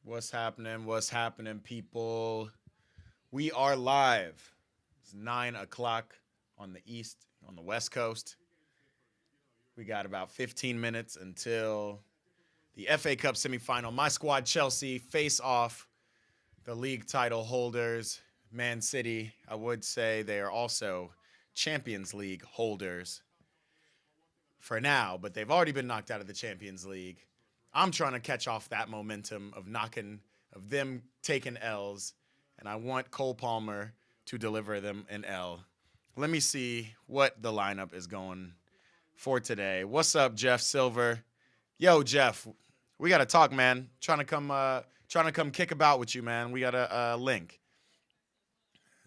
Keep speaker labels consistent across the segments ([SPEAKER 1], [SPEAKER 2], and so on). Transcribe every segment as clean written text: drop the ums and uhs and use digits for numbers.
[SPEAKER 1] What's happening? What's happening, people? We are live. It's 9 o'clock on the West Coast. We got about 15 minutes until the FA Cup semifinal. My squad, Chelsea, face off the league title holders, Man City. I would say they are also Champions League holders for now, but they've already been knocked out of the Champions League. I'm trying to catch off that momentum of them taking L's, and I want Cole Palmer to deliver them an L. Let me see what the lineup is going for today. What's up, Jeff Silver? Yo, Jeff, we gotta talk, man. Trying to come kick about with you, man. We got a link.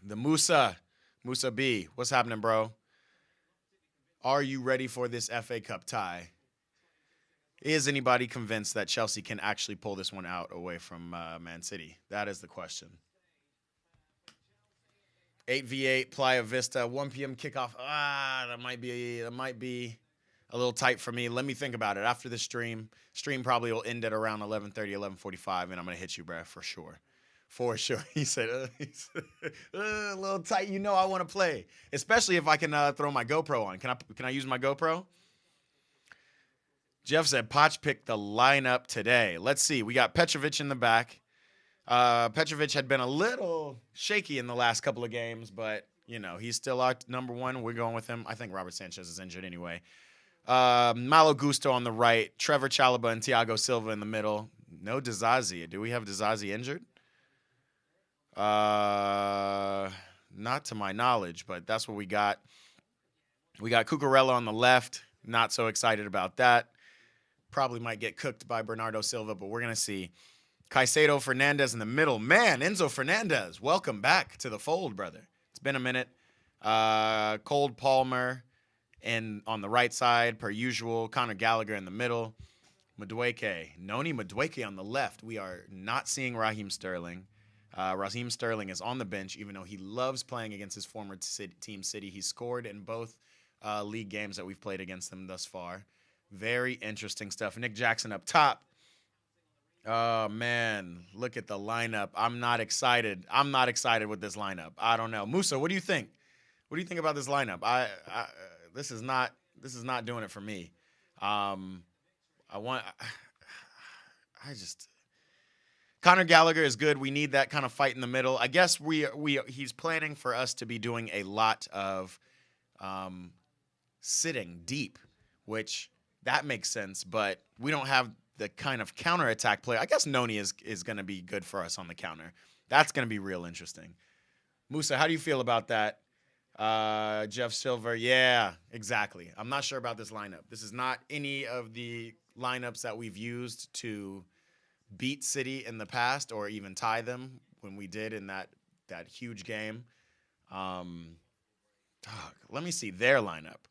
[SPEAKER 1] The Musa B. What's happening, bro? Are you ready for this FA Cup tie? Is anybody convinced that Chelsea can actually pull this one out away from Man City? That is the question. 8v8, Playa Vista, 1 p.m. kickoff. That might be a little tight for me. Let me think about it. After the stream probably will end at around 11:30, 11:45, and I'm going to hit you, bruh, for sure. For sure. He said, a little tight. You know I want to play, especially if I can throw my GoPro on. Can I use my GoPro? Jeff said Poch picked the lineup today. Let's see. We got Petrovic in the back. Petrovic had been a little shaky in the last couple of games, but, he's still our number one. We're going with him. I think Robert Sanchez is injured anyway. Malo Gusto on the right. Trevor Chalobah and Thiago Silva in the middle. No Dizazi. Do we have Dizazi injured? Not to my knowledge, but that's what we got. We got Cucurella on the left. Not so excited about that. Probably might get cooked by Bernardo Silva, but we're going to see. Caicedo, Fernandez in the middle. Man, Enzo Fernandez, welcome back to the fold, brother. It's been a minute. Cole Palmer on the right side, per usual. Conor Gallagher in the middle. Noni Madueke on the left. We are not seeing Raheem Sterling. Raheem Sterling is on the bench, even though he loves playing against his former team City. He scored in both league games that we've played against them thus far. Very interesting stuff. Nick Jackson up top. Oh, man, look at the lineup. I'm not excited. I'm not excited with this lineup. I don't know. Musa, what do you think? What do you think about this lineup? This is not doing it for me. Conor Gallagher is good. We need that kind of fight in the middle. I guess he's planning for us to be doing a lot of sitting deep, which that makes sense, but we don't have the kind of counterattack play. I guess Noni is going to be good for us on the counter. That's going to be real interesting. Musa, how do you feel about that? Jeff Silver, yeah, exactly. I'm not sure about this lineup. This is not any of the lineups that we've used to beat City in the past or even tie them when we did in that huge game. Let me see their lineup.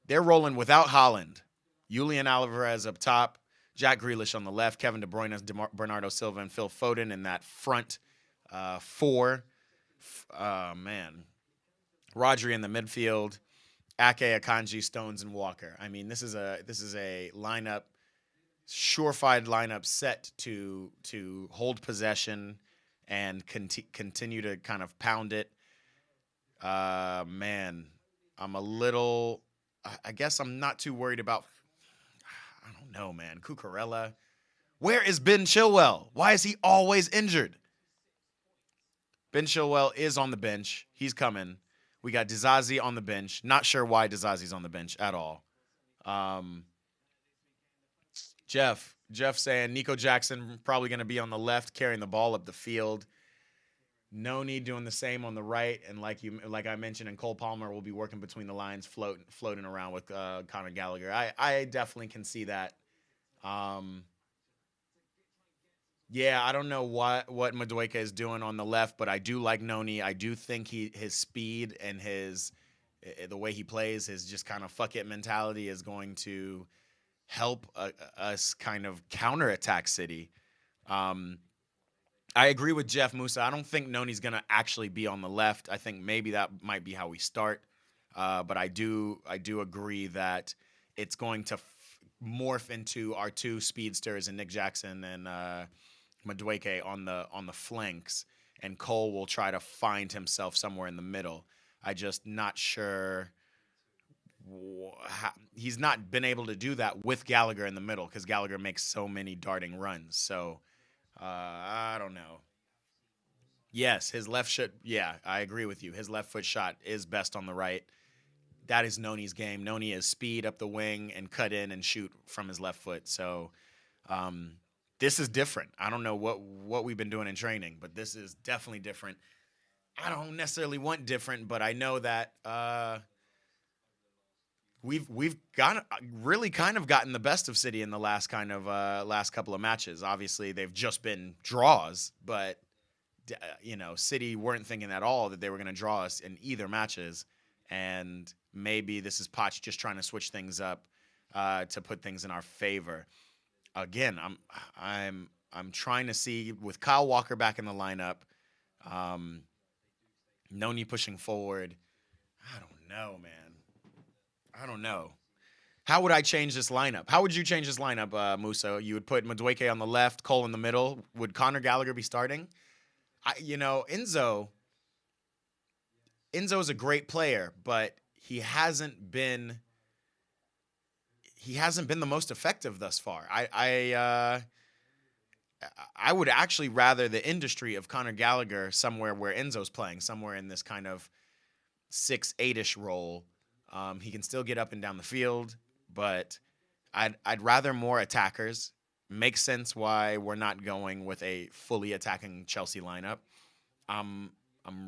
[SPEAKER 1] They're rolling without Haaland. Julian Alvarez up top, Jack Grealish on the left, Kevin De Bruyne, Bernardo Silva, and Phil Foden in that front four. Rodri in the midfield, Ake, Akanji, Stones, and Walker. I mean, this is a lineup, surefire lineup set to hold possession and continue to kind of pound it. I guess I'm not too worried about. I don't know, man. Cucurella. Where is Ben Chilwell? Why is he always injured? Ben Chilwell is on the bench. He's coming. We got Dizazi on the bench. Not sure why Dizazi's on the bench at all. Jeff saying Nico Jackson probably going to be on the left, carrying the ball up the field. Noni doing the same on the right, and like I mentioned, and Cole Palmer will be working between the lines, floating around with Conor Gallagher. I definitely can see that. I don't know what Madueke is doing on the left, but I do like Noni. I do think his speed and the way he plays, his just kind of fuck it mentality is going to help us kind of counterattack City. I agree with Jeff Musa. I don't think Noni's going to actually be on the left. I think maybe that might be how we start. But I do agree that it's going to morph into our two speedsters and Nick Jackson and Madueke on the flanks, and Cole will try to find himself somewhere in the middle. I just not sure he's not been able to do that with Gallagher in the middle because Gallagher makes so many darting runs. So I don't know. Yes, his left foot. Yeah, I agree with you. His left foot shot is best on the right. That is Noni's game. Noni is speed up the wing and cut in and shoot from his left foot. So um, this is different. I don't know what we've been doing in training, but this is definitely different. I don't necessarily want different, but I know that we've got really kind of gotten the best of City in the last couple of matches. Obviously, they've just been draws, but City weren't thinking at all that they were going to draw us in either matches, and maybe this is Poch just trying to switch things up to put things in our favor. Again, I'm trying to see with Kyle Walker back in the lineup, Noni pushing forward. I don't know, man. I don't know. How would I change this lineup? How would you change this lineup, Musa? You would put Madueke on the left, Cole in the middle. Would Conor Gallagher be starting? Enzo is a great player, but he hasn't been the most effective thus far. I would actually rather the industry of Conor Gallagher somewhere where Enzo's playing, somewhere in this kind of 6-8ish role. He can still get up and down the field, but I'd rather more attackers. Makes sense why we're not going with a fully attacking Chelsea lineup. I'm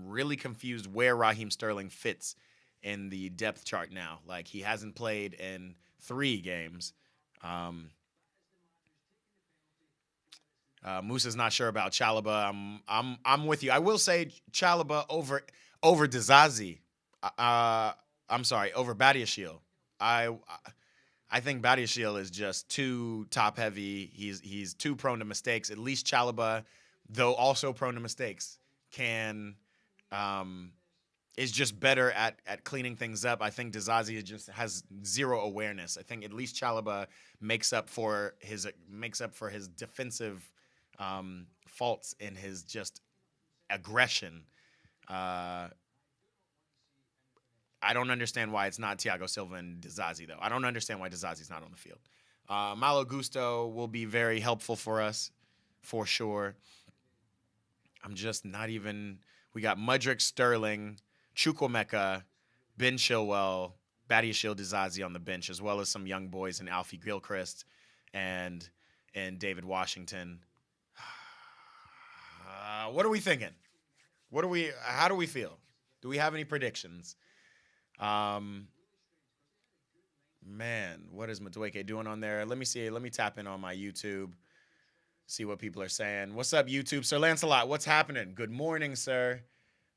[SPEAKER 1] really confused where Raheem Sterling fits in the depth chart now. Like, he hasn't played in 3 games. Musa's not sure about Chalobah. I'm with you. I will say Chalobah over Dizazi. I'm sorry, over Badiashile. I think Badiashile is just too top heavy. He's too prone to mistakes. At least Chalobah, though also prone to mistakes, can is just better at cleaning things up. I think Dizazi has zero awareness. I think at least Chalobah makes up for his defensive faults in his just aggression. I don't understand why it's not Thiago Silva and Dizazi, though. I don't understand why Dizazi's not on the field. Malo Gusto will be very helpful for us, for sure. I'm just not even... We got Mudryk, Sterling, Chukwuemeka, Ben Chilwell, Badiashile, Dizazi on the bench, as well as some young boys in Alfie Gilchrist and David Washington. What are we thinking? How do we feel? Do we have any predictions? Man, what is Madueke doing on there? Let me see. Let me tap in on my YouTube, see what people are saying. What's up, YouTube? Sir Lancelot, what's happening? Good morning, sir.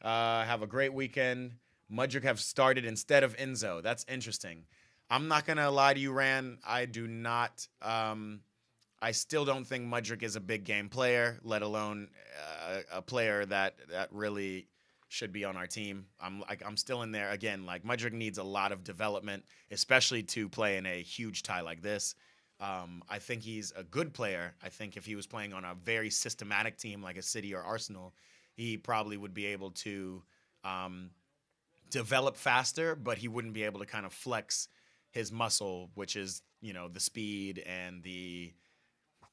[SPEAKER 1] Have a great weekend. Mudryk have started instead of Enzo. That's interesting. I'm not going to lie to you, Ran. I do not. I still don't think Mudryk is a big game player, let alone a player that really should be on our team. I'm still in there again. Like, Mudryk needs a lot of development, especially to play in a huge tie like this. I think he's a good player. I think if he was playing on a very systematic team like a City or Arsenal, he probably would be able to develop faster, but he wouldn't be able to kind of flex his muscle, which is, the speed and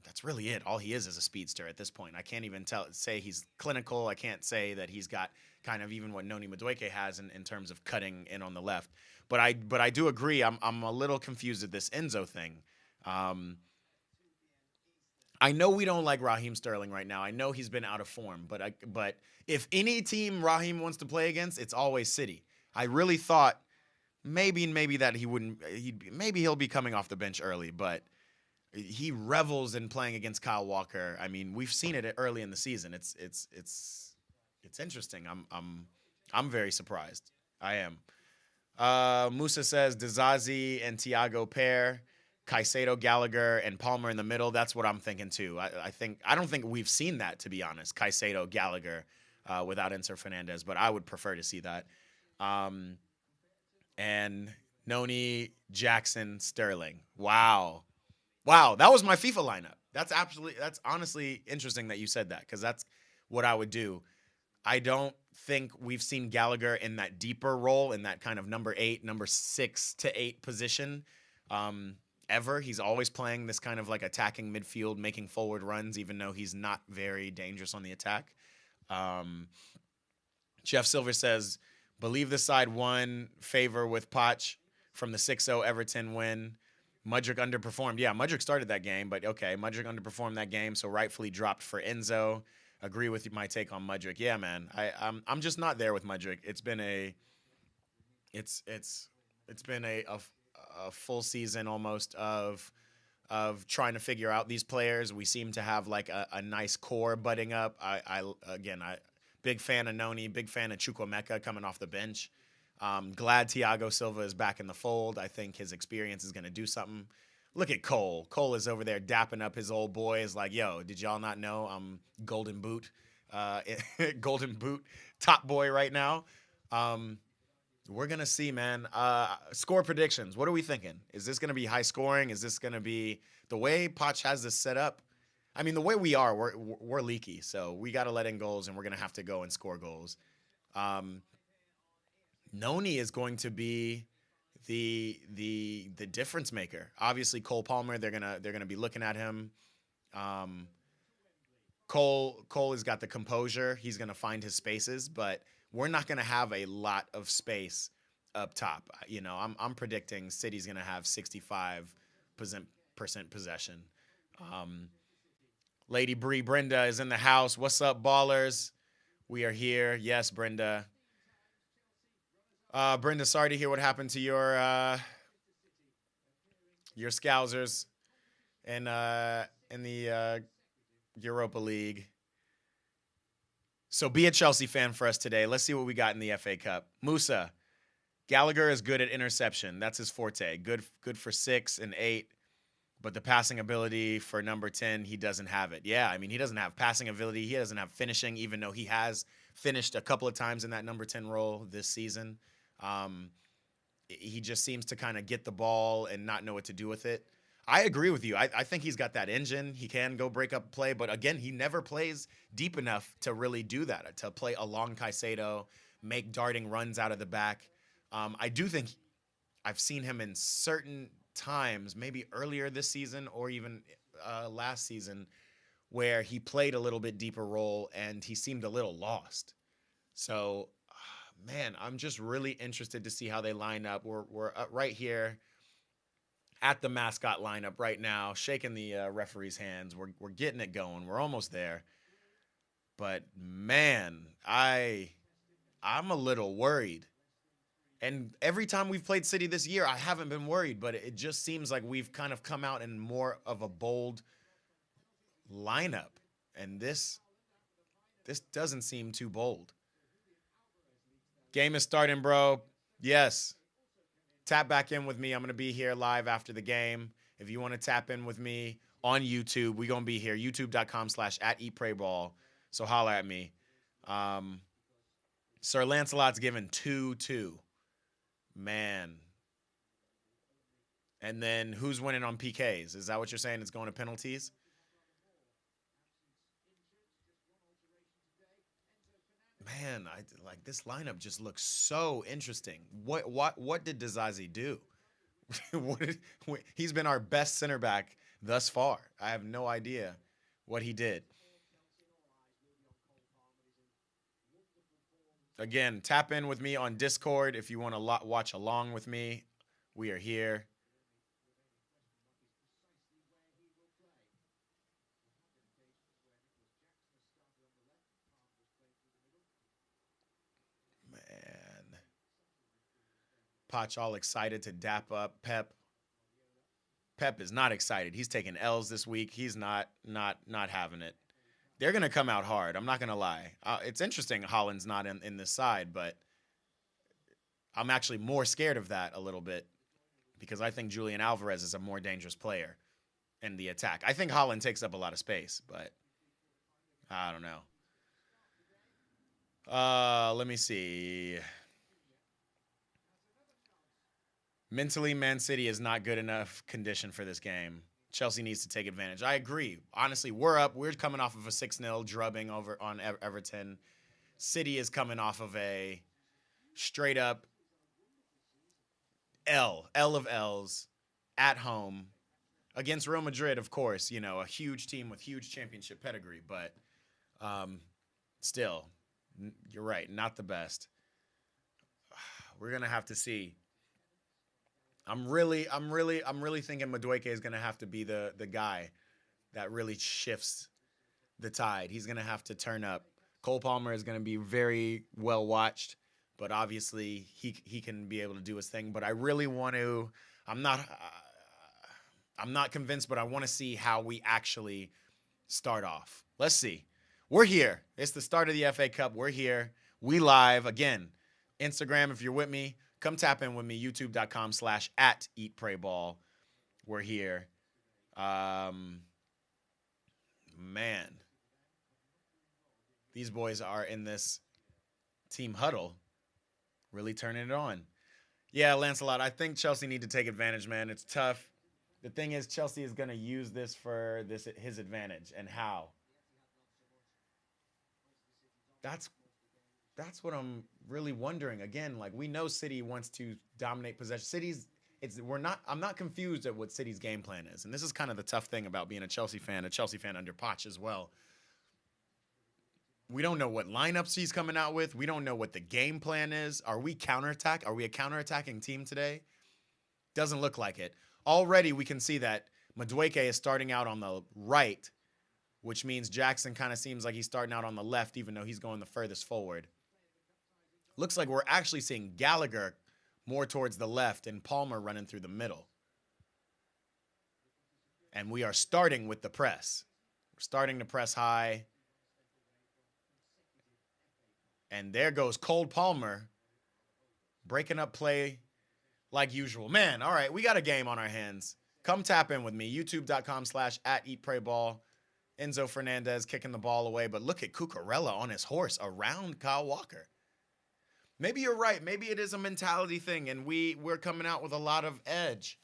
[SPEAKER 1] that's really it. All he is a speedster at this point. I can't even say he's clinical. I can't say that he's got kind of even what Noni Madueke has in terms of cutting in on the left. But I do agree. I'm a little confused at this Enzo thing. I know we don't like Raheem Sterling right now. I know he's been out of form, but if any team Raheem wants to play against, it's always City. I really thought maybe that maybe he'll be coming off the bench early, but he revels in playing against Kyle Walker. I mean, we've seen it early in the season. It's interesting. I'm very surprised. I am. Musa says Dizazi and Thiago pair, Caicedo, Gallagher, and Palmer in the middle. That's what I'm thinking too. I don't think we've seen that, to be honest. Caicedo, Gallagher, without Enzo Fernandez, but I would prefer to see that. And Noni, Jackson, Sterling. Wow, that was my FIFA lineup. That's honestly interesting that you said that because that's what I would do. I don't think we've seen Gallagher in that deeper role, in that kind of number 8, number 6 to 8 position, um, ever. He's always playing this kind of like attacking midfield, making forward runs, even though he's not very dangerous on the attack. Um, Jeff Silver says, believe the side won favor with Poch from the 6-0 Everton win. Mudryk underperformed. Yeah, Mudryk started that game, but okay, Mudryk underperformed that game, so rightfully dropped for Enzo. Agree with my take on Mudryk. Yeah, man, I'm just not there with Mudryk. It's been a full season almost of trying to figure out these players. We seem to have like a nice core budding up. I big fan of Noni, big fan of Chukwuemeka coming off the bench. Glad Thiago Silva is back in the fold. I think his experience is going to do something. Look at Cole. Cole is over there dapping up his old boys like, yo, did y'all not know I'm Golden Boot, Golden Boot top boy right now? We're going to see, man. Score predictions. What are we thinking? Is this going to be high scoring? Is this going to be the way Poch has this set up? I mean, the way we are, we're leaky, so we got to let in goals, and we're going to have to go and score goals. Noni is going to be the difference maker. Obviously, Cole Palmer, they're gonna be looking at him. Um, Cole has got the composure. He's gonna find his spaces, but we're not gonna have a lot of space up top. You know, I'm predicting City's gonna have 65% possession. Um, Lady Bree Brenda is in the house. What's up, ballers? We are here. Yes, Brenda. Brenda, sorry to hear what happened to your Scousers in the Europa League. So be a Chelsea fan for us today. Let's see what we got in the FA Cup. Musa, Gallagher is good at interception. That's his forte. Good for 6 and 8. But the passing ability for number 10, he doesn't have it. Yeah, I mean, he doesn't have passing ability. He doesn't have finishing, even though he has finished a couple of times in that number 10 role this season. He just seems to kind of get the ball and not know what to do with it. I agree with you. I think he's got that engine. He can go break up play, but again, he never plays deep enough to really do that, to play along Caicedo, make darting runs out of the back. I do think I've seen him in certain times, maybe earlier this season or even last season, where he played a little bit deeper role and he seemed a little lost. So, man, I'm just really interested to see how they line up. We're right here at the mascot lineup right now, shaking the referee's hands. We're getting it going. We're almost there. But man, I'm a little worried. And every time we've played City this year, I haven't been worried, but it just seems like we've kind of come out in more of a bold lineup. And this doesn't seem too bold. Game is starting, bro. Yes. Tap back in with me. I'm going to be here live after the game. If you want to tap in with me on YouTube, we're going to be here. YouTube.com/@EatPrayBall. So holler at me. Sir Lancelot's given 2-2. Man. And then who's winning on PKs? Is that what you're saying? It's going to penalties? Man, like this lineup just looks so interesting. What did Dizazi do? He's been our best center back thus far. I have no idea what he did. Again, tap in with me on Discord if you want to watch along with me. We are here. Man. Poch all excited to dap up Pep. Pep is not excited. He's taking L's this week. He's not having it. They're going to come out hard. I'm not going to lie. It's interesting Holland's not in this side, but I'm actually more scared of that a little bit because I think Julian Alvarez is a more dangerous player in the attack. I think Holland takes up a lot of space, but I don't know. Let me see. Mentally, Man City is not good enough condition for this game. Chelsea needs to take advantage. I agree. Honestly, we're up. We're coming off of a 6-0 drubbing over on Everton. City is coming off of a straight up L of L's at home against Real Madrid, of course, you know, a huge team with huge championship pedigree, but um, still, you're right, not the best. We're gonna have to see. I'm really thinking Madueke is gonna have to be the guy that really shifts the tide. He's gonna have to turn up. Cole Palmer is gonna be very well watched, but obviously he can be able to do his thing. But I really want to. I'm not. I'm not convinced, but I want to see how we actually start off. Let's see. We're here. It's the start of the FA Cup. We're here. We live again. Instagram, if you're with me, come tap in with me. YouTube.com/@EatPrayBall. We're here. Man, these boys are in this team huddle, really turning it on. Yeah, Lancelot, I think Chelsea need to take advantage, man. It's tough. The thing is, Chelsea is going to use this for his advantage, and how? That's that's what I'm really wondering. Again, like we know City wants to dominate possession. I'm not confused at what City's game plan is. And this is kind of the tough thing about being a Chelsea fan under Poch as well. We don't know what lineups he's coming out with. We don't know what the game plan is. Are we counterattack? Are we a counterattacking team today? Doesn't look like it. Already we can see that Madueke is starting out on the right, which means Jackson kind of seems like he's starting out on the left, even though he's going the furthest forward. Looks like we're actually seeing Gallagher more towards the left and Palmer running through the middle. And we are starting with the press. We're starting to press high. And there goes Cole Palmer breaking up play like usual. Man, all right, we got a game on our hands. Come tap in with me. YouTube.com/@EatPrayBall. Enzo Fernandez kicking the ball away. But look at Cucurella on his horse around Kyle Walker. Maybe you're right. Maybe it is a mentality thing, and we're coming out with a lot of edge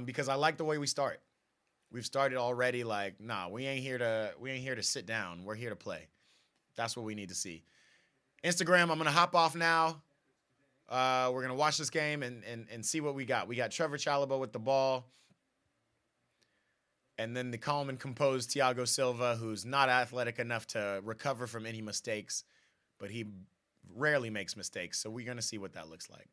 [SPEAKER 1] because I like the way we start. We've started already like, nah, we ain't here to sit down. We're here to play. That's what we need to see. Instagram, I'm going to hop off now. We're going to watch this game and see what we got. We got Trevor Chalobah with the ball. And then the calm and composed Thiago Silva, who's not athletic enough to recover from any mistakes, but he rarely makes mistakes. So we're going to see what that looks like.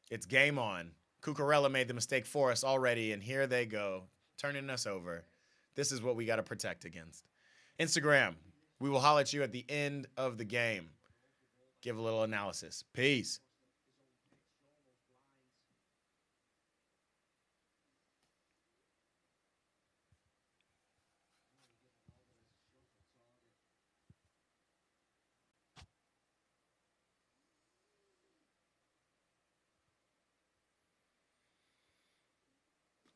[SPEAKER 1] It's game on. Cucurella made the mistake for us already, and here they go, turning us over. This is what we got to protect against. Instagram, we will holler at you at the end of the game. Give a little analysis. Peace.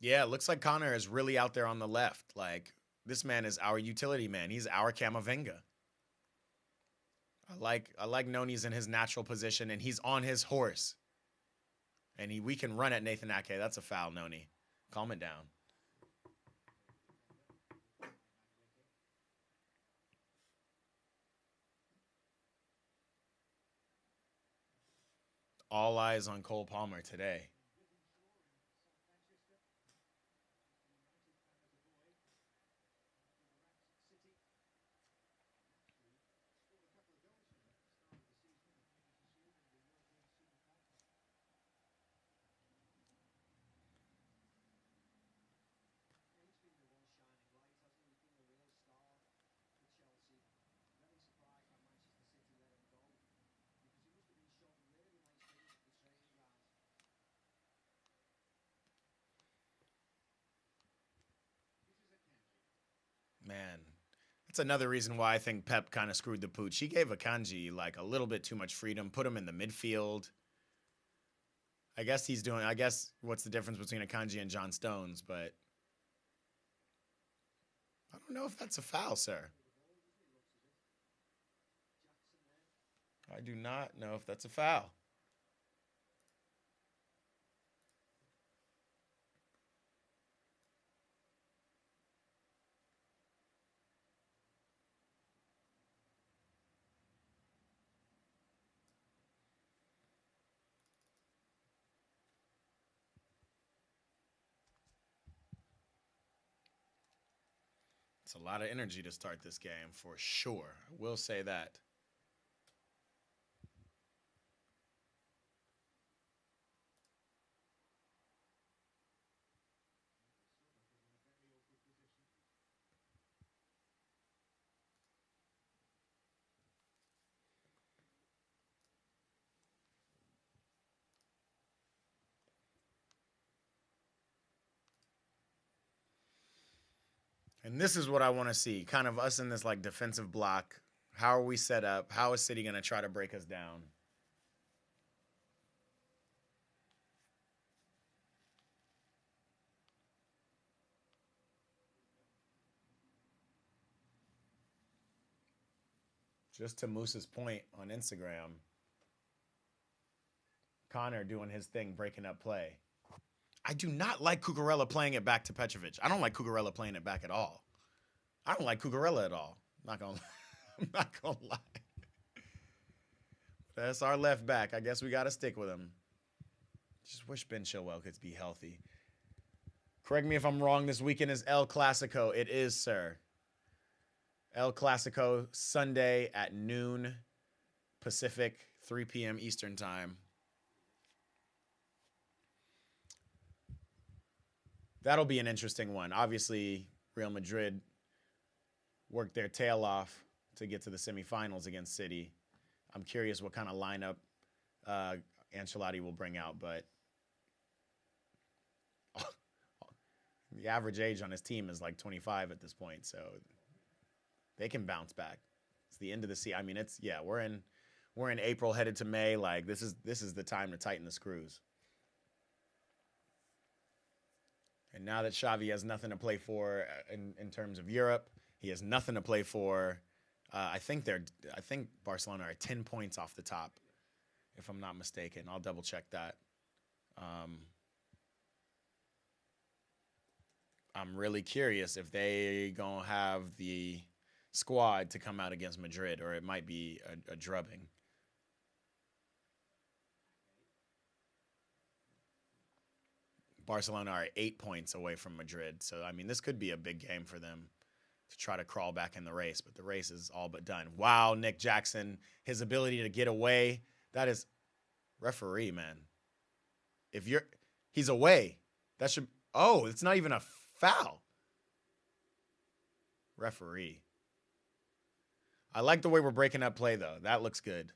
[SPEAKER 1] Yeah, it looks like Connor is really out there on the left. Like, this man is our utility man. He's our Camavinga. I like Noni's in his natural position, and he's on his horse. And we can run at Nathan Ake. That's a foul, Noni. Calm it down. All eyes on Cole Palmer today. Man, that's another reason why I think Pep kind of screwed the pooch. He gave Akanji like a little bit too much freedom, put him in the midfield. I guess what's the difference between Akanji and John Stones, but I don't know if that's a foul, sir. I do not know if that's a foul. It's a lot of energy to start this game for sure. I will say that. And this is what I want to see. Kind of us in this like defensive block. How are we set up? How is City going to try to break us down? Just to Moose's point on Instagram, Connor doing his thing, breaking up play. I do not like Cucurella playing it back to Petrovic. I don't like Cucurella playing it back at all. I don't like Cucurella at all. I'm not gonna, I'm not gonna lie. That's our left back. I guess we got to stick with him. Just wish Ben Chilwell could be healthy. Correct me if I'm wrong. This weekend is El Clasico. It is, sir. El Clasico Sunday at noon Pacific, 3 p.m. Eastern time. That'll be an interesting one. Obviously, Real Madrid worked their tail off to get to the semifinals against City. I'm curious what kind of lineup Ancelotti will bring out, but the average age on his team is like 25 at this point, so they can bounce back. It's the end of the season. I mean, we're in April, headed to May. Like this is the time to tighten the screws. And now that Xavi has nothing to play for in terms of Europe, he has nothing to play for. I think Barcelona are 10 points off the top, if I'm not mistaken. I'll double check that. I'm really curious if they gonna have the squad to come out against Madrid, or it might be a drubbing. Barcelona are 8 points away from Madrid, so I mean this could be a big game for them to try to crawl back in the race, but the race is all but done. Wow, Nick Jackson, his ability to get away, that is referee, man. If you're he's away. That should it's not even a foul. Referee. I like the way we're breaking up play though. That looks good.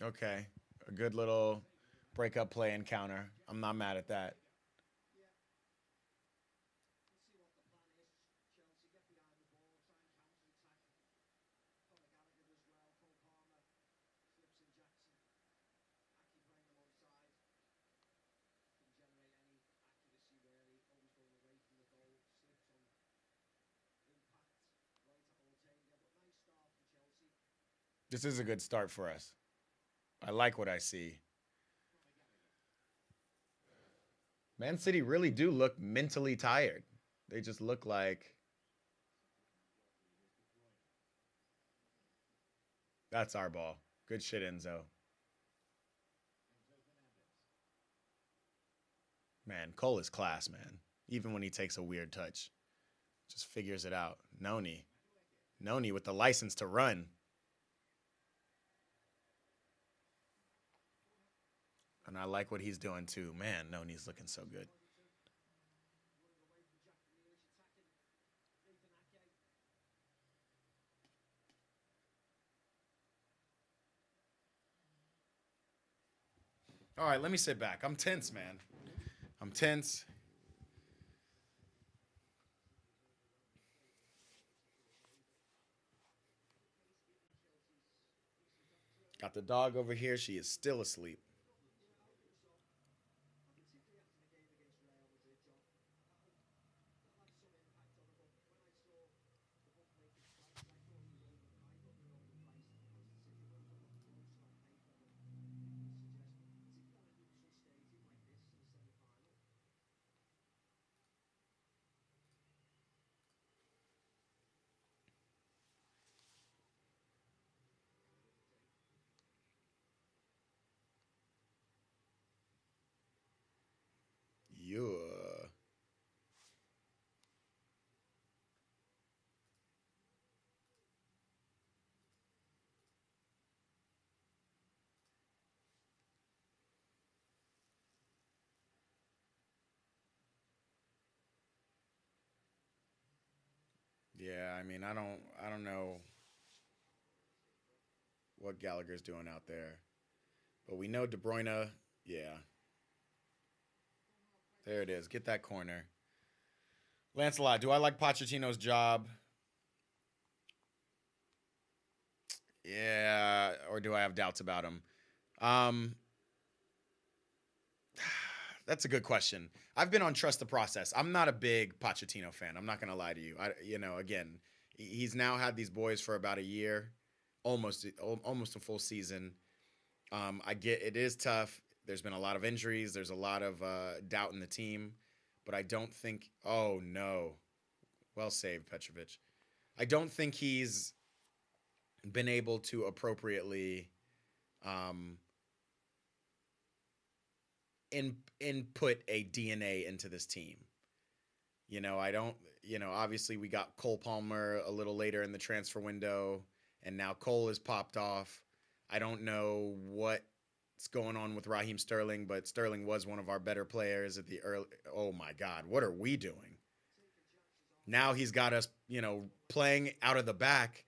[SPEAKER 1] Okay. A good little breakup play encounter. I'm not mad at that. This is a good start for us. I like what I see. Man City really do look mentally tired. They just look like that's our ball. Good shit, Enzo. Man, Cole is class, man. Even when he takes a weird touch, just figures it out. Noni with the license to run. And I like what he's doing too. Man, Noni's looking so good. All right, let me sit back. I'm tense, man. I'm tense. Got the dog over here. She is still asleep. Yeah, I mean, I don't know what Gallagher's doing out there, but we know De Bruyne. Yeah, there it is. Get that corner. Lancelot, do I like Pochettino's job? Yeah, or do I have doubts about him? Um, that's a good question. I've been on trust the process. I'm not a big Pochettino fan. I'm not gonna lie to you. Again, he's now had these boys for about a year, almost a full season. I get it is tough. There's been a lot of injuries. There's a lot of doubt in the team, but I don't think. Oh no, well saved, Petrovic. I don't think he's been able to appropriately um, input a DNA into this team. I don't. Obviously we got Cole Palmer a little later in the transfer window, and now Cole is popped off. I don't know what's going on with Raheem Sterling, but Sterling was one of our better players at the early. Oh my God, what are we doing? Now he's got us, playing out of the back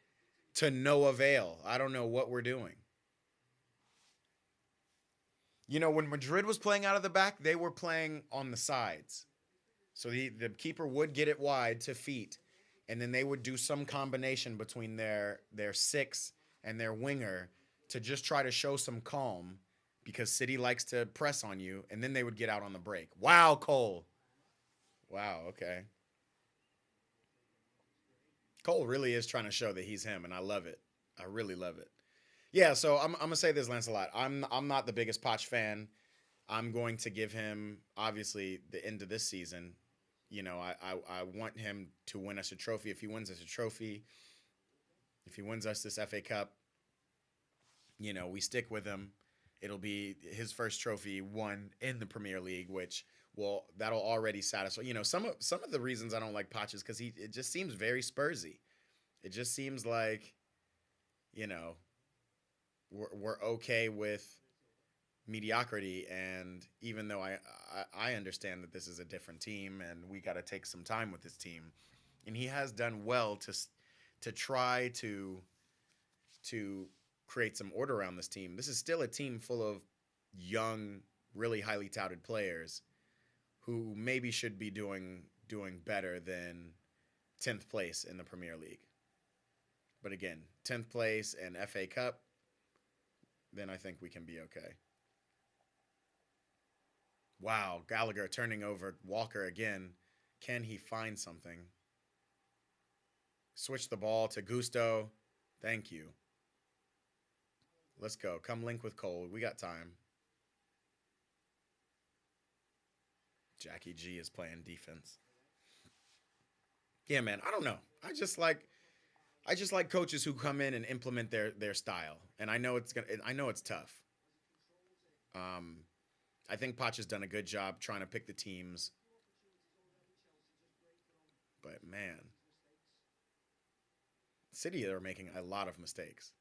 [SPEAKER 1] to no avail. I don't know what we're doing. When Madrid was playing out of the back, they were playing on the sides. So the keeper would get it wide to feet, and then they would do some combination between their six and their winger to just try to show some calm because City likes to press on you, and then they would get out on the break. Wow, Cole. Wow, okay. Cole really is trying to show that he's him, and I love it. I really love it. Yeah, so I'm gonna say this, Lancelot. I'm not the biggest Poch fan. I'm going to give him obviously the end of this season. I want him to win us a trophy. If he wins us a trophy, if he wins us this FA Cup, we stick with him. It'll be his first trophy won in the Premier League, which that'll already satisfy. Some of the reasons I don't like Poch is because it just seems very Spursy. It just seems like you know we're okay with mediocrity, and even though I understand that this is a different team and we got to take some time with this team, and he has done well to try to create some order around this team. This is still a team full of young, really highly touted players who maybe should be doing better than 10th place in the Premier League. But again, 10th place and FA Cup, then I think we can be okay. Wow, Gallagher turning over Walker again. Can he find something? Switch the ball to Gusto. Thank you. Let's go. Come link with Cole. We got time. Jackie G is playing defense. Yeah, man. I don't know. I just like coaches who come in and implement their style. And I know it's tough. Um, I think Poch has done a good job trying to pick the teams, but man, City are making a lot of mistakes.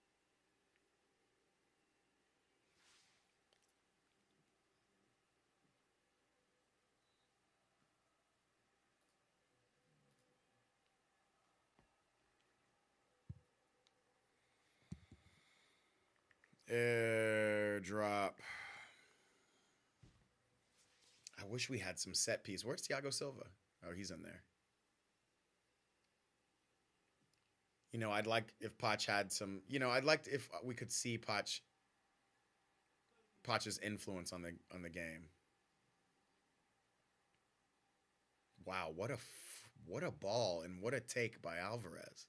[SPEAKER 1] Airdrop. I wish we had some set piece. Where's Thiago Silva? Oh, he's in there. I'd like if Poch had some. I'd like if we could see Poch's influence on the game. Wow, what a ball and what a take by Alvarez.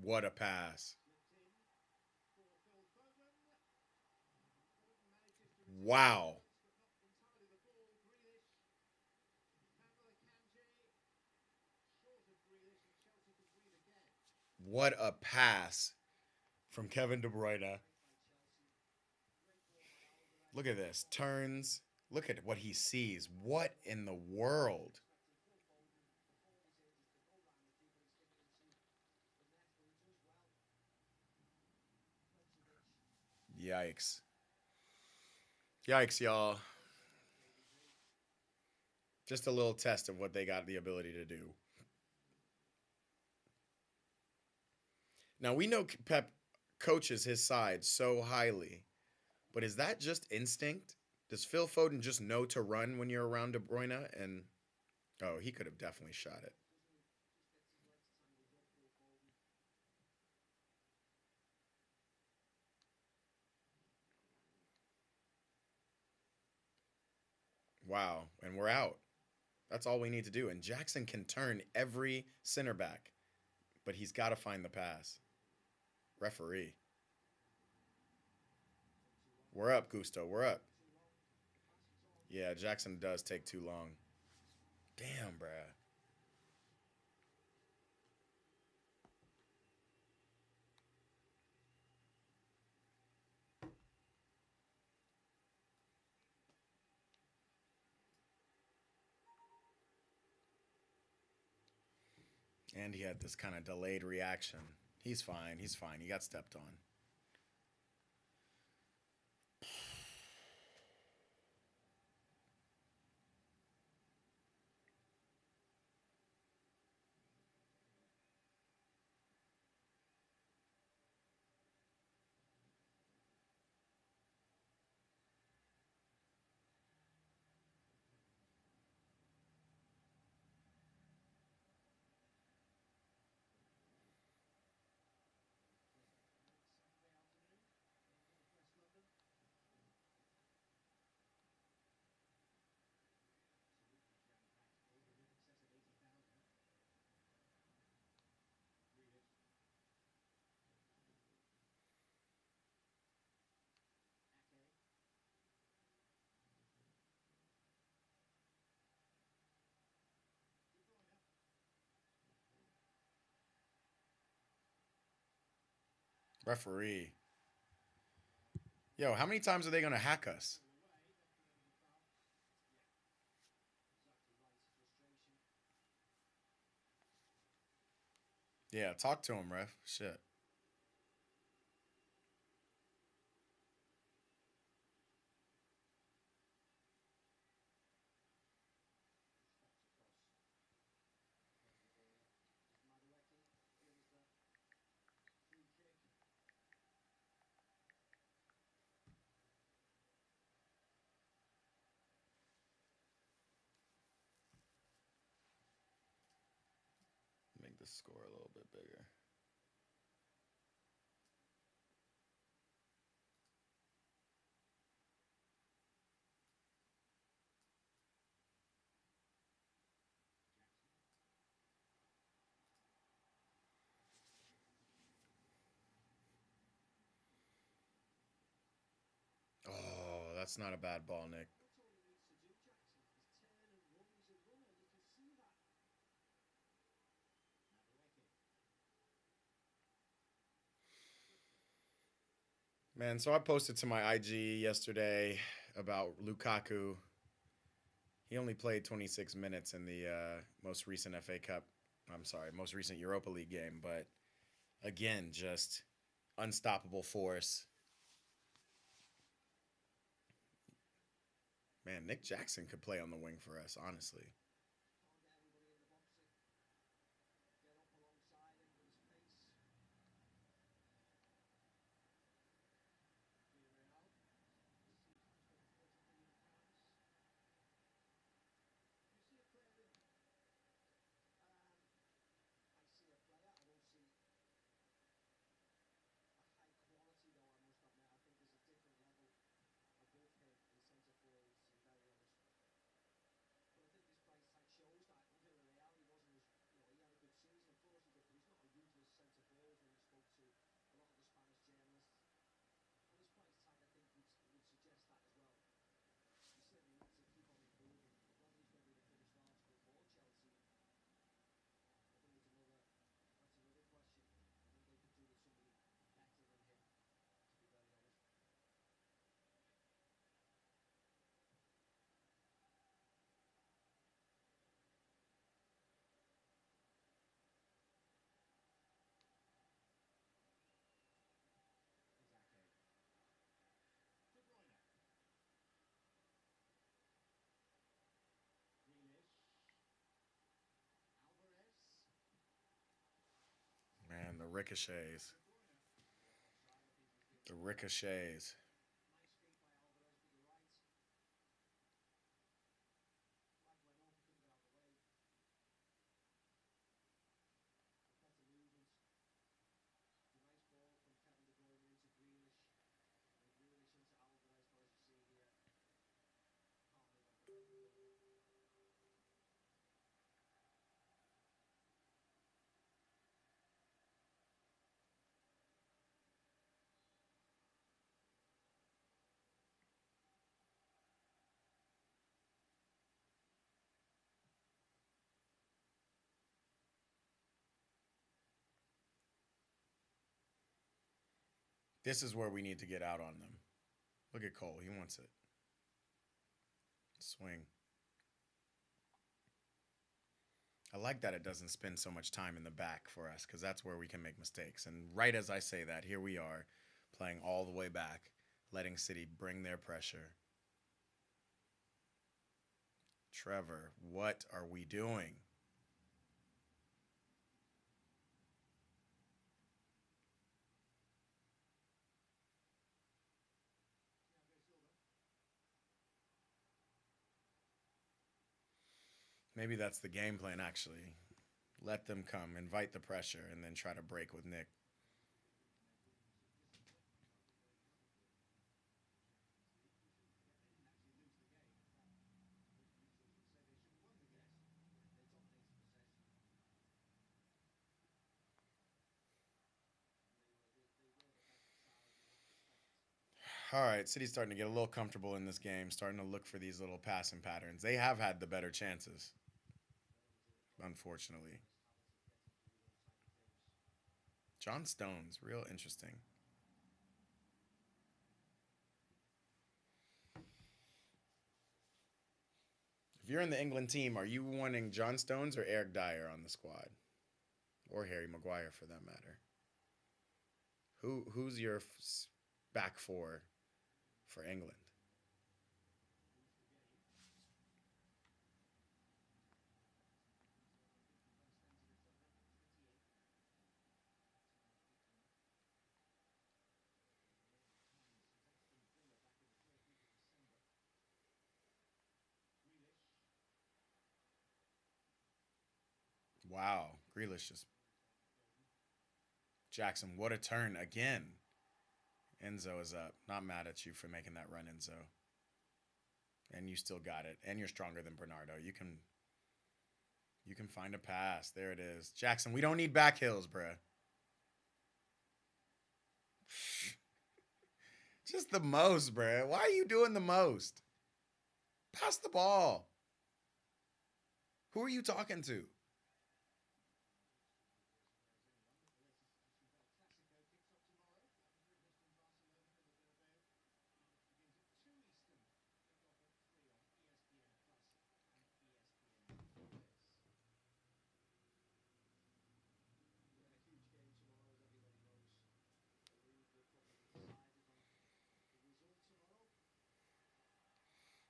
[SPEAKER 1] What a pass. Wow. What a pass from Kevin De Bruyne. Look at this. Turns. Look at what he sees. What in the world? Yikes. Yikes, y'all. Just a little test of what they got the ability to do. Now we know Pep coaches his side so highly, but is that just instinct? Does Phil Foden just know to run when you're around De Bruyne? And oh, he could have definitely shot it. Wow, and we're out. That's all we need to do. And Jackson can turn every center back, but he's got to find the pass. Referee. We're up, Gusto. We're up. Yeah, Jackson does take too long. Damn, bruh. And he had this kind of delayed reaction. He's fine. He's fine. He got stepped on. Referee. Yo, how many times are they going to hack us? Yeah, talk to him, ref. Shit. Make the score a little bit bigger. Oh, that's not a bad ball, Nick. Man, so I posted to my IG yesterday about Lukaku. He only played 26 minutes in the most recent FA Cup. I'm sorry, most recent Europa League game, but again, just unstoppable force. Man, Nick Jackson could play on the wing for us, honestly. ricochets. The ricochets. This is where we need to get out on them. Look at Cole. He wants it. Swing. I like that it doesn't spend so much time in the back for us because that's where we can make mistakes. And right as I say that, here we are playing all the way back, letting City bring their pressure. Trevor, what are we doing? Maybe that's the game plan, actually. Let them come, invite the pressure, and then try to break with Nick. All right, City's starting to get a little comfortable in this game, starting to look for these little passing patterns. They have had the better chances, unfortunately. John Stone's real interesting. If you're in the England team, are you wanting John Stones or Eric Dyer on the squad, or Harry Maguire for that matter? Who's your back four for England? Wow, Grealish just Jackson. What a turn again. Enzo is up. Not mad at you for making that run, Enzo. And you still got it. And you're stronger than Bernardo. You can find a pass. There it is. Jackson, we don't need back hills, bruh. Just the most, bruh. Why are you doing the most? Pass the ball. Who are you talking to?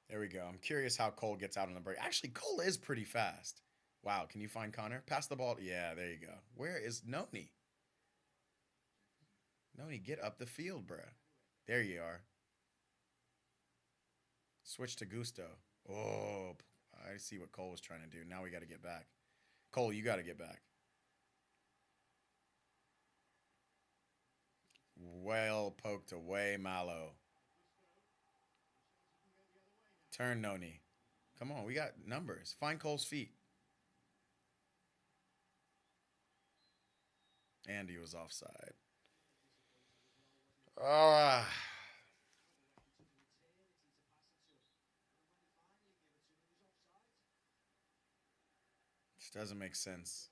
[SPEAKER 1] There we go. I'm curious how Cole gets out on the break. Actually, Cole is pretty fast. Wow, can you find Connor? Pass the ball. Yeah, there you go. Where is Noni? Noni, get up the field, bruh. There you are. Switch to Gusto. Oh, I see what Cole was trying to do. Now we got to get back. Cole, you got to get back. Well poked away, Mallow. Turn Noni. Come on, we got numbers. Find Cole's feet. And he was offside. Ah, this doesn't make sense.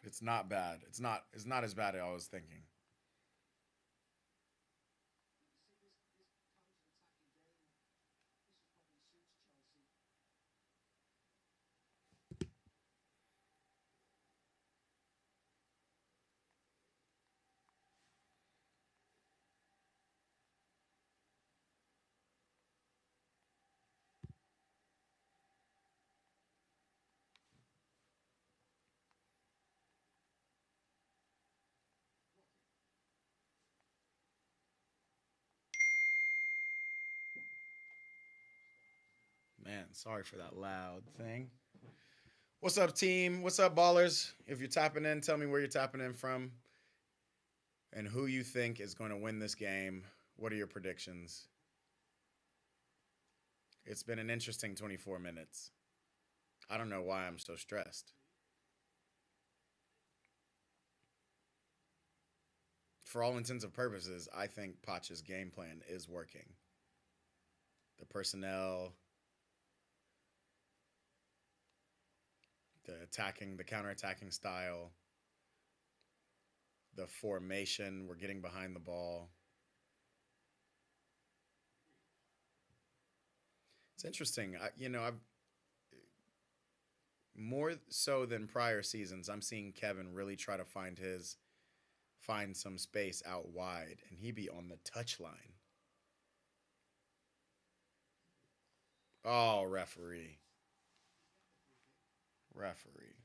[SPEAKER 1] It's not bad. It's not as bad as I was thinking. Man, sorry for that loud thing. What's up, team? What's up, ballers? If you're tapping in, tell me where you're tapping in from and who you think is going to win this game. What are your predictions? It's been an interesting 24 minutes. I don't know why I'm so stressed. For all intents and purposes, I think Pacha's game plan is working. The personnel, the counter-attacking style, the formation, we're getting behind the ball. It's interesting. I've more so than prior seasons, I'm seeing Kevin really try to find some space out wide, and he be on the touch line. Oh, referee, referee.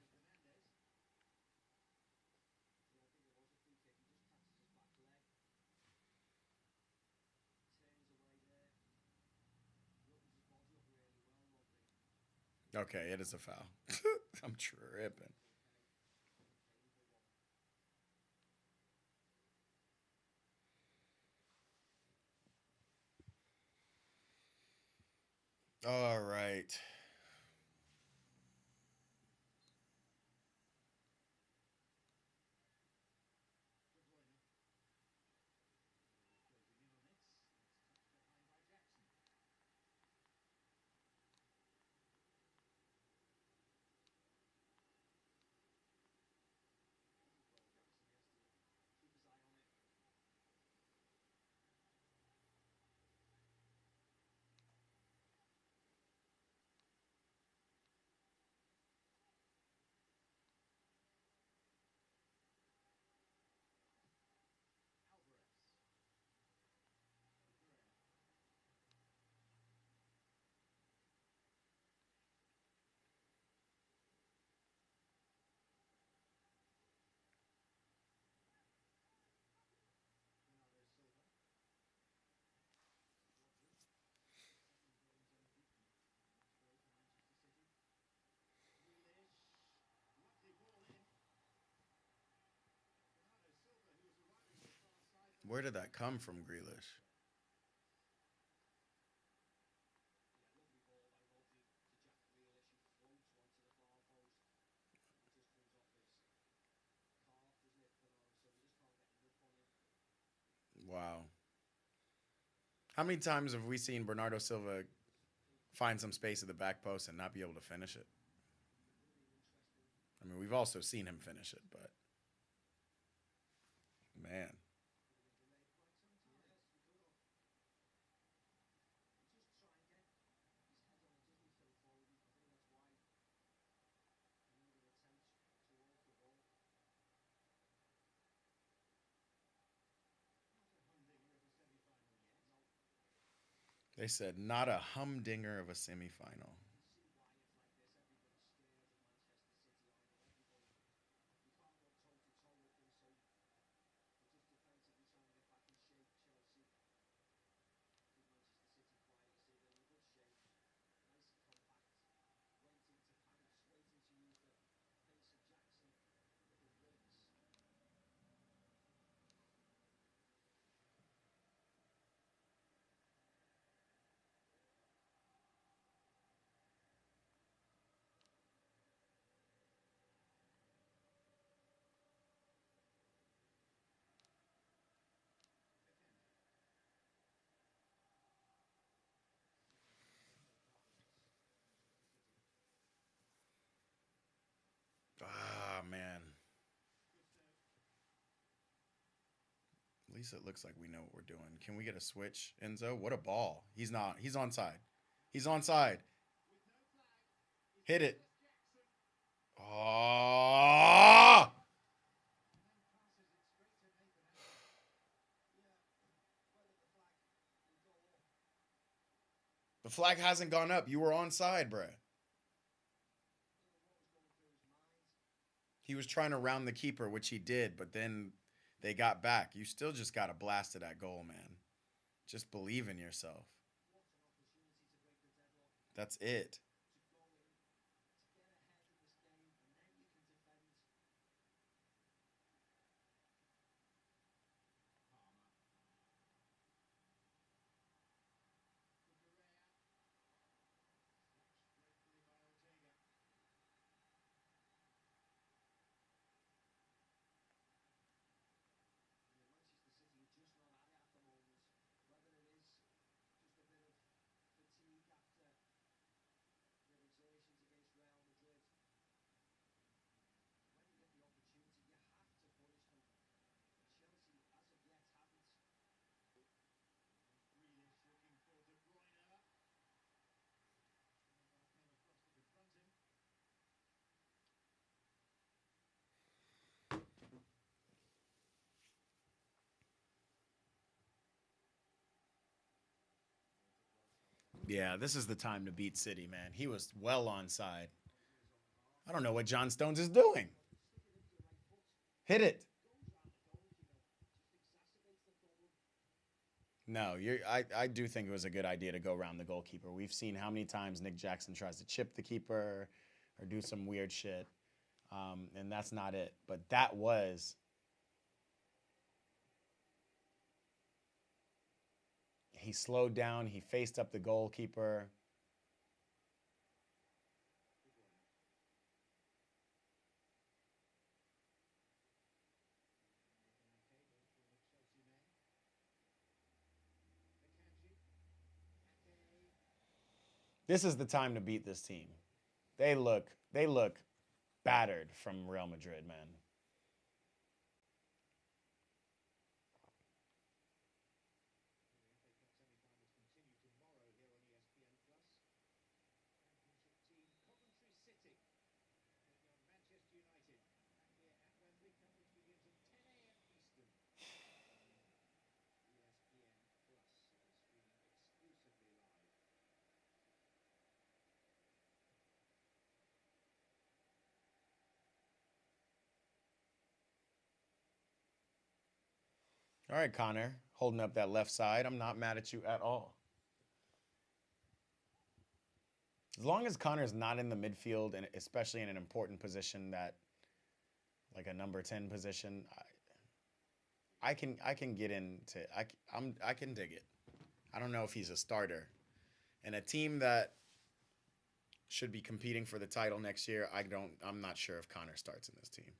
[SPEAKER 1] Okay, it is a foul. I'm tripping. All right. Where did that come from, Grealish? Wow. How many times have we seen Bernardo Silva find some space at the back post and not be able to finish it? I mean, we've also seen him finish it, but man. They said not a humdinger of a semifinal. Ah, man. At least it looks like we know what we're doing. Can we get a switch, Enzo? What a ball. He's not. He's onside. He's onside. Hit it. Oh! The flag hasn't gone up. You were onside, bruh. He was trying to round the keeper, which he did, but then they got back. You still just got to blast it at goal, man. Just believe in yourself. That's it. Yeah, this is the time to beat City, man. He was well onside. I don't know what John Stones is doing. Hit it. No, I do think it was a good idea to go around the goalkeeper. We've seen how many times Nick Jackson tries to chip the keeper or do some weird shit, and that's not it. But that was he slowed down. He faced up the goalkeeper. This is the time to beat this team. They look battered from Real Madrid, man. All right, Connor, holding up that left side. I'm not mad at you at all. As long as Connor's not in the midfield and especially in an important position that like a number 10 position, I can get into I can dig it. I don't know if he's a starter. And a team that should be competing for the title next year, I'm not sure if Connor starts in this team.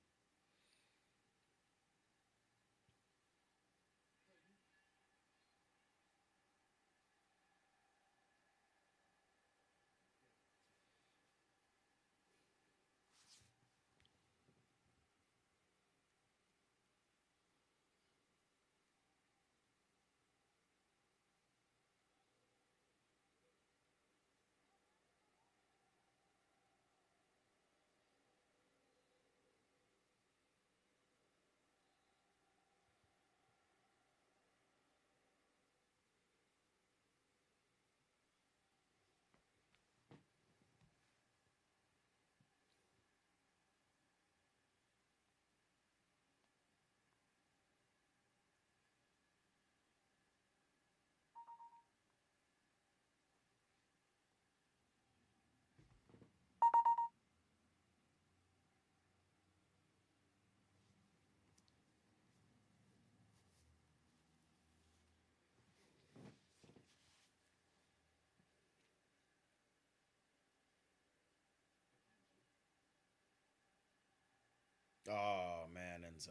[SPEAKER 1] Oh man, Enzo.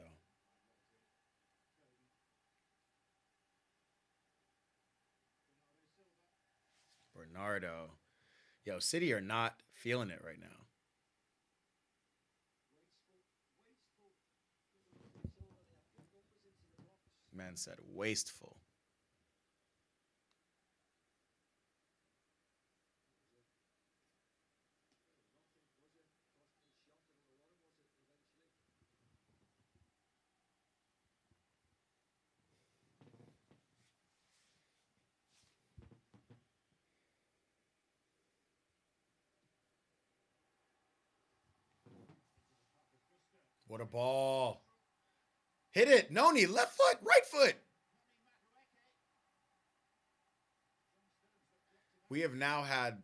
[SPEAKER 1] Bernardo. Yo, City are not feeling it right now. Man said wasteful. What a ball. Hit it. Noni, left foot, right foot. We have now had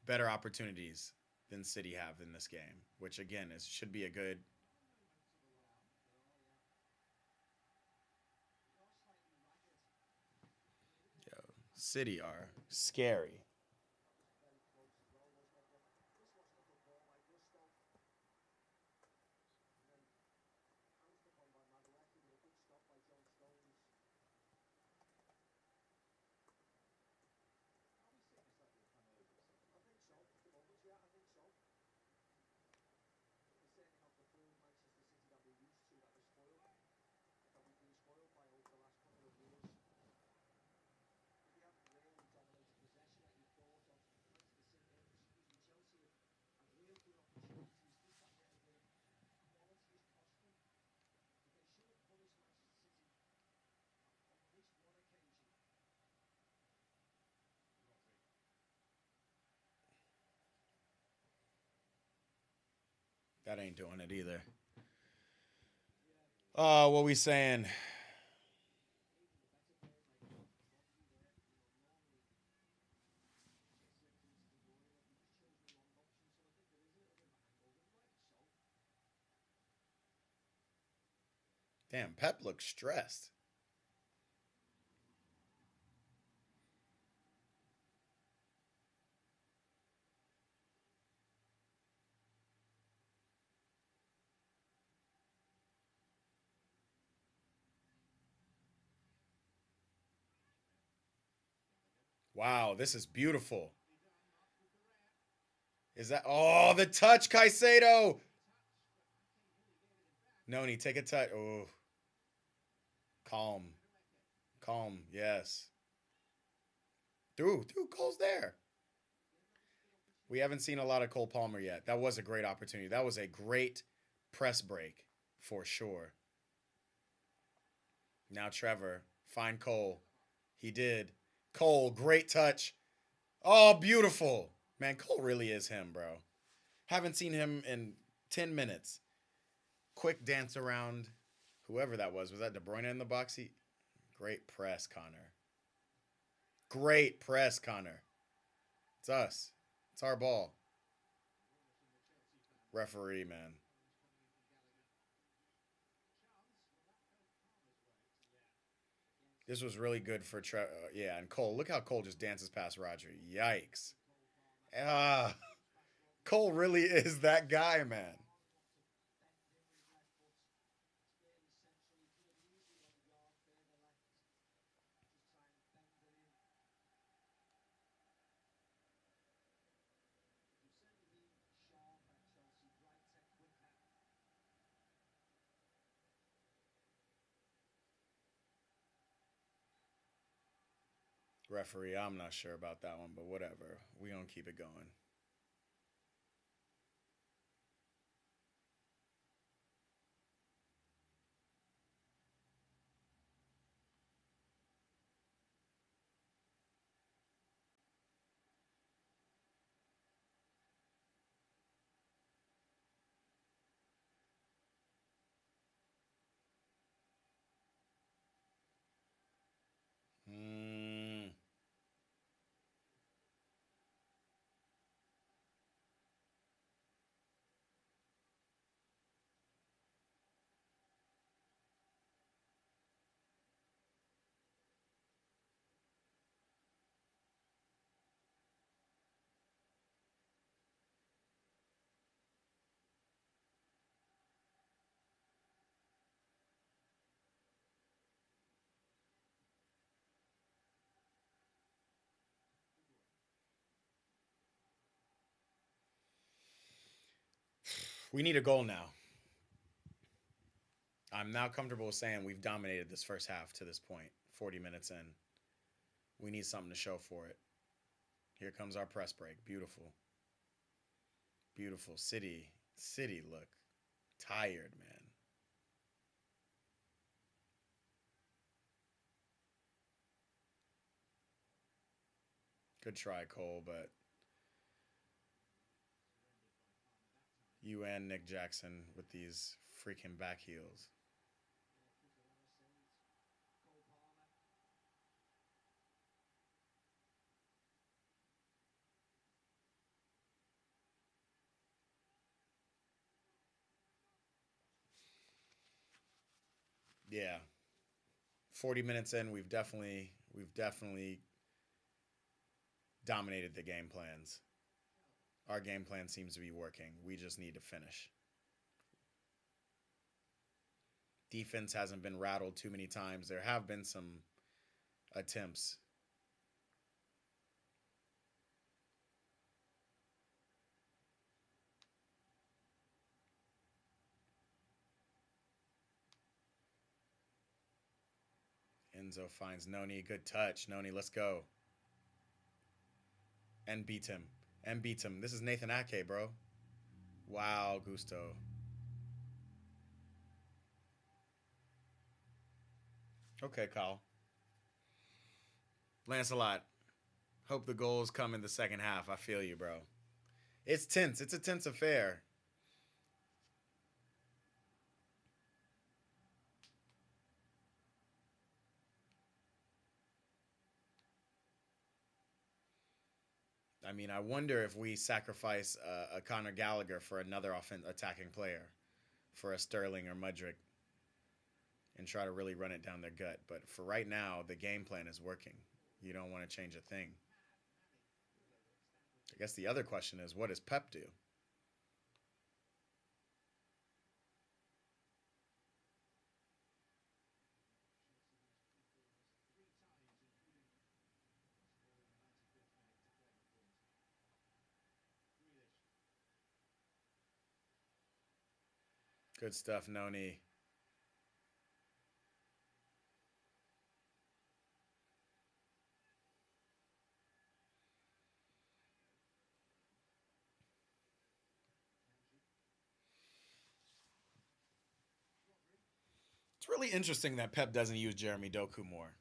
[SPEAKER 1] better opportunities than City have in this game, which again is should be a good. Yo, City are scary. That ain't doing it either. What we saying? Damn, Pep looks stressed. Wow, this is beautiful. Is that the touch, Caicedo? Noni, take a touch. Oh, calm, calm. Yes, through. Cole's there. We haven't seen a lot of Cole Palmer yet. That was a great opportunity. That was a great press break for sure. Now Trevor, find Cole. He did. Cole, great touch. Oh, beautiful. Man, Cole really is him, bro. Haven't seen him in 10 minutes. Quick dance around whoever that was. Was that De Bruyne in the box? Great press, Connor. Great press, Connor. It's us. It's our ball. Referee, man. This was really good for yeah, and Cole. Look how Cole just dances past Roger. Yikes. Ah, Cole really is that guy, man. Referee, I'm not sure about that one, but whatever. We gonna keep it going. Mm, we need a goal now. I'm now comfortable saying we've dominated this first half to this point. 40 minutes in. We need something to show for it. Here comes our press break. Beautiful. Beautiful. City look tired, man. Good try, Cole, but you and Nick Jackson with these freaking back heels. Yeah. 40 minutes in, we've definitely dominated the game plans. Our game plan seems to be working. We just need to finish. Defense hasn't been rattled too many times. There have been some attempts. Enzo finds Noni. Good touch. Noni, let's go. And beats him. And beats him. This is Nathan Ake, bro. Wow, Gusto. Okay, Kyle. Lancelot. Hope the goals come in the second half. I feel you, bro. It's tense. It's a tense affair. I mean, I wonder if we sacrifice a Conor Gallagher for another attacking player, for a Sterling or Mudrick, and try to really run it down their gut. But for right now, the game plan is working. You don't want to change a thing. I guess the other question is, what does Pep do? Good stuff, Noni. It's really interesting that Pep doesn't use Jeremy Doku more.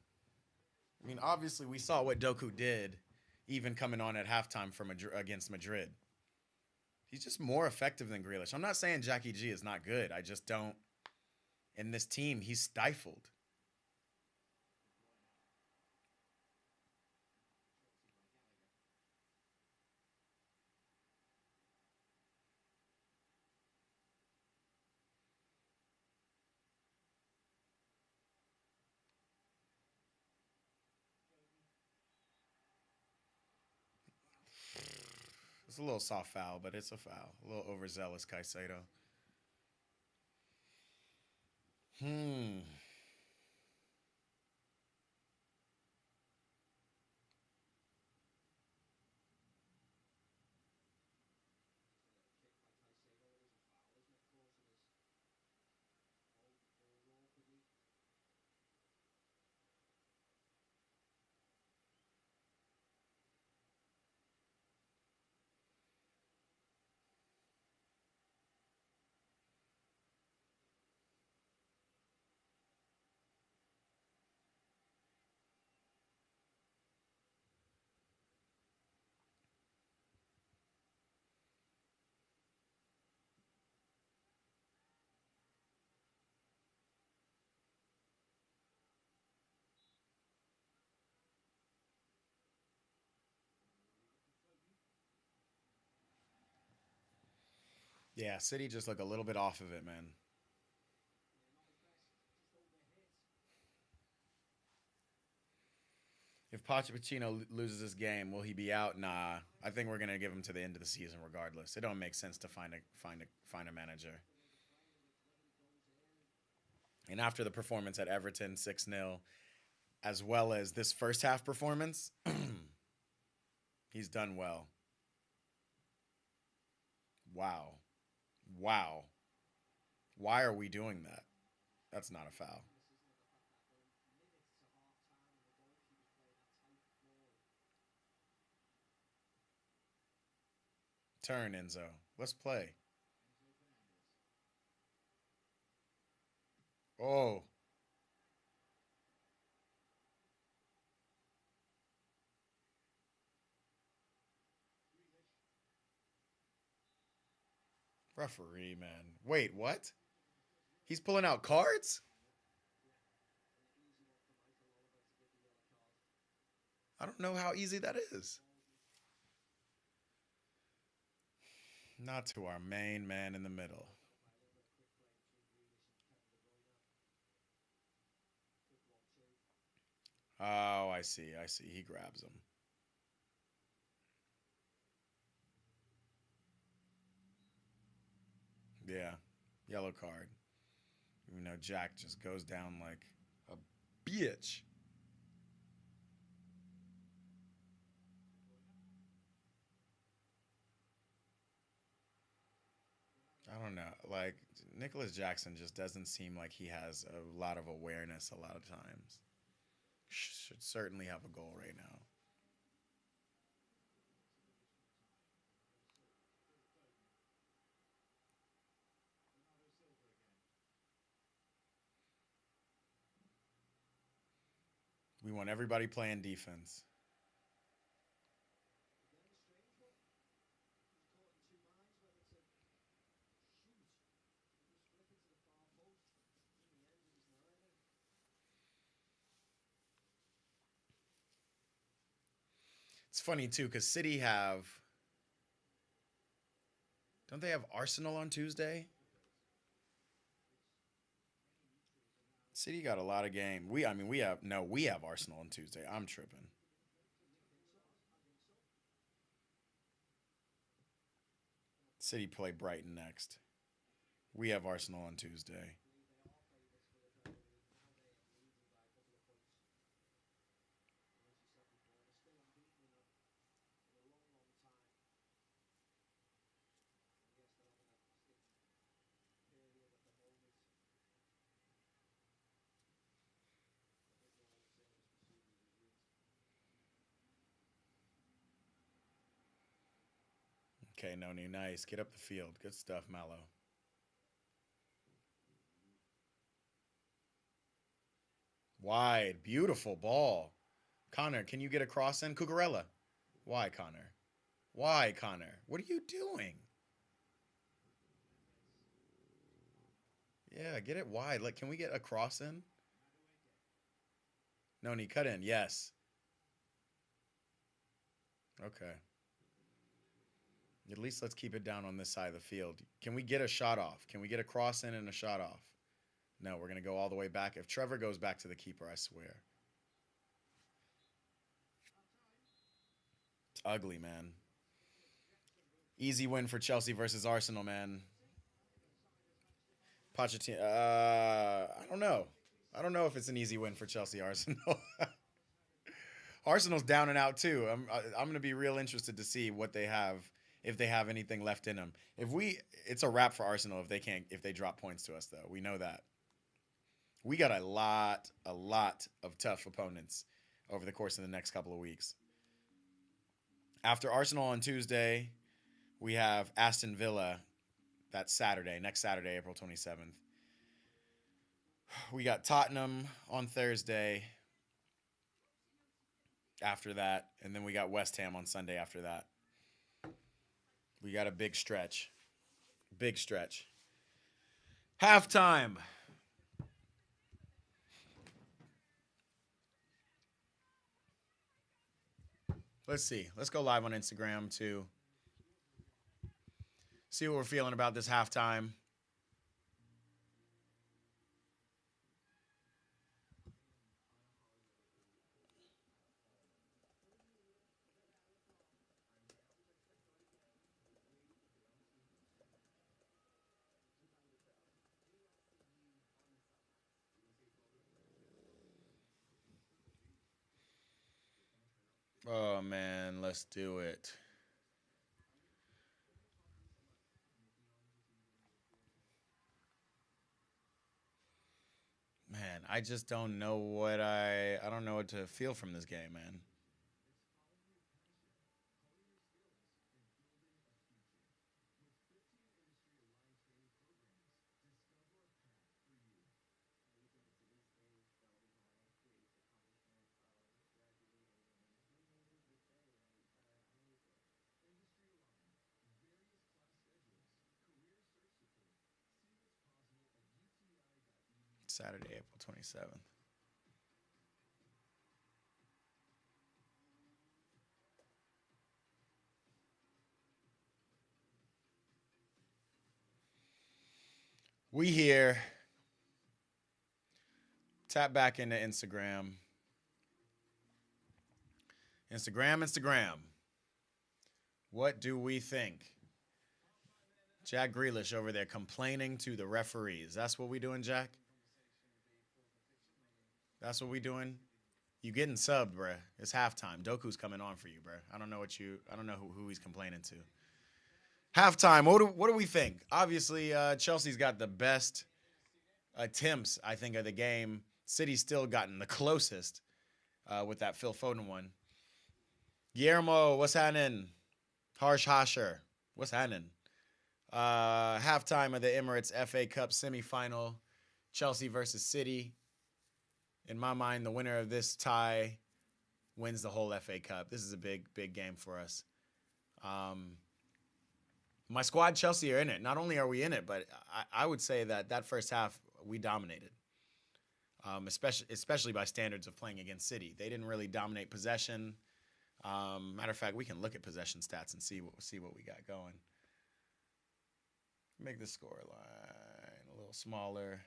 [SPEAKER 1] I mean, obviously, we saw what Doku did, even coming on at halftime for against Madrid. He's just more effective than Grealish. I'm not saying Jackie G is not good. I just don't. In this team, he's stifled. It's a little soft foul, but it's a foul. A little overzealous, Caicedo. Hmm. Yeah, City just look a little bit off of it, man. If Pochettino loses this game, will he be out? Nah. I think we're gonna give him to the end of the season, regardless. It don't make sense to find a manager. And after the performance at Everton, 6-0, as well as this first half performance, he's done well. Wow. Wow. Why are we doing that? That's not a foul. Turn, Enzo. Let's play. Oh, referee, man. Wait, what? He's pulling out cards? I don't know how easy that is. Not to our main man in the middle. Oh, I see. I see. He grabs him. Yeah. Yellow card. You know, Jack just goes down like a bitch. I don't know. Like, Nicholas Jackson just doesn't seem like he has a lot of awareness a lot of times. Should certainly have a goal right now. We want everybody playing defense. It's funny too because City have don't they have Arsenal on Tuesday? City got a lot of game. I mean we have no we have Arsenal on Tuesday. I'm tripping. City play Brighton next. We have Arsenal on Tuesday. Okay, no new nice. Get up the field. Good stuff, Mallow. Wide, beautiful ball. Connor, can you get a cross in? Cucurella. Why, Connor? Why, Connor? What are you doing? Yeah, get it wide. Like, can we get a cross in? No, need cut in. Yes. Okay. At least let's keep it down on this side of the field. Can we get a shot off? Can we get a cross in and a shot off? No, we're gonna go all the way back. If Trevor goes back to the keeper, I swear. It's ugly, man. Easy win for Chelsea versus Arsenal, man. Pochettino. I don't know. I don't know if it's an easy win for Chelsea Arsenal. Arsenal's down and out too. I'm going to be real interested to see what they have if they have anything left in them. It's a wrap for Arsenal if they drop points to us though. We know that. We got a lot of tough opponents over the course of the next couple of weeks. After Arsenal on Tuesday, we have Aston Villa that Saturday, next Saturday, April 27th. We got Tottenham on Thursday after that, and then we got West Ham on Sunday after that. We got a big stretch. Big stretch. Halftime. Let's see. Let's go live on Instagram to see what we're feeling about this halftime. Oh man, let's do it. Man, I just don't know I don't know what to feel from this game, man. Saturday, April 27th. We here. Tap back into Instagram. Instagram. What do we think? Jack Grealish over there complaining to the referees. That's what we doing, Jack? That's what we doing? You getting subbed, bruh. It's halftime. Doku's coming on for you, bruh. I don't know who he's complaining to. Halftime. What do we think? Obviously, Chelsea's got the best attempts, I think, of the game. City's still gotten the closest with that Phil Foden one. Guillermo, what's happening? Harsh Hasher, what's happening? Halftime of the Emirates FA Cup semifinal, Chelsea versus City. In my mind, the winner of this tie wins the whole FA Cup. This is a big game for us. My squad, Chelsea, are in it. Not only are we in it, but I would say that first half we dominated, especially by standards of playing against City. They didn't really dominate possession. Matter of fact, we can look at possession stats and see what we got going. Make the score line a little smaller.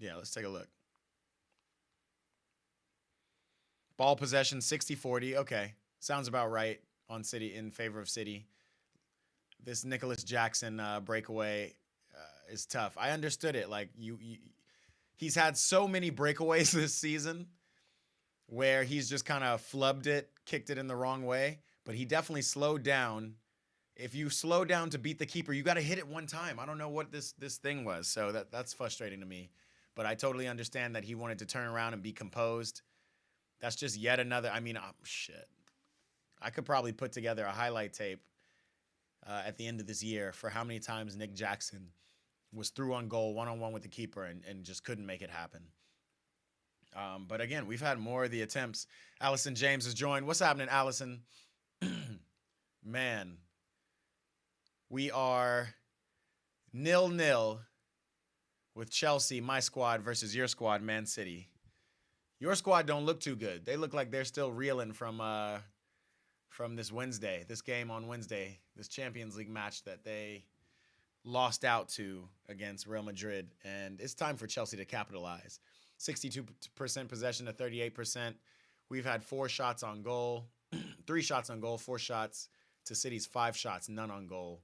[SPEAKER 1] Yeah, let's take a look. Ball possession 60-40. Okay, sounds about right on City, in favor of City. This Nicholas Jackson breakaway is tough. I understood it. Like he's had so many breakaways this season where he's just kind of flubbed it, kicked it in the wrong way. But he definitely slowed down. If you slow down to beat the keeper, you got to hit it one time. I don't know what this thing was, so that's frustrating to me. But I totally understand that he wanted to turn around and be composed. That's just yet another. I mean, shit. I could probably put together a highlight tape at the end of this year for how many times Nick Jackson was through on goal, one-on-one with the keeper, and just couldn't make it happen. But again, we've had more of the attempts. Allison James has joined. What's happening, Allison? Man, we are 0-0 with Chelsea, my squad, versus your squad, Man City. Your squad don't look too good. They look like they're still reeling from this game on Wednesday, this Champions League match that they lost out to against Real Madrid. And it's time for Chelsea to capitalize. 62% possession to 38%. We've had 4 shots on goal, 3 shots on goal, 4 shots to City's 5 shots, none on goal.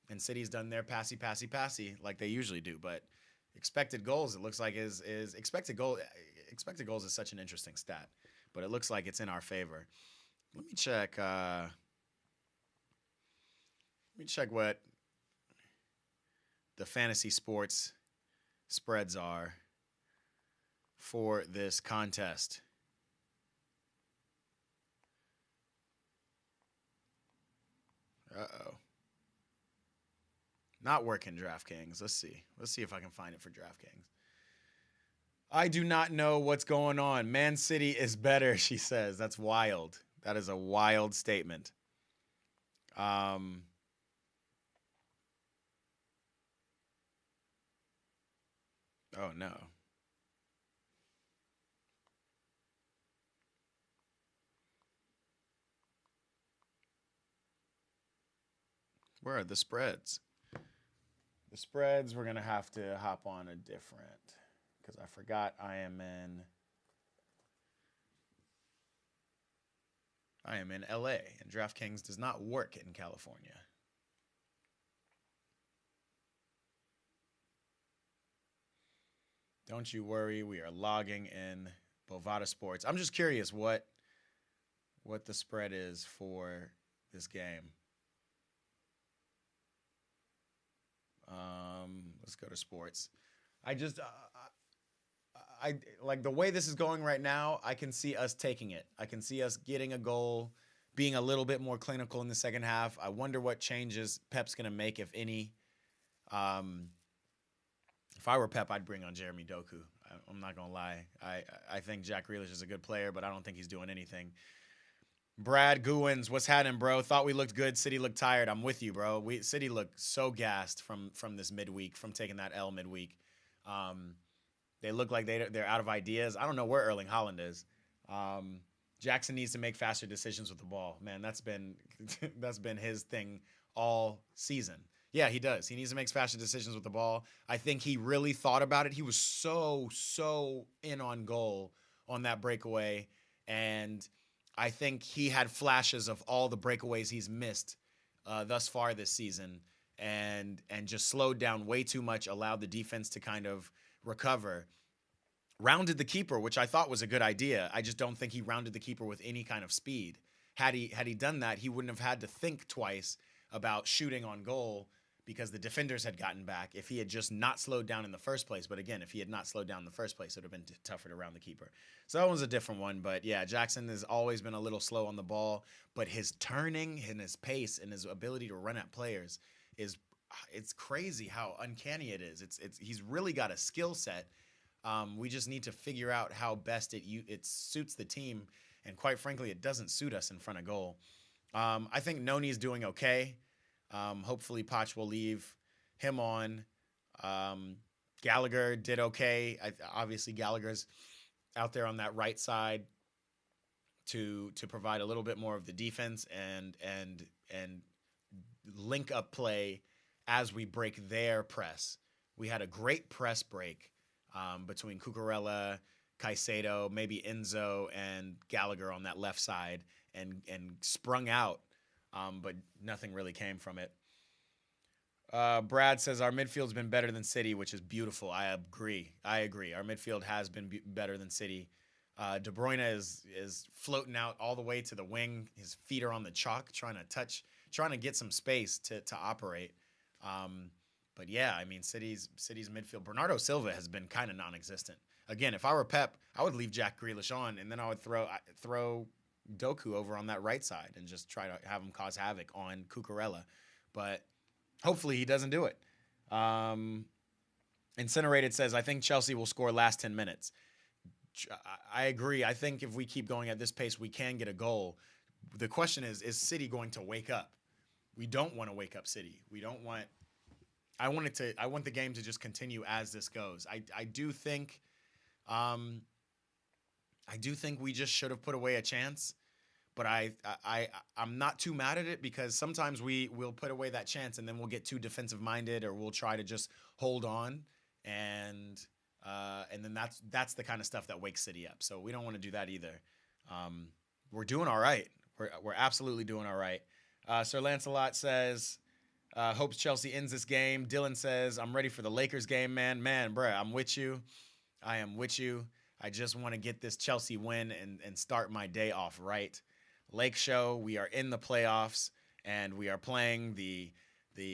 [SPEAKER 1] And City's done their passy like they usually do. But expected goals, it looks like is expected goals is such an interesting stat, but it looks like it's in our favor. Let me check. What the fantasy sports spreads are for this contest. Uh-oh. Not working, DraftKings. Let's see. Let's see if I can find it for DraftKings. I do not know what's going on. Man City is better, she says. That's wild. That is a wild statement. Oh, no. Where are the spreads? The spreads, we're going to have to hop on a different, because I forgot I am in LA, and DraftKings does not work in California. Don't you worry, we are logging in Bovada Sports. I'm just curious what the spread is for this game. Let's go to sports. I like the way this is going right now. I can see us taking it. I can see us getting a goal, being a little bit more clinical in the second half. I wonder what changes Pep's going to make, if any. If I were Pep, I'd bring on Jeremy Doku. I'm not going to lie. I think Jack Grealish is a good player, but I don't think he's doing anything. Brad Guwins, what's happening, bro? Thought we looked good. City looked tired. I'm with you, bro. City looked so gassed from this midweek, from taking that L midweek. They look like they're out of ideas. I don't know where Erling Haaland is. Jackson needs to make faster decisions with the ball. Man, that's been his thing all season. Yeah, he does. He needs to make faster decisions with the ball. I think he really thought about it. He was so in on goal on that breakaway. And I think he had flashes of all the breakaways he's missed thus far this season, and just slowed down way too much, allowed the defense to kind of recover. Rounded the keeper, which I thought was a good idea. I just don't think he rounded the keeper with any kind of speed. Had he done that, he wouldn't have had to think twice about shooting on goal because the defenders had gotten back if he had just not slowed down in the first place. But again, if he had not slowed down in the first place, it would have been tougher to round the keeper. So that was a different one. But yeah, Jackson has always been a little slow on the ball, but his turning and his pace and his ability to run at players is it's crazy how uncanny it is. It's he's really got a skill set. We just need to figure out how best it suits the team, and quite frankly, it doesn't suit us in front of goal. I think Noni's doing okay. Hopefully, Poch will leave him on. Gallagher did okay. Obviously, Gallagher's out there on that right side to provide a little bit more of the defense and link up play as we break their press. We had a great press break between Cucurella, Caicedo, maybe Enzo, and Gallagher on that left side, and sprung out, but nothing really came from it. Brad says our midfield's been better than City, which is beautiful. I agree. Our midfield has been better than City. De Bruyne is floating out all the way to the wing. His feet are on the chalk, trying to get some space to operate. But yeah, I mean, City's midfield. Bernardo Silva has been kind of non-existent. Again, if I were Pep, I would leave Jack Grealish on, and then I would throw Doku over on that right side and just try to have him cause havoc on Cucurella. But hopefully he doesn't do it. Incinerated says, I think Chelsea will score last 10 minutes. I agree. I think if we keep going at this pace, we can get a goal. The question is City going to wake up? We don't want to wake up City. I want the game to just continue as this goes. I do think we just should have put away a chance, but I'm not too mad at it because sometimes we'll put away that chance and then we'll get too defensive minded, or we'll try to just hold on, and then that's the kind of stuff that wakes City up. So we don't want to do that either. We're doing all right. We're absolutely doing all right. Sir Lancelot says, hopes Chelsea ends this game. Dylan says, I'm ready for the Lakers game, man. Man, bruh, I'm with you. I am with you. I just want to get this Chelsea win and start my day off right. Lake Show, we are in the playoffs, and we are playing the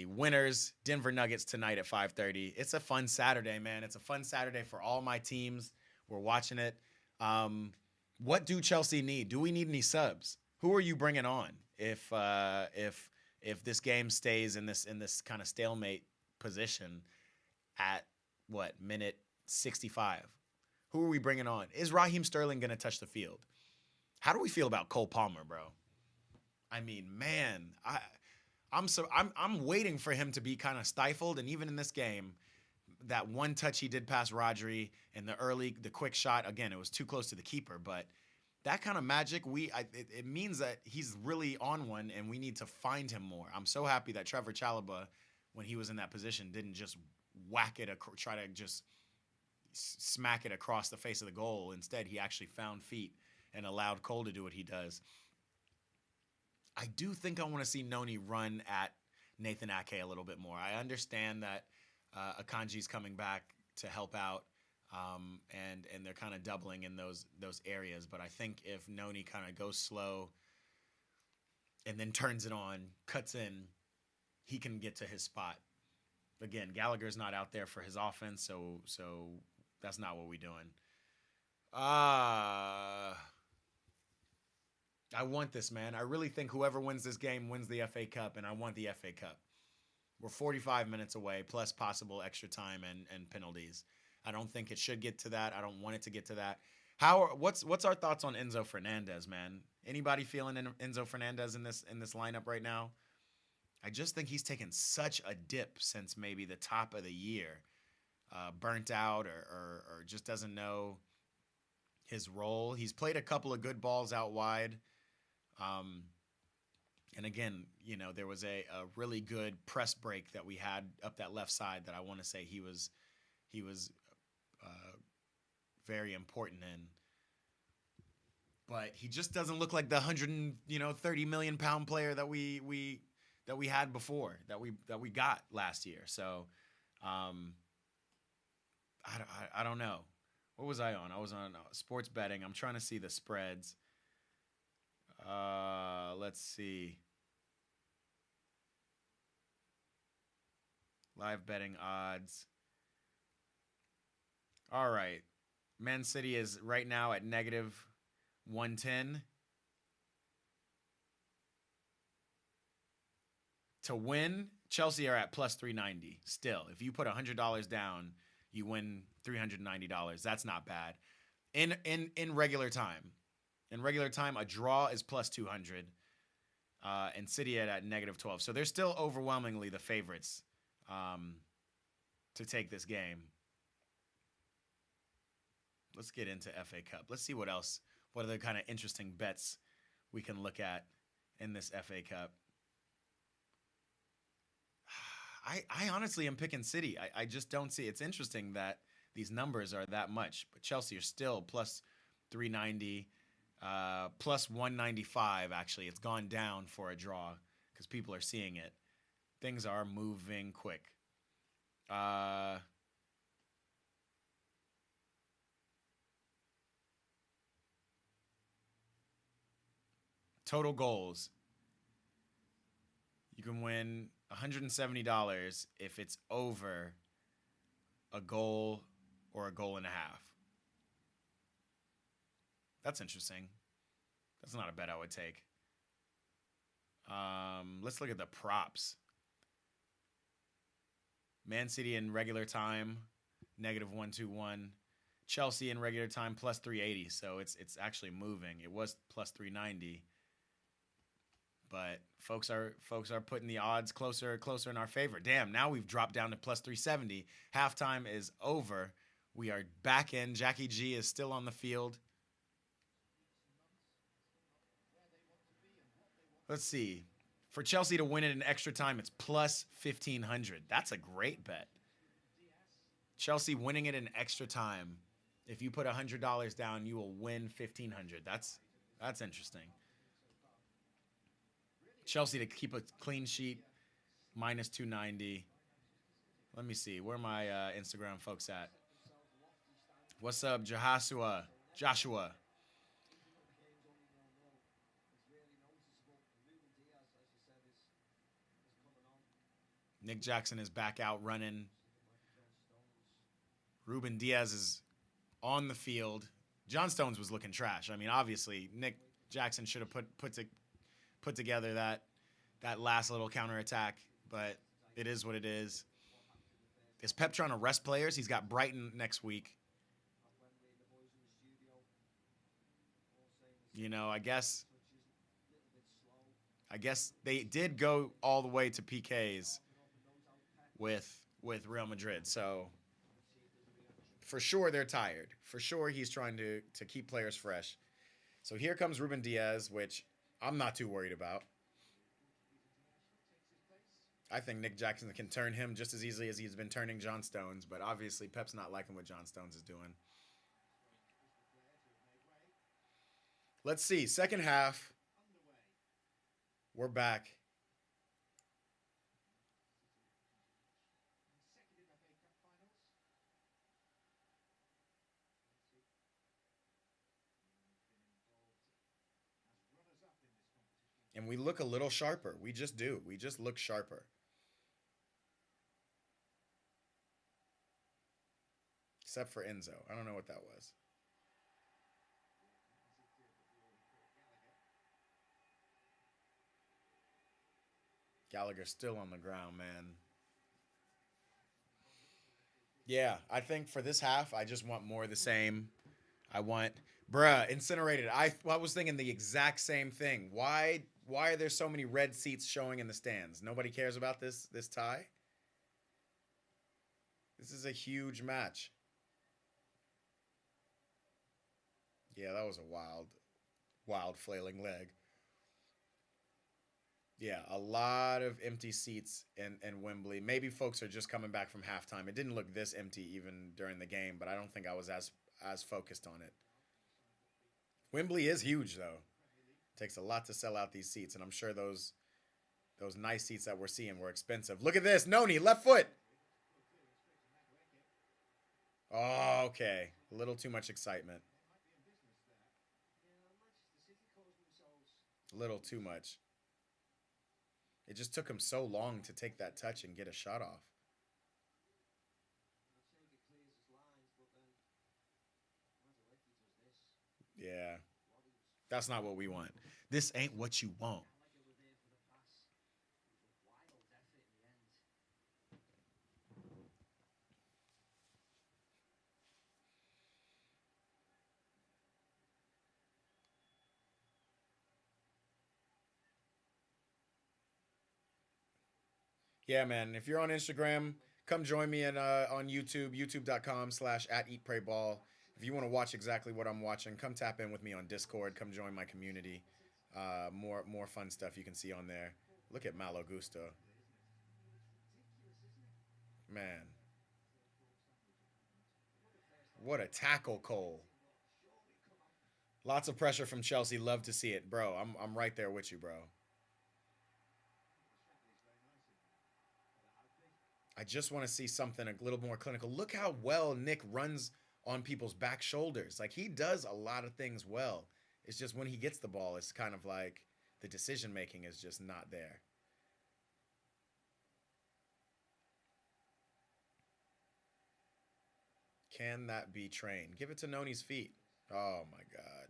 [SPEAKER 1] winners, Denver Nuggets, tonight at 5:30. It's a fun Saturday, man. It's a fun Saturday for all my teams. We're watching it. What do Chelsea need? Do we need any subs? Who are you bringing on if this game stays in this kind of stalemate position at minute 65? Who are we bringing on? Is Raheem Sterling going to touch the field? How do we feel about Cole Palmer, bro? I mean, man, I'm waiting for him to be kind of stifled, and even in this game, that one touch he did past Rodri and the quick shot, again, it was too close to the keeper, but that kind of magic, it means that he's really on one, and we need to find him more. I'm so happy that Trevor Chalobah, when he was in that position, didn't just whack it, try to just smack it across the face of the goal. Instead, he actually found feet and allowed Cole to do what he does. I do think I want to see Noni run at Nathan Ake a little bit more. I understand that Akanji's coming back to help out, and they're kind of doubling in those areas. But I think if Noni kind of goes slow and then turns it on, cuts in, he can get to his spot. Again, Gallagher's not out there for his offense, so that's not what we're doing. I want this, man. I really think whoever wins this game wins the FA Cup, and I want the FA Cup. We're 45 minutes away, plus possible extra time and penalties. I don't think it should get to that. I don't want it to get to that. What's our thoughts on Enzo Fernandez, man? Anybody feeling Enzo Fernandez in this lineup right now? I just think he's taken such a dip since maybe the top of the year. Burnt out or just doesn't know his role. He's played a couple of good balls out wide. And again, there was a really good press break that we had up that left side that I want to say he was uh, very important in. But he just doesn't look like the 130 million pound player that we had before, that we got last year. So um, I don't know. What was I on? I was on sports betting. I'm trying to see the spreads. Let's see. Live betting odds. All right. Man City is right now at negative 110. To win, Chelsea are at plus 390 still. If you put $100 down, you win $390. That's not bad. In regular time. In regular time, a draw is plus 200. And City at negative 12. So they're still overwhelmingly the favorites to take this game. Let's get into FA Cup. Let's see what else. What other kind of interesting bets we can look at in this FA Cup. I honestly am picking City. I just don't see. It's interesting that these numbers are that much, but Chelsea are still plus 390, plus 195. Actually, it's gone down for a draw because people are seeing it. Things are moving quick. Total goals. You can win $170 if it's over a goal or a goal and a half. That's interesting. That's not a bet I would take. Let's look at the props. Man City in regular time, negative 121. Chelsea in regular time, plus 380. So it's actually moving. It was plus 390. But folks are putting the odds closer in our favor. Damn, now we've dropped down to plus 370. Halftime is over. We are back in. Jackie G is still on the field. Let's see. For Chelsea to win it in extra time, it's plus 1,500. That's a great bet. Chelsea winning it in extra time. If you put $100 down, you will win 1,500. That's interesting. Chelsea to keep a clean sheet, minus 290. Let me see. Where are my Instagram folks at? What's up, Joshua? Nick Jackson is back out running. Ruben Diaz is on the field. John Stones was looking trash. I mean, obviously, Nick Jackson should have put together that last little counterattack, but it is what it is. Is Pep trying to rest players? He's got Brighton next week. I guess they did go all the way to PKs with Real Madrid. So for sure they're tired. For sure he's trying to keep players fresh. So here comes Ruben Diaz, which I'm not too worried about. I think Nick Jackson can turn him just as easily as he's been turning John Stones, but obviously Pep's not liking what John Stones is doing. Let's see. Second half. We're back. And we look a little sharper. We just do. We just look sharper. Except for Enzo. I don't know what that was. Gallagher's still on the ground, man. Yeah, I think for this half, I just want more of the same. I want, incinerated. I was thinking the exact same thing. Why are there so many red seats showing in the stands? Nobody cares about this tie. This is a huge match. Yeah, that was a wild flailing leg. Yeah, a lot of empty seats in Wembley. Maybe folks are just coming back from halftime. It didn't look this empty even during the game, but I don't think I was as focused on it. Wembley is huge though. It takes a lot to sell out these seats, and I'm sure those nice seats that we're seeing were expensive. Look at this, Noni, left foot. Oh, okay, a little too much excitement. A little too much. It just took him so long to take that touch and get a shot off. Yeah, that's not what we want. This ain't what you want. Yeah, man. If you're on Instagram, come join me on YouTube, youtube.com/at Eat Pray Ball. If you want to watch exactly what I'm watching, come tap in with me on Discord. Come join my community. More fun stuff you can see on there. Look at Malo Gusto. Man, what a tackle, Cole. Lots of pressure from Chelsea. Love to see it, bro. I'm right there with you, bro. I just want to see something a little more clinical. Look how well Nick runs on people's back shoulders. Like he does a lot of things well. It's just when he gets the ball, it's kind of like the decision making is just not there. Can that be trained? Give it to Noni's feet. Oh my God.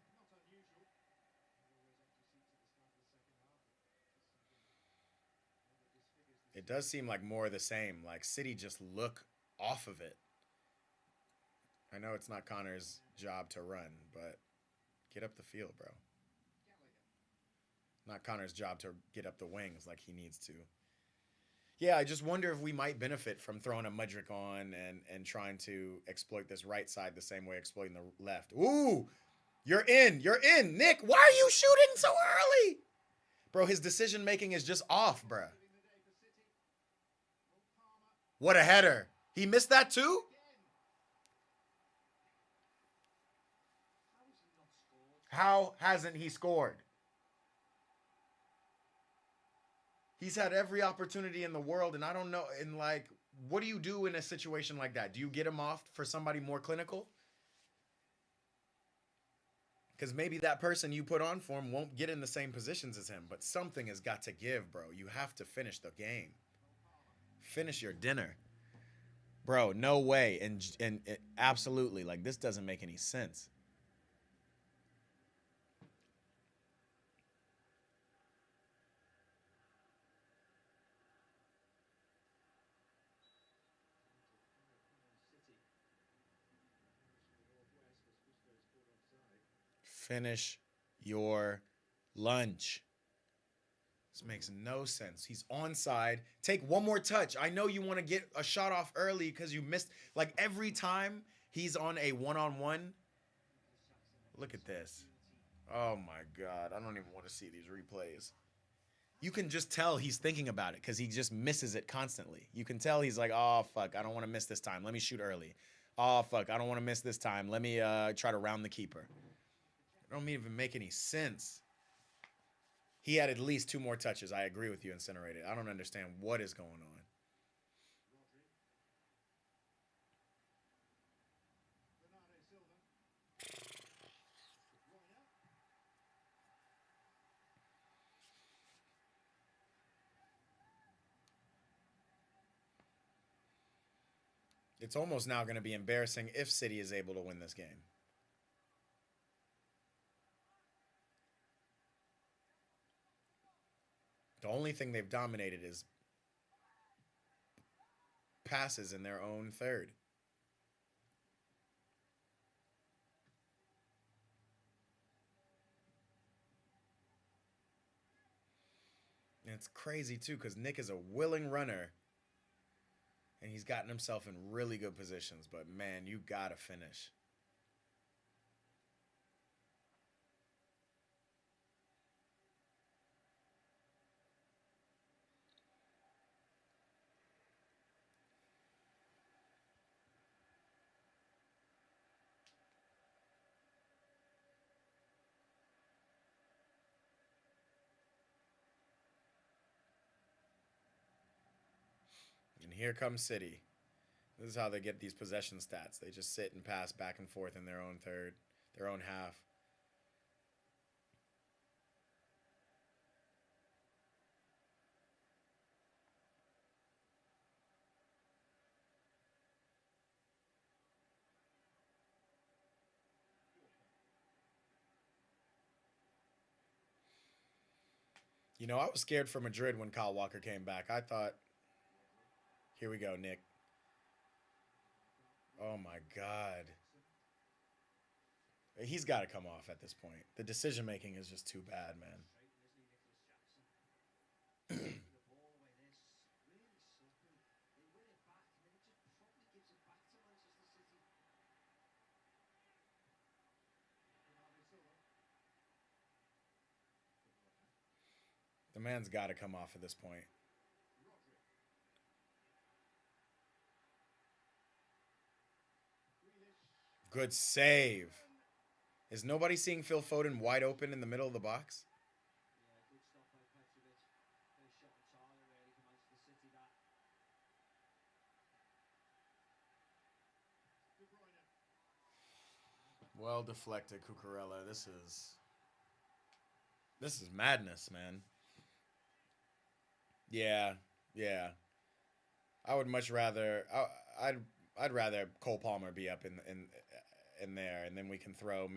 [SPEAKER 1] It does seem like more of the same. Like City just look off of it. I know it's not Connor's job to run, but get up the field, bro. Not Connor's job to get up the wings like he needs to. Yeah, I just wonder if we might benefit from throwing a Mudrick on and trying to exploit this right side the same way exploiting the left. Ooh, you're in. You're in. Nick, why are you shooting so early? Bro, his decision making is just off, bro. What a header. He missed that too? How hasn't he scored? He's had every opportunity in the world, and I don't know. And like, what do you do in a situation like that? Do you get him off for somebody more clinical? Because maybe that person you put on for him won't get in the same positions as him. But something has got to give, bro. You have to finish the game. Finish your dinner, bro. No way. And absolutely, like this doesn't make any sense. Finish your lunch. This makes no sense. He's onside. Take one more touch. I know you want to get a shot off early because you missed. Like every time he's on a one-on-one. Look at this. Oh my God. I don't even want to see these replays. You can just tell he's thinking about it because he just misses it constantly. You can tell he's like, oh, fuck, I don't want to miss this time. Let me shoot early. Oh, fuck, I don't want to miss this time. Let me try to round the keeper. It don't even make any sense. He had at least two more touches. I agree with you, Incinerated. I don't understand what is going on. It's almost now going to be embarrassing if City is able to win this game. The only thing they've dominated is passes in their own third. And it's crazy too because Nick is a willing runner and he's gotten himself in really good positions. But man, you gotta finish. And here comes City. This is how they get these possession stats. They just sit and pass back and forth in their own third, their own half. You know, I was scared for Madrid when Kyle Walker came back. I thought, here we go, Nick. Oh my God. He's got to come off at this point. The decision making is just too bad, man. The man's got to come off at this point. Good save. Is nobody seeing Phil Foden wide open in the middle of the box? Well deflected, Cucurella. This is madness, man. Yeah, yeah. I would much rather. I'd rather Cole Palmer be up in there, and then we can throw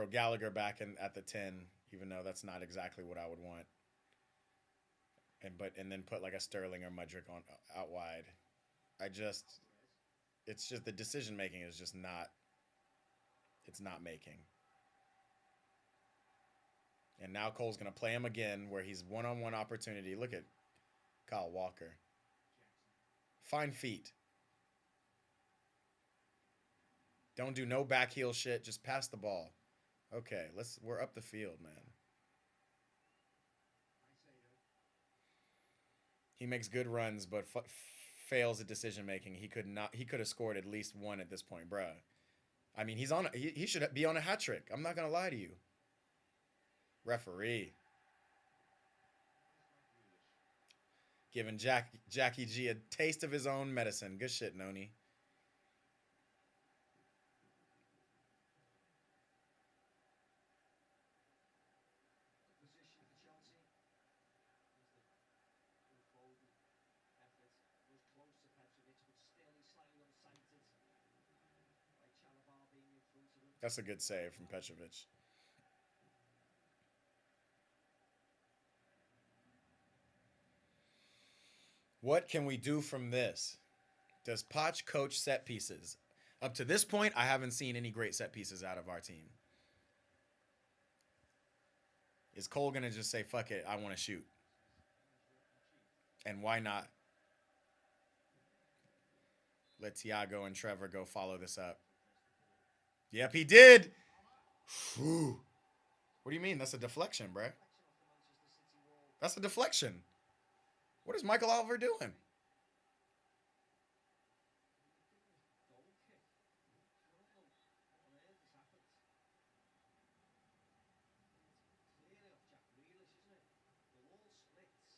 [SPEAKER 1] Gallagher back in at the 10, even though that's not exactly what I would want. And then put like a Sterling or Mudrick on out wide. I just it's just the decision making is just not it's not making. And now Cole's gonna play him again where he's one-on-one opportunity. Look at Kyle Walker. Fine feet. Don't do no back heel shit. Just pass the ball. Okay, we're up the field, man. He makes good runs, but fails at decision making. He could not. He could have scored at least one at this point, bruh. I mean, he should be on a hat trick. I'm not gonna lie to you. Referee giving Jackie G a taste of his own medicine. Good shit, Noni. That's a good save from Petrovic. What can we do from this? Does Poch coach set pieces? Up to this point, I haven't seen any great set pieces out of our team. Is Cole going to just say, fuck it, I want to shoot? And why not let Thiago and Trevor go follow this up? Yep, he did. Whew. What do you mean? That's a deflection, bruh. That's a deflection. What is Michael Oliver doing?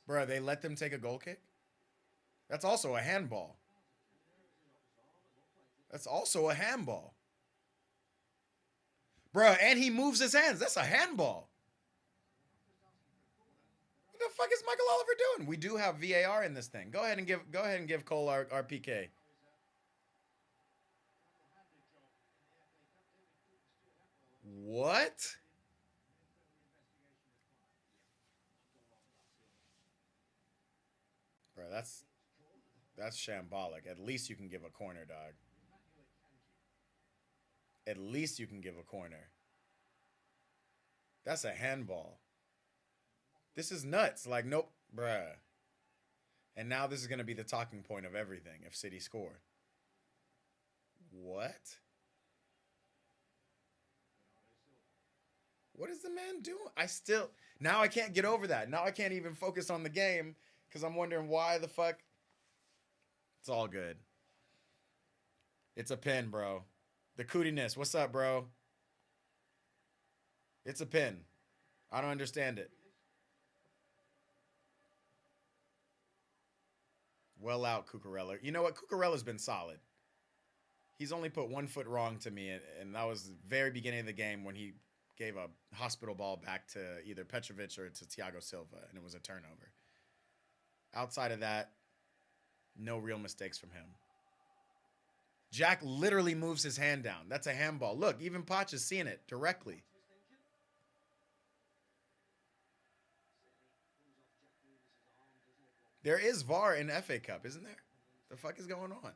[SPEAKER 1] Bruh, they let them take a goal kick? That's also a handball. That's also a handball. Bruh, and he moves his hands. That's a handball. What the fuck is Michael Oliver doing? We do have VAR in this thing. Go ahead and give Cole our PK. What? Bro, that's shambolic. At least you can give a corner, dog. At least you can give a corner. That's a handball. This is nuts. Like, nope, bruh. And now this is going to be the talking point of everything if City score. What? What is the man doing? Now I can't get over that. Now I can't even focus on the game because I'm wondering why the fuck. It's all good. It's a pin, bro. The cootiness. What's up, bro? It's a pin. I don't understand it. Well out, Cucurella. You know what? Cucurella's been solid. He's only put 1 foot wrong to me, and that was the very beginning of the game when he gave a hospital ball back to either Petrovic or to Thiago Silva, and it was a turnover. Outside of that, no real mistakes from him. Jack literally moves his hand down. That's a handball. Look, even Poch is seeing it directly. There is VAR in FA Cup, isn't there? The fuck is going on?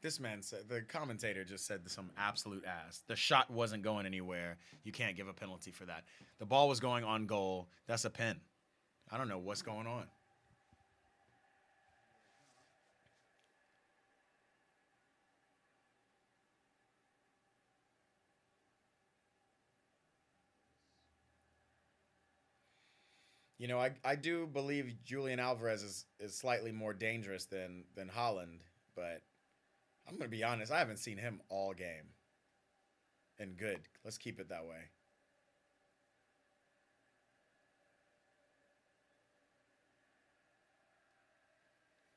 [SPEAKER 1] This man said, the commentator just said some absolute ass. The shot wasn't going anywhere. You can't give a penalty for that. The ball was going on goal. That's a pen. I don't know what's going on. You know, I do believe Julian Alvarez is slightly more dangerous than Holland, but I'm gonna be honest, I haven't seen him all game. And good. Let's keep it that way.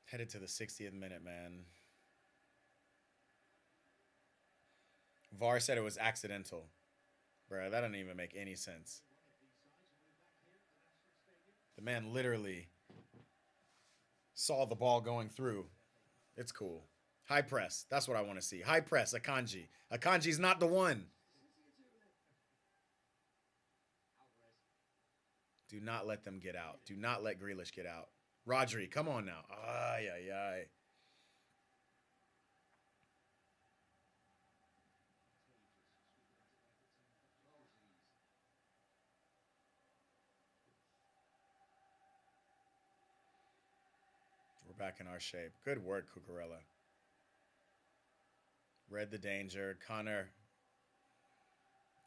[SPEAKER 1] Headed to the 60th minute, man. VAR said it was accidental. Bro, that doesn't even make any sense. The man literally saw the ball going through. It's cool. High press. That's what I want to see. High press, Akanji. Akanji's not the one. Do not let them get out. Do not let Grealish get out. Rodri, come on now. Ay, ay, ay. We're back in our shape. Good work, Cucurella. Read the danger. Connor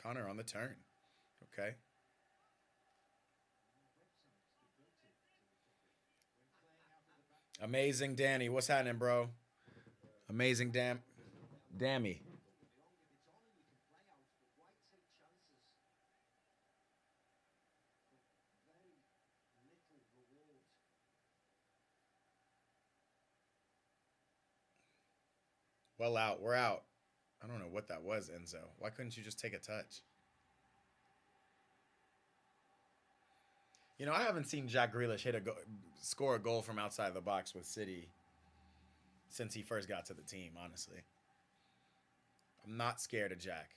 [SPEAKER 1] on the turn. Okay. Amazing Danny. What's happening, bro? Amazing Dammy. Well out. We're out. I don't know what that was, Enzo. Why couldn't you just take a touch? You know, I haven't seen Jack Grealish score a goal from outside the box with City since he first got to the team, honestly. I'm not scared of Jack.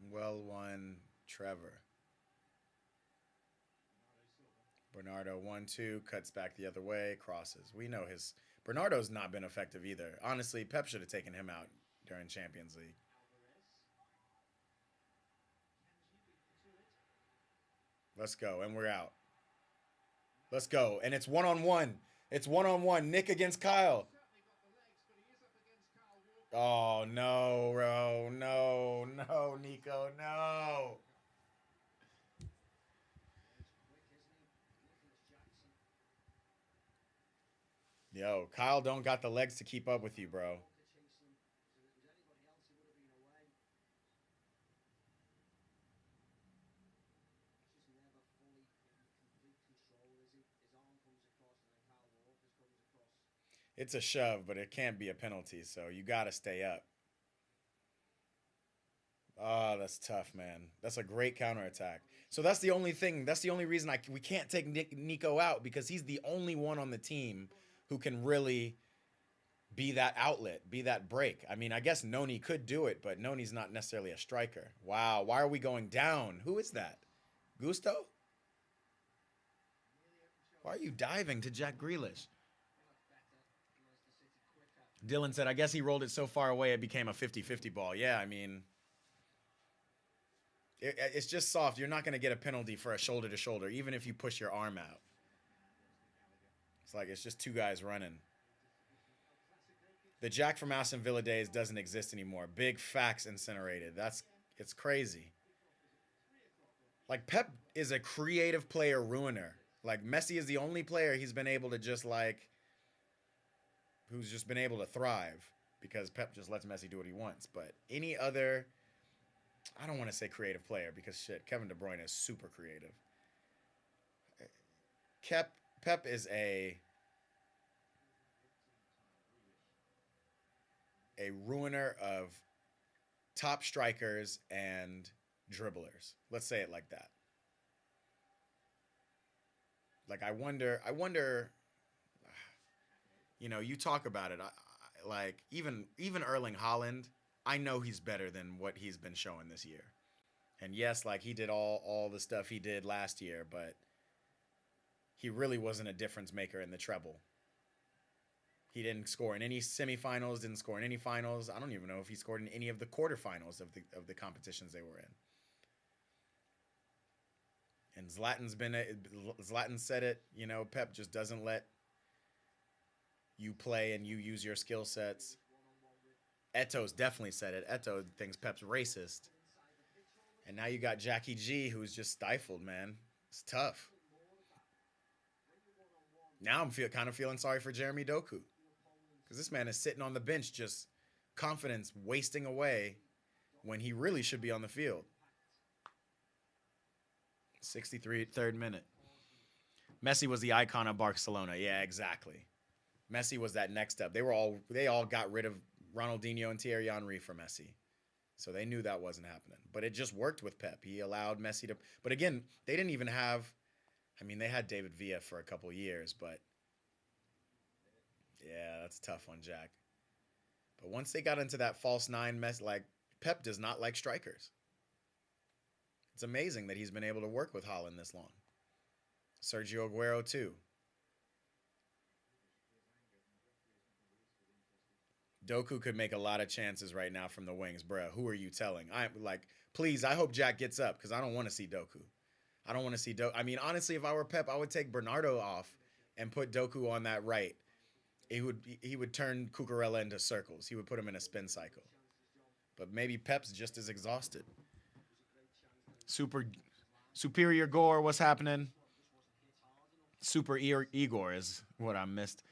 [SPEAKER 1] Well won, Trevor. Bernardo 1-2, cuts back the other way, crosses. We know his Bernardo's not been effective either. Honestly, Pep should have taken him out during Champions League. Let's go, and we're out. Let's go, and it's one on one. It's one on one. Nick against Kyle. Oh no, bro, no, no, Nico, no. Yo, Kyle don't got the legs to keep up with you, bro. It's a shove, but it can't be a penalty, so you got to stay up. Oh, that's tough, man. That's a great counterattack. So that's the only thing. That's the only reason we can't take Nico out because he's the only one on the team who can really be that outlet, be that break. I mean, I guess Noni could do it, but Noni's not necessarily a striker. Wow, why are we going down? Who is that? Gusto? Why are you diving to Jack Grealish? Dylan said, I guess he rolled it so far away it became a 50-50 ball. Yeah, I mean, it's just soft. You're not going to get a penalty for a shoulder to shoulder, even if you push your arm out. It's like it's just two guys running. The Jack from Aston Villa days doesn't exist anymore. Big facts incinerated. It's crazy. Like Pep is a creative player ruiner. Like Messi is the only player he's been able to just like who's just been able to thrive because Pep just lets Messi do what he wants. But any other, I don't want to say creative player because shit, Kevin De Bruyne is super creative. Pep Pep is a ruiner of top strikers and dribblers. Let's say it like that. Like I wonder, you talk about it. Like even Erling Haaland, I know he's better than what he's been showing this year. And yes, like he did all the stuff he did last year, but he really wasn't a difference maker in the treble. He didn't score in any semifinals, didn't score in any finals. I don't even know if he scored in any of the quarterfinals of the competitions they were in. And Zlatan said it, Pep just doesn't let you play and you use your skill sets. Eto's definitely said it. Eto thinks Pep's racist. And now you got Jackie G, who's just stifled, man. It's tough. Now I'm kind of feeling sorry for Jeremy Doku because this man is sitting on the bench, just confidence wasting away when he really should be on the field. 63 third minute. Messi was the icon of Barcelona. Yeah, exactly. Messi was that next step. They all got rid of Ronaldinho and Thierry Henry for Messi. So they knew that wasn't happening. But it just worked with Pep. He allowed Messi to. But again, they didn't even have. I mean, they had David Villa for a couple years, but yeah, that's tough on Jack. But once they got into that false nine mess, like Pep does not like strikers. It's amazing that he's been able to work with Haaland this long. Sergio Aguero too. Doku could make a lot of chances right now from the wings, bruh. Who are you telling? I'm like, please, I hope Jack gets up because I don't want to see Doku. I don't want to see Doku. I mean, honestly, if I were Pep, I would take Bernardo off and put Doku on that right. He would turn Cucurella into circles. He would put him in a spin cycle. But maybe Pep's just as exhausted. Super superior Gore, what's happening? Super Igor is what I missed.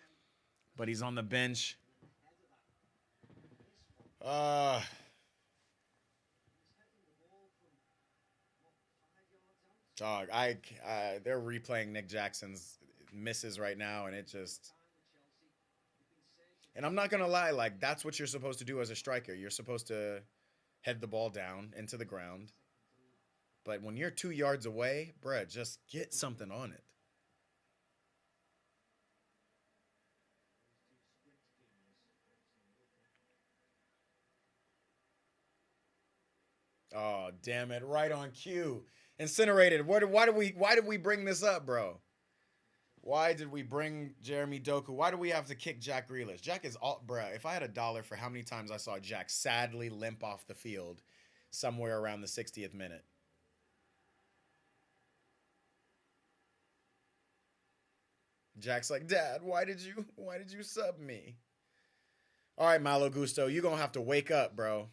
[SPEAKER 1] But he's on the bench. Uh Dog, they're replaying Nick Jackson's misses right now, and it just. And I'm not gonna lie, like that's what you're supposed to do as a striker. You're supposed to head the ball down into the ground. But when you're 2 yards away, bruh, just get something on it. Oh, damn it! Right on cue, incinerated. Why did we bring this up, bro? Why did we bring Jeremy Doku? Why do we have to kick Jack Grealish? Jack is all, bruh. If I had a dollar for how many times I saw Jack sadly limp off the field somewhere around the 60th minute. Jack's like, Dad, why did you sub me? All right, Malo Gusto, you gonna have to wake up, bro.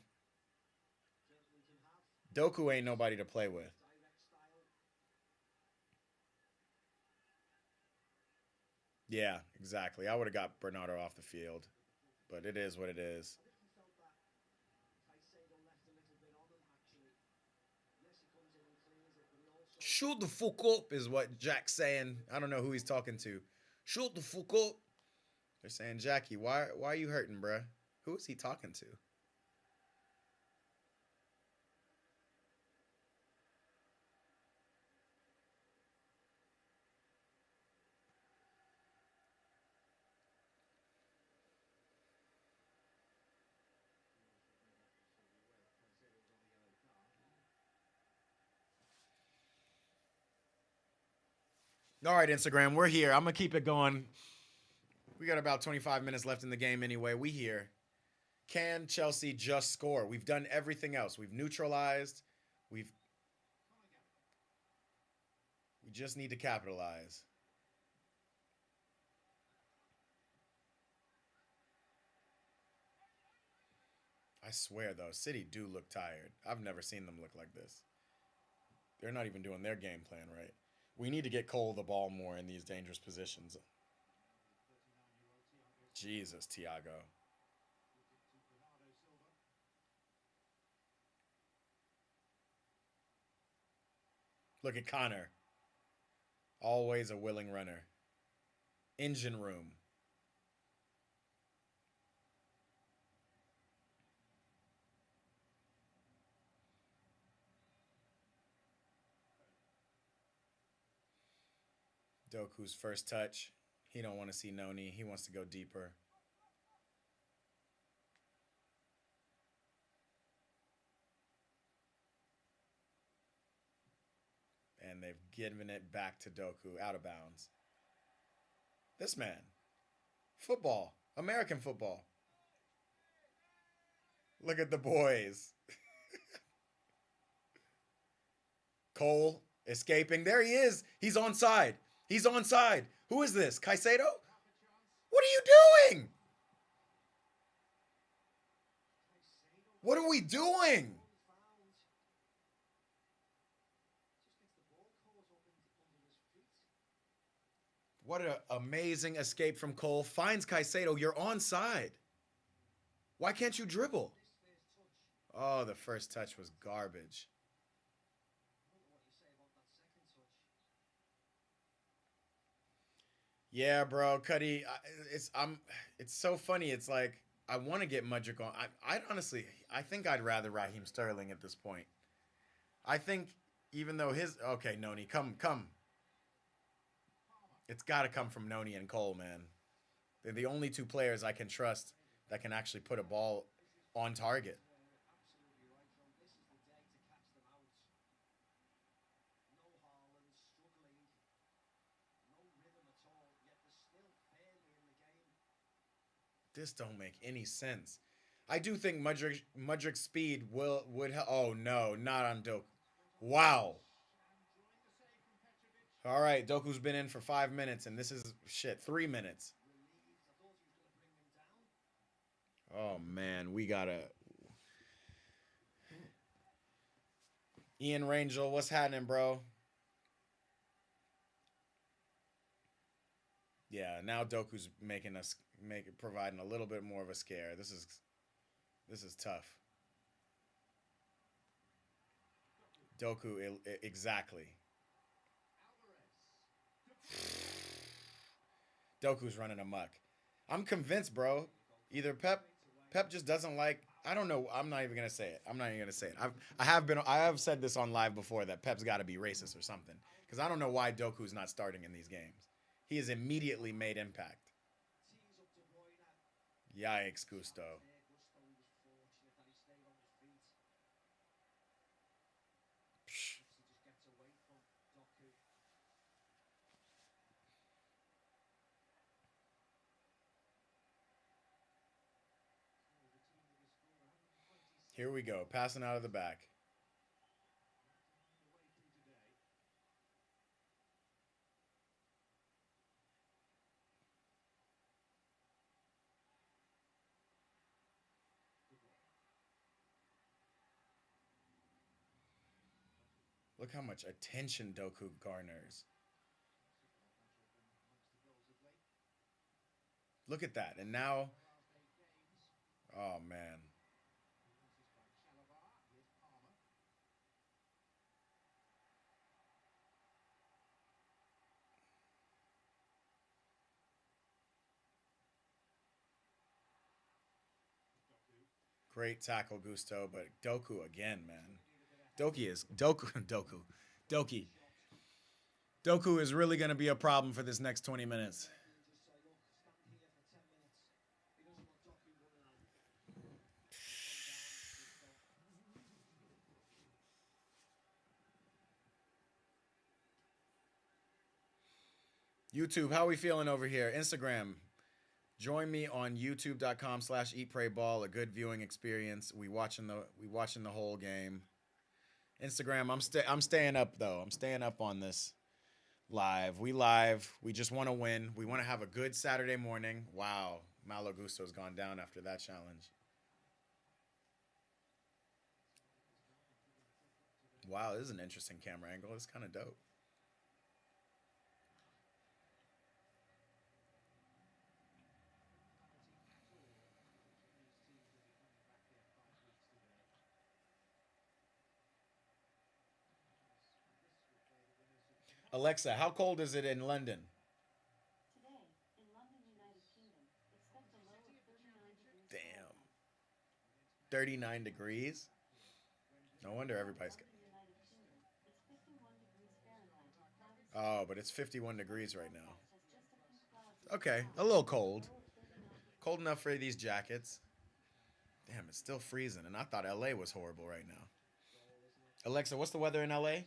[SPEAKER 1] Doku ain't nobody to play with. Yeah, exactly. I would have got Bernardo off the field, but it is what it is. Shoot the fuck up is what Jack's saying. I don't know who he's talking to. Shoot the fuck up. They're saying, Jackie, why are you hurting, bruh? Who is he talking to? All right, Instagram, we're here. I'm gonna keep it going. We got about 25 minutes left in the game anyway. We here. Can Chelsea just score? We've done everything else. We've neutralized. We've we just need to capitalize. I swear though, City do look tired. I've never seen them look like this. They're not even doing their game plan right. We need to get Cole the ball more in these dangerous positions. Jesus, Tiago. Look at Connor. Always a willing runner. Engine room. Doku's first touch. He don't want to see Noni. He wants to go deeper. And they've given it back to Doku out of bounds. This man. Football. American football. Look at the boys. Cole escaping. There he is. He's onside. He's onside. Who is this? Caicedo? What are you doing? What are we doing? What an amazing escape from Cole. Finds Caicedo. You're onside. Why can't you dribble? Oh, the first touch was garbage. Yeah, bro, Cuddy. It's so funny. It's like I want to get Mudrick on. I honestly, I think I'd rather Raheem Sterling at this point. I think even though his okay, Noni, come. It's got to come from Noni and Cole, man. They're the only two players I can trust that can actually put a ball on target. This don't make any sense. I do think Mudrick's speed would oh no, not on Doku. Wow. All right, Doku's been in for 5 minutes, and this is shit 3 minutes. Oh man, we gotta. Ian Rangel, what's happening, bro? Yeah, now Doku's making us providing a little bit more of a scare. This is tough. Doku exactly. Doku's running amok. I'm convinced, bro. Either Pep just doesn't like. I don't know. I'm not even gonna say it. I'm not even gonna say it. I have said this on live before that Pep's got to be racist or something because I don't know why Doku's not starting in these games. He has immediately made impact. Yikes, Gusto. Here we go, passing out of the back. Look how much attention Doku garners. Look at that. And now, oh man. Great tackle, Gusto, but Doku again, man. Doki is Doku Doku. Doki. Doku is really gonna be a problem for this next 20 minutes. YouTube, how are we feeling over here? Instagram. Join me on youtube.com/eatprayball. A good viewing experience. We watching the whole game. Instagram, I'm staying up though. I'm staying up on this live. We live. We just want to win. We want to have a good Saturday morning. Wow. Malo Gusto's gone down after that challenge. Wow, this is an interesting camera angle. It's kind of dope. Alexa, how cold is it in London?
[SPEAKER 2] Today, in London, United Kingdom, expect a low of 39 degrees
[SPEAKER 1] 'Damn.
[SPEAKER 2] Fahrenheit.
[SPEAKER 1] 39 degrees? No wonder
[SPEAKER 2] Tomorrow,
[SPEAKER 1] everybody's.
[SPEAKER 2] London, United Kingdom, it's 51 degrees Fahrenheit with cloudy
[SPEAKER 1] Oh,
[SPEAKER 2] skies.
[SPEAKER 1] but it's 51
[SPEAKER 2] Today's
[SPEAKER 1] degrees right now.
[SPEAKER 2] forecast has just a few clouds in the
[SPEAKER 1] Okay,
[SPEAKER 2] sky
[SPEAKER 1] a little
[SPEAKER 2] and a
[SPEAKER 1] cold.
[SPEAKER 2] low of 39
[SPEAKER 1] Cold
[SPEAKER 2] degrees.
[SPEAKER 1] enough for these jackets. Damn, it's still freezing, and I thought LA was horrible right now. Alexa, what's the weather in LA?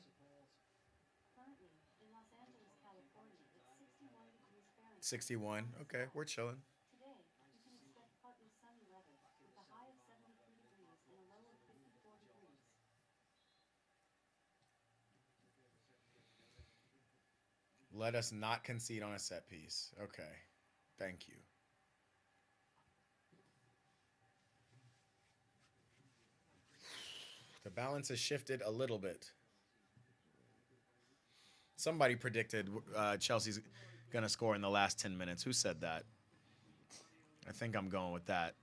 [SPEAKER 2] Currently, in Los Angeles, California, it's 61 degrees Fahrenheit with
[SPEAKER 1] 61.
[SPEAKER 2] cloudy
[SPEAKER 1] Okay, we're
[SPEAKER 2] skies.
[SPEAKER 1] chilling.
[SPEAKER 2] Today, you can expect partly sunny weather with a high of 73 degrees and a low of 54 degrees.
[SPEAKER 1] Let us not concede on a set piece. Okay, thank you. The balance has shifted a little bit. Somebody predicted Chelsea's gonna score in the last 10 minutes. Who said that? I think I'm going with that.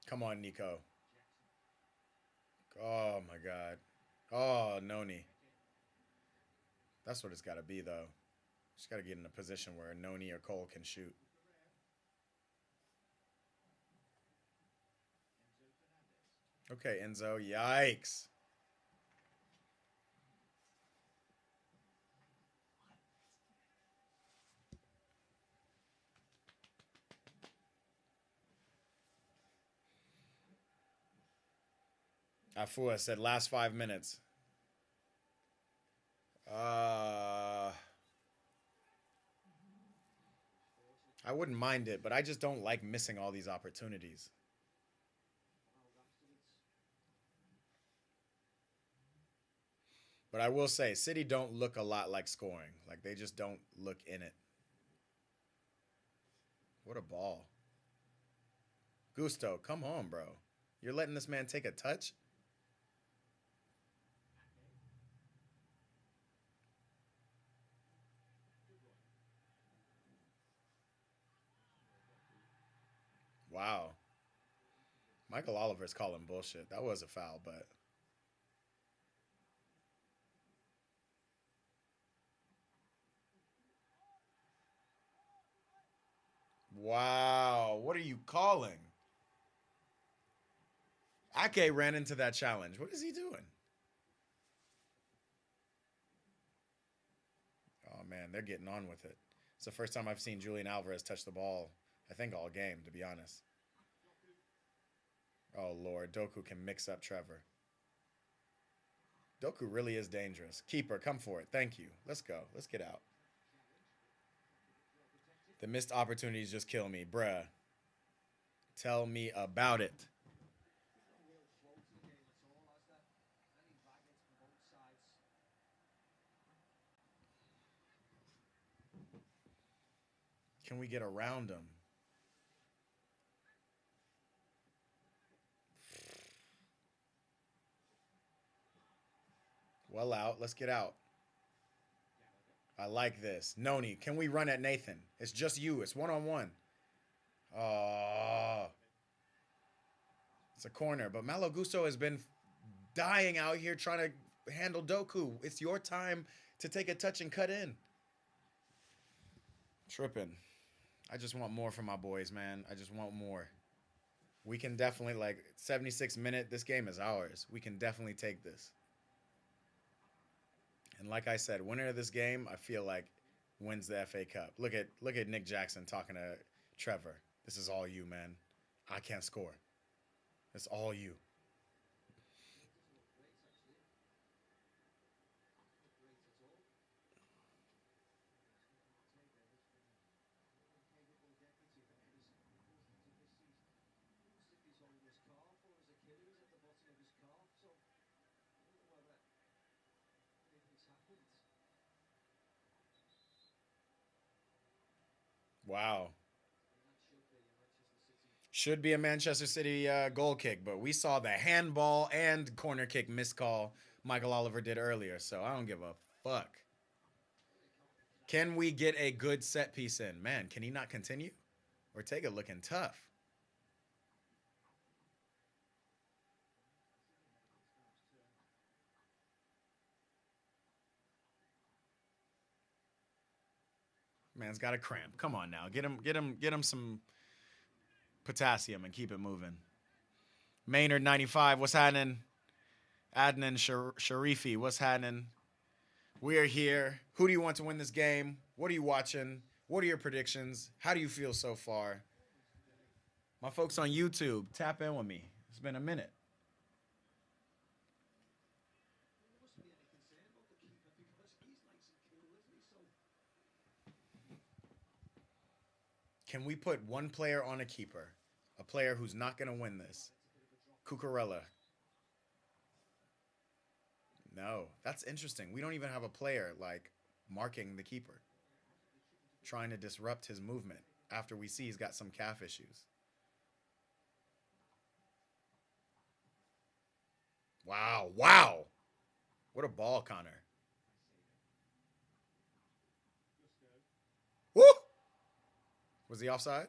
[SPEAKER 1] Come on, Nico. Oh my God. Oh, Noni. That's what it's got to be, though. Just got to get in a position where Noni or Cole can shoot. Okay, Enzo. Yikes. Afua said last 5 minutes. Uh, I wouldn't mind it, but I just don't like missing all these opportunities. But I will say, City don't look a lot like scoring. Like they just don't look in it. What a ball. Gusto, come on, bro. You're letting this man take a touch? Wow. Michael Oliver's calling bullshit. That was a foul, but wow. What are you calling? Ake ran into that challenge. What is he doing? Oh man, they're getting on with it. It's the first time I've seen Julian Alvarez touch the ball, I think all game, to be honest. Oh Lord, Doku can mix up Trevor. Doku really is dangerous. Keeper, come for it. Thank you. Let's go. Let's get out. The missed opportunities just kill me, bruh. Tell me about it. Can we get around him? Well out. Let's get out. I like this. Noni, can we run at Nathan? It's just you. It's one on one. Oh, it's a corner. But Malo Gusto has been dying out here trying to handle Doku. It's your time to take a touch and cut in. Tripping. I just want more from my boys, man. I just want more. We can definitely, like, 76 minute, this game is ours. We can definitely take this. And like I said, winner of this game, I feel like wins the FA Cup. Look at Nick Jackson talking to Trevor. This is all you, man. I can't score. It's all you. Wow. Should be a Manchester City goal kick, but we saw the handball and corner kick miscall Michael Oliver did earlier, so I don't give a fuck. Can we get a good set piece in? Man, can he not continue? Ortega looking tough. Man's got a cramp. Come on now. Get him some potassium and keep it moving. Maynard 95, what's happening? Adnan Sharifi, what's happening? We are here. Who do you want to win this game? What are you watching? What are your predictions? How do you feel so far? My folks on YouTube, tap in with me. It's been a minute. Can we put one player on a keeper? A player who's not going to win this? Cucurella. No, that's interesting. We don't even have a player like marking the keeper, trying to disrupt his movement after we see he's got some calf issues. Wow, wow. What a ball, Connor. Woo! Was he offside?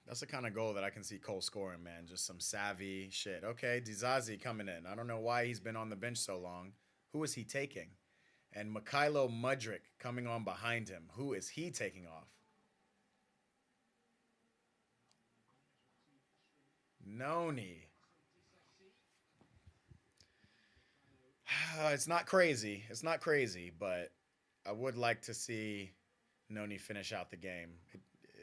[SPEAKER 1] That's the kind of goal that I can see Cole scoring, man. Just some savvy shit. Okay, Dizazi coming in. I don't know why he's been on the bench so long. Who is he taking? And Mikhailo Mudryk coming on behind him. Who is he taking off? Noni. It's not crazy. It's not crazy, but I would like to see Noni finish out the game.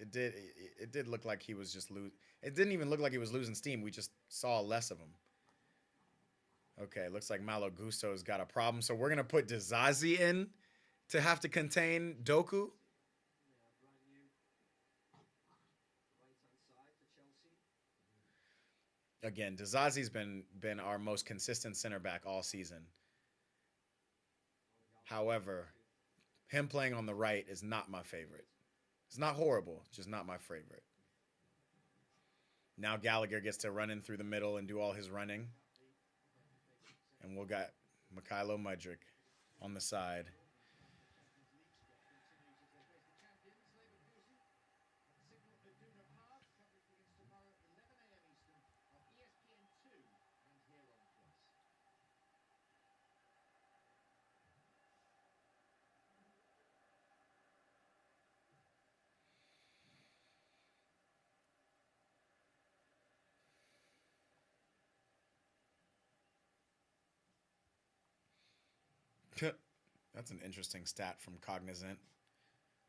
[SPEAKER 1] It did look like he was just lose. It didn't even look like he was losing steam. We just saw less of him. Okay, looks like Malo Gusto's got a problem. So we're gonna put Dizazi in to have to contain Doku. Again, Dizazi's been our most consistent center back all season. However, him playing on the right is not my favorite. It's not horrible, just not my favorite. Now Gallagher gets to run in through the middle and do all his running. And we'll got Mikhailo Mudryk on the side. That's an interesting stat from Cognizant.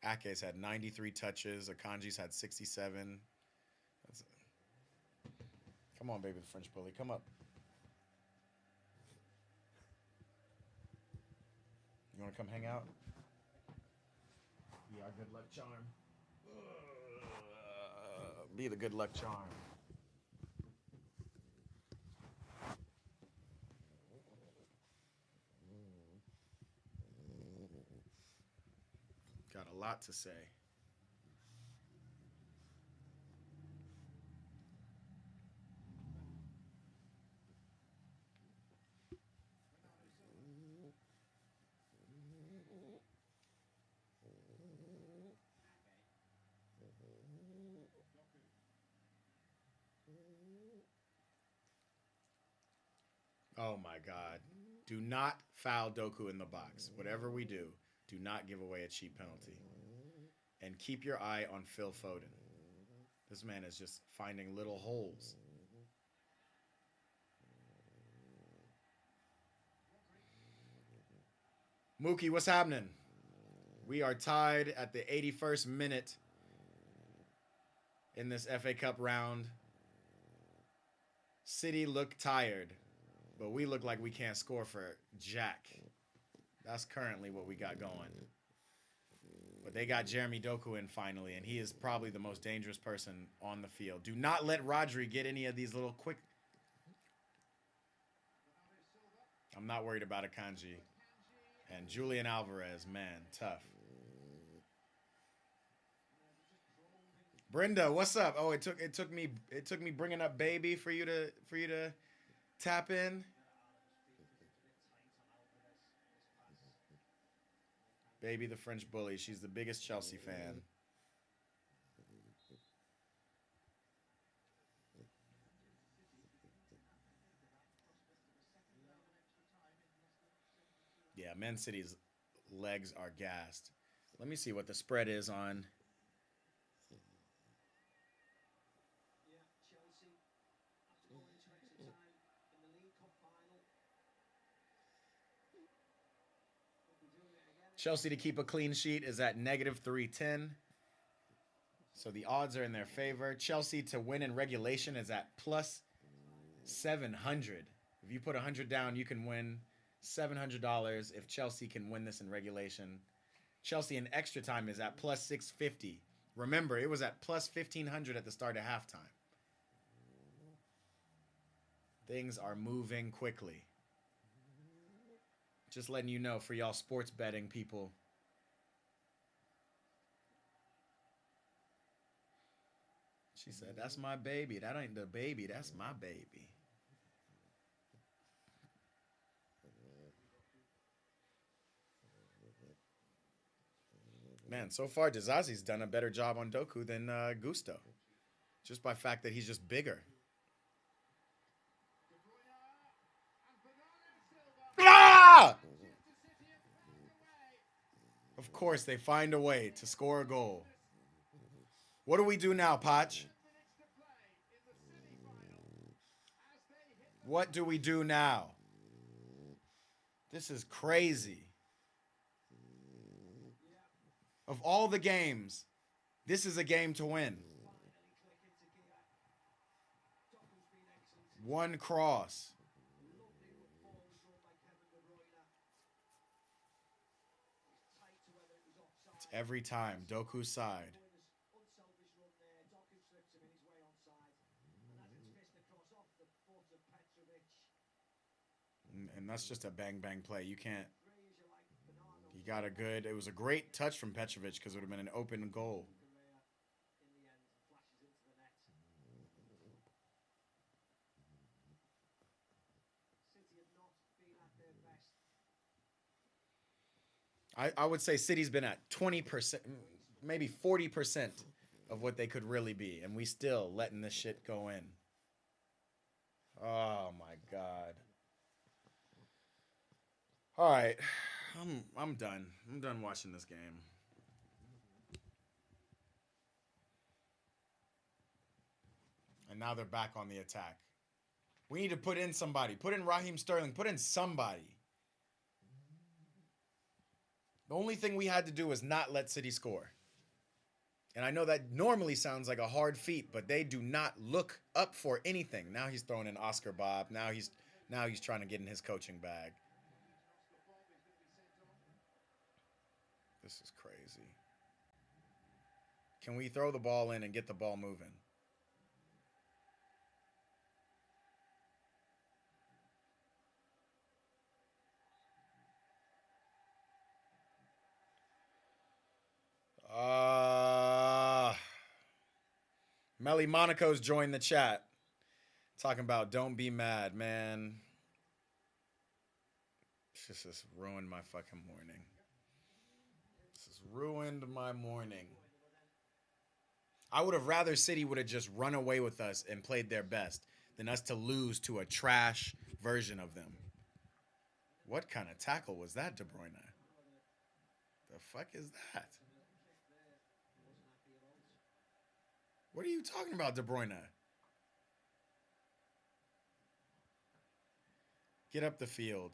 [SPEAKER 1] Ake's had 93 touches. Akanji's had 67. That's... Come on, baby, the French bully. Come up. You want to come hang out? Be our good luck charm. Be the good luck charm. Got a lot to say. Oh my God. Do not foul Doku in the box. Whatever we do not give away a cheap penalty. And keep your eye on Phil Foden. This man is just finding little holes. Mookie, what's happening? We are tied at the 81st minute in this FA Cup round. City look tired, but we look like we can't score for Jack. That's currently what we got going. But they got Jeremy Doku in finally, and he is probably the most dangerous person on the field. Do not let Rodri get any of these little quick... I'm not worried about Akanji. And Julian Alvarez, man, tough. Brenda, what's up? Oh, it took me bringing up baby for you to tap in. Baby the French bully. She's the biggest Chelsea fan. Yeah, Man City's legs are gassed. Let me see what the spread is on. Chelsea to keep a clean sheet is at negative 310. So the odds are in their favor. Chelsea to win in regulation is at plus 700. If you put 100 down, you can win $700 if Chelsea can win this in regulation. Chelsea in extra time is at plus 650. Remember, it was at plus 1500 at the start of halftime. Things are moving quickly. Just letting you know for y'all sports betting people. She said, that's my baby. That ain't the baby. That's my baby. Man, so far, Dizazi's done a better job on Doku than Gusto. Just by fact that he's just bigger. Ah! Of course, they find a way to score a goal. What do we do now, Poch? What do we do now? This is crazy. Of all the games, this is a game to win. One cross. It's every time. Doku's side. And that's just a bang-bang play. You can't... He got a good... It was a great touch from Petrovic because it would have been an open goal. I would say City's been at 20%, maybe 40% of what they could really be, and we still letting this shit go in. Oh my God. All right, I'm done. I'm done watching this game. And now they're back on the attack. We need to put in somebody. Put in Raheem Sterling. Put in somebody. The only thing we had to do was not let City score. And I know that normally sounds like a hard feat, but they do not look up for anything. Now he's throwing in Oscar Bob. Now he's trying to get in his coaching bag. This is crazy. Can we throw the ball in and get the ball moving? Melly Monaco's joined the chat. Talking about don't be mad, man. This has ruined my fucking morning. This has ruined my morning. I would have rather City would have just run away with us and played their best than us to lose to a trash version of them. What kind of tackle was that, De Bruyne? The fuck is that? What are you talking about, De Bruyne? Get up the field.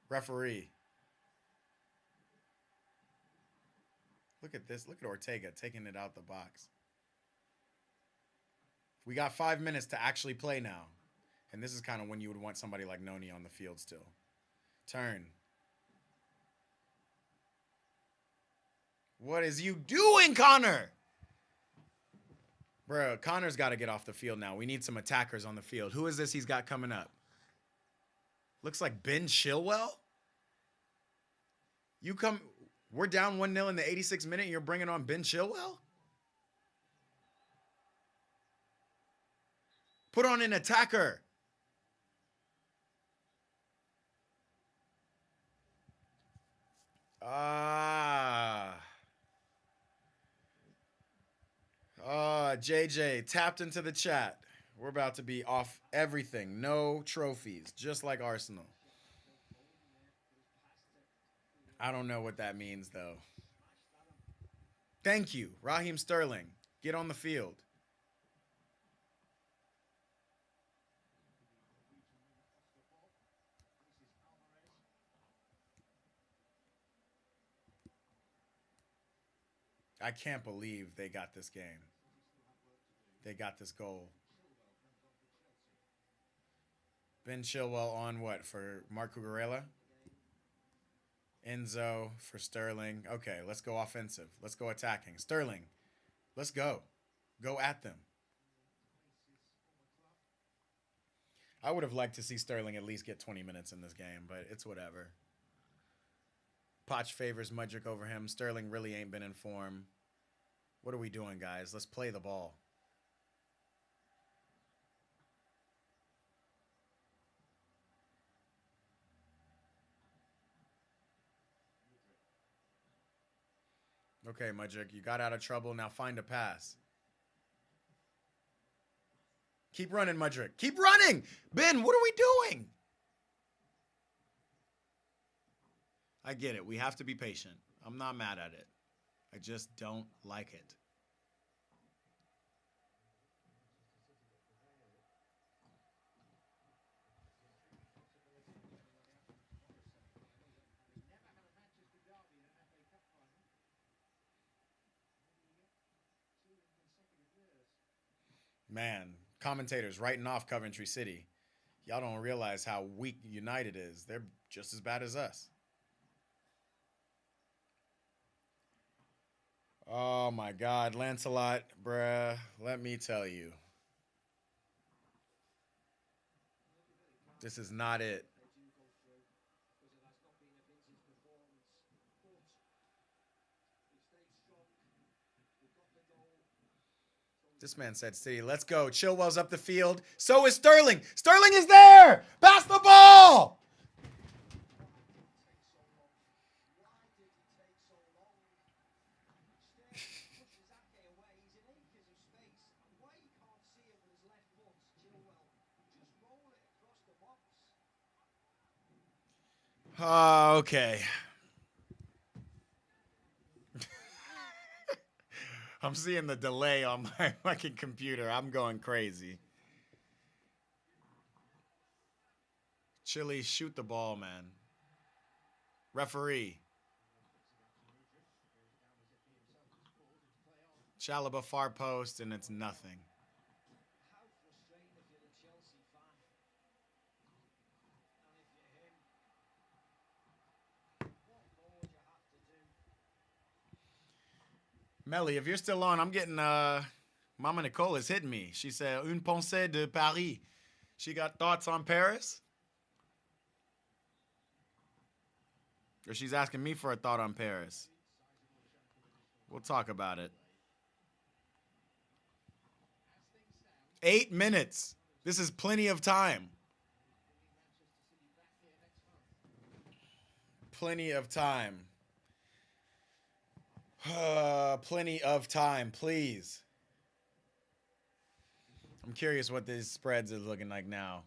[SPEAKER 1] Referee. Look at this. Look at Ortega taking it out the box. We got 5 minutes to actually play now. And this is kind of when you would want somebody like Noni on the field still. Turn. What is you doing, Connor? Bro, Connor's got to get off the field now. We need some attackers on the field. Who is this he's got coming up? Looks like Ben Chilwell? You come, we're down 1-0 in the 86th minute, and you're bringing on Ben Chilwell? Put on an attacker. JJ tapped into the chat. We're about to be off everything. No trophies, just like Arsenal. I don't know what that means, though. Thank you, Raheem Sterling. Get on the field. I can't believe they got this game. They got this goal. Ben Chilwell on what for Mark Cucurella? Enzo for Sterling. Okay, let's go offensive. Let's go attacking. Sterling, let's go. Go at them. I would have liked to see Sterling at least get 20 minutes in this game, but it's whatever. Poch favors Mudryk over him. Sterling really ain't been in form. What are we doing, guys? Let's play the ball. Okay, Mudryk, you got out of trouble. Now find a pass. Keep running, Mudryk. Keep running! Ben, what are we doing? I get it. We have to be patient. I'm not mad at it. I just don't like it. Man, commentators writing off Coventry City. Y'all don't realize how weak United is. They're just as bad as us. Oh my God, Lancelot, bruh, let me tell you. This is not it. This man said, City, let's go. Chilwell's up the field. So is Sterling. Sterling is there. Pass the ball. Oh, okay. I'm seeing the delay on my fucking computer. I'm going crazy. Chile, shoot the ball, man. Referee. Chalaba far post, and it's nothing. Melly, if you're still on, I'm getting Mama Nicole is hitting me. She said, une pensée de Paris. She got thoughts on Paris? Or she's asking me for a thought on Paris. We'll talk about it. 8 minutes. This is plenty of time. Plenty of time. Plenty of time, please. I'm curious what these spreads are looking like now.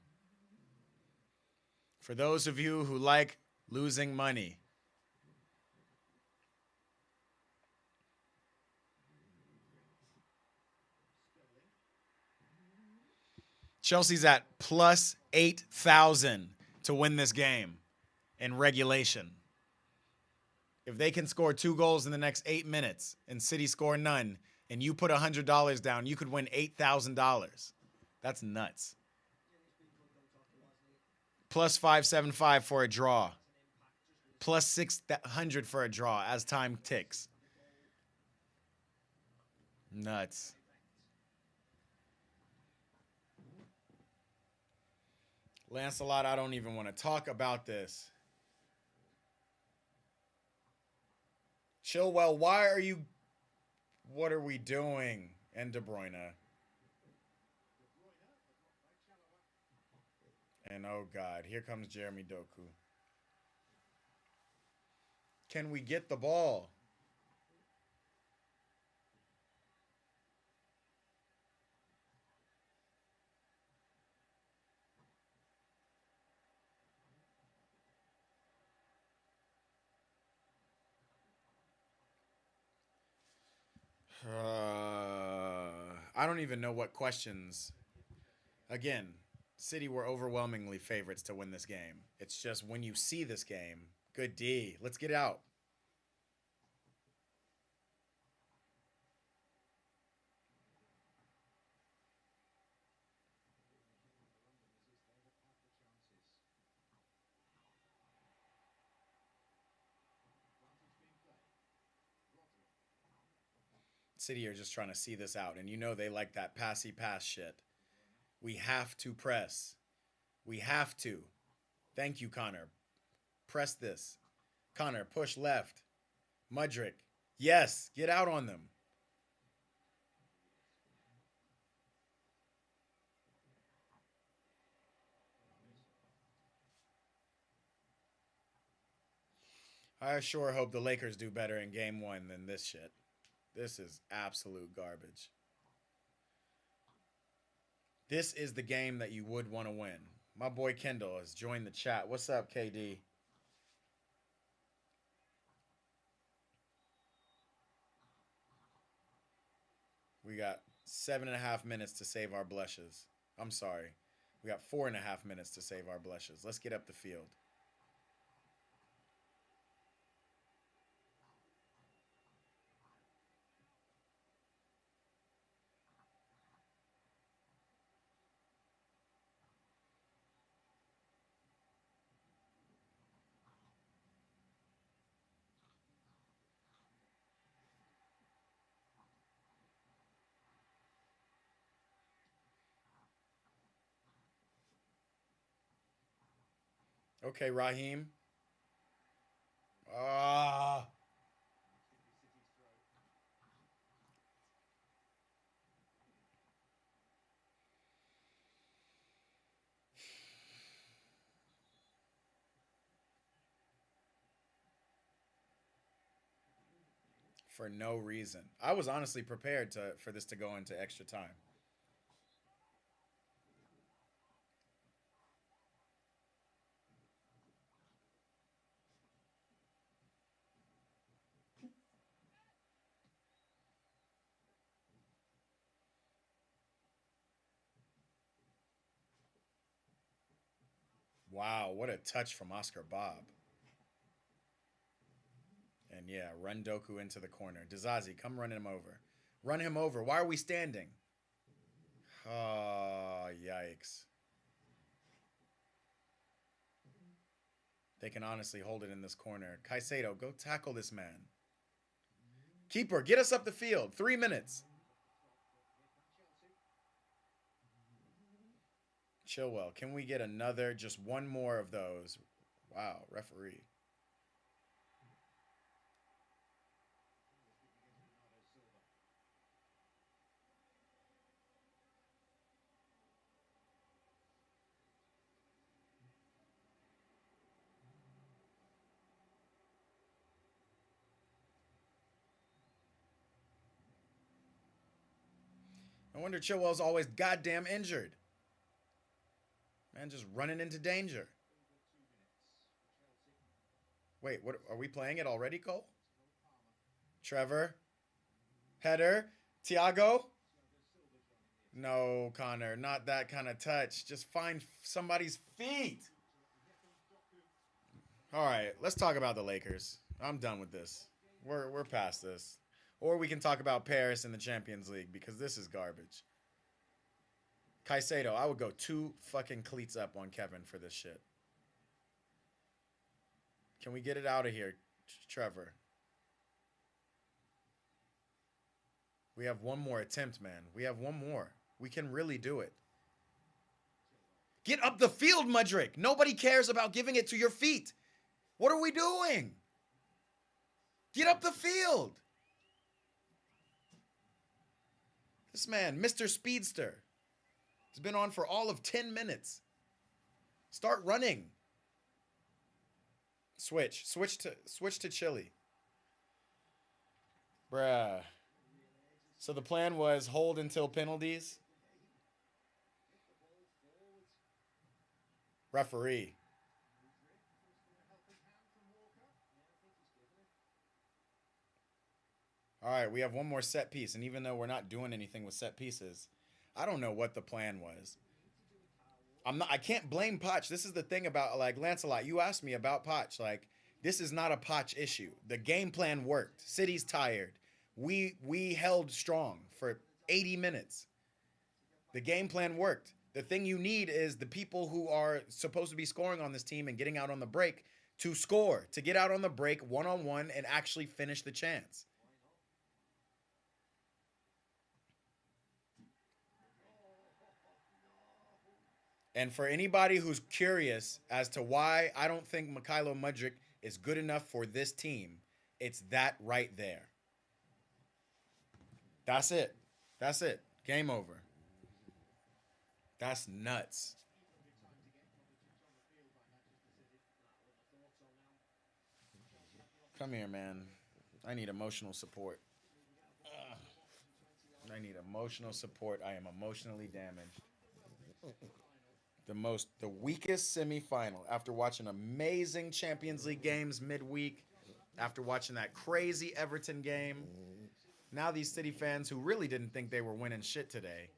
[SPEAKER 1] For those of you who like losing money, Chelsea's at plus 8,000 to win this game in regulation. If they can score 2 goals in the next 8 minutes and City score none, and you put $100 down, you could win $8,000. That's nuts. Plus 575 for a draw. Plus 600 for a draw as time ticks. Nuts. Lancelot, I don't even want to talk about this. Chilwell, why are you? What are we doing? And De Bruyne. And oh God, here comes Jeremy Doku. Can we get the ball? I don't even know what questions. Again, City were overwhelmingly favorites to win this game. It's just when you see this game, good D. Let's get out. City are just trying to see this out, and you know they like that passy pass shit. We have to press. We have to. Thank you, Connor. Press this. Connor, push left. Mudrick. Yes, get out on them. I sure hope the Lakers do better in game one than this shit. This is absolute garbage. This is the game that you would want to win. My boy Kendall has joined the chat. What's up, KD? We got 7.5 minutes to save our blushes. I'm sorry. We got 4.5 minutes to save our blushes. Let's get up the field. Okay, Raheem. Ah. For no reason. I was honestly prepared for this to go into extra time. Wow, what a touch from Oscar Bob. And yeah, run Doku into the corner. Dizazi, come run him over. Run him over. Why are we standing? Oh, yikes. They can honestly hold it in this corner. Caicedo, go tackle this man. Keeper, get us up the field. 3 minutes. Chilwell, can we get another, just one more of those? Wow, referee. No wonder Chilwell's always goddamn injured. Man, just running into danger. Wait, what are we playing it already, Cole? Trevor. Header. Tiago. No, Connor, not that kind of touch. Just find somebody's feet. All right, let's talk about the Lakers. I'm done with this. We're past this. Or we can talk about Paris in the Champions League because this is garbage. Caicedo, I would go 2 fucking cleats up on Kevin for this shit. Can we get it out of here, Trevor? We have one more attempt, man. We have one more. We can really do it. Get up the field, Mudrick. Nobody cares about giving it to your feet. What are we doing? Get up the field. This man, Mr. Speedster, has been on for all of 10 minutes. Start running. Switch to Chile. Bruh. So the plan was hold until penalties. Referee. All right, we have one more set piece, and even though we're not doing anything with set pieces, I don't know what the plan was. I can't blame Poch. This is the thing about, like, Lancelot, you asked me about Poch. Like, this is not a Poch issue. The game plan worked. City's tired. We held strong for 80 minutes. The game plan worked. The thing you need is the people who are supposed to be scoring on this team and getting out on the break to score, to get out on the break one-on-one and actually finish the chance. And for anybody who's curious as to why I don't think Mykhailo Mudryk is good enough for this team, it's that right there. That's it. That's it. Game over. That's nuts. Come here, man. I need emotional support. I need emotional support. I am emotionally damaged. The weakest semifinal after watching amazing Champions League games midweek, after watching that crazy Everton game. Now these City fans who really didn't think they were winning shit today.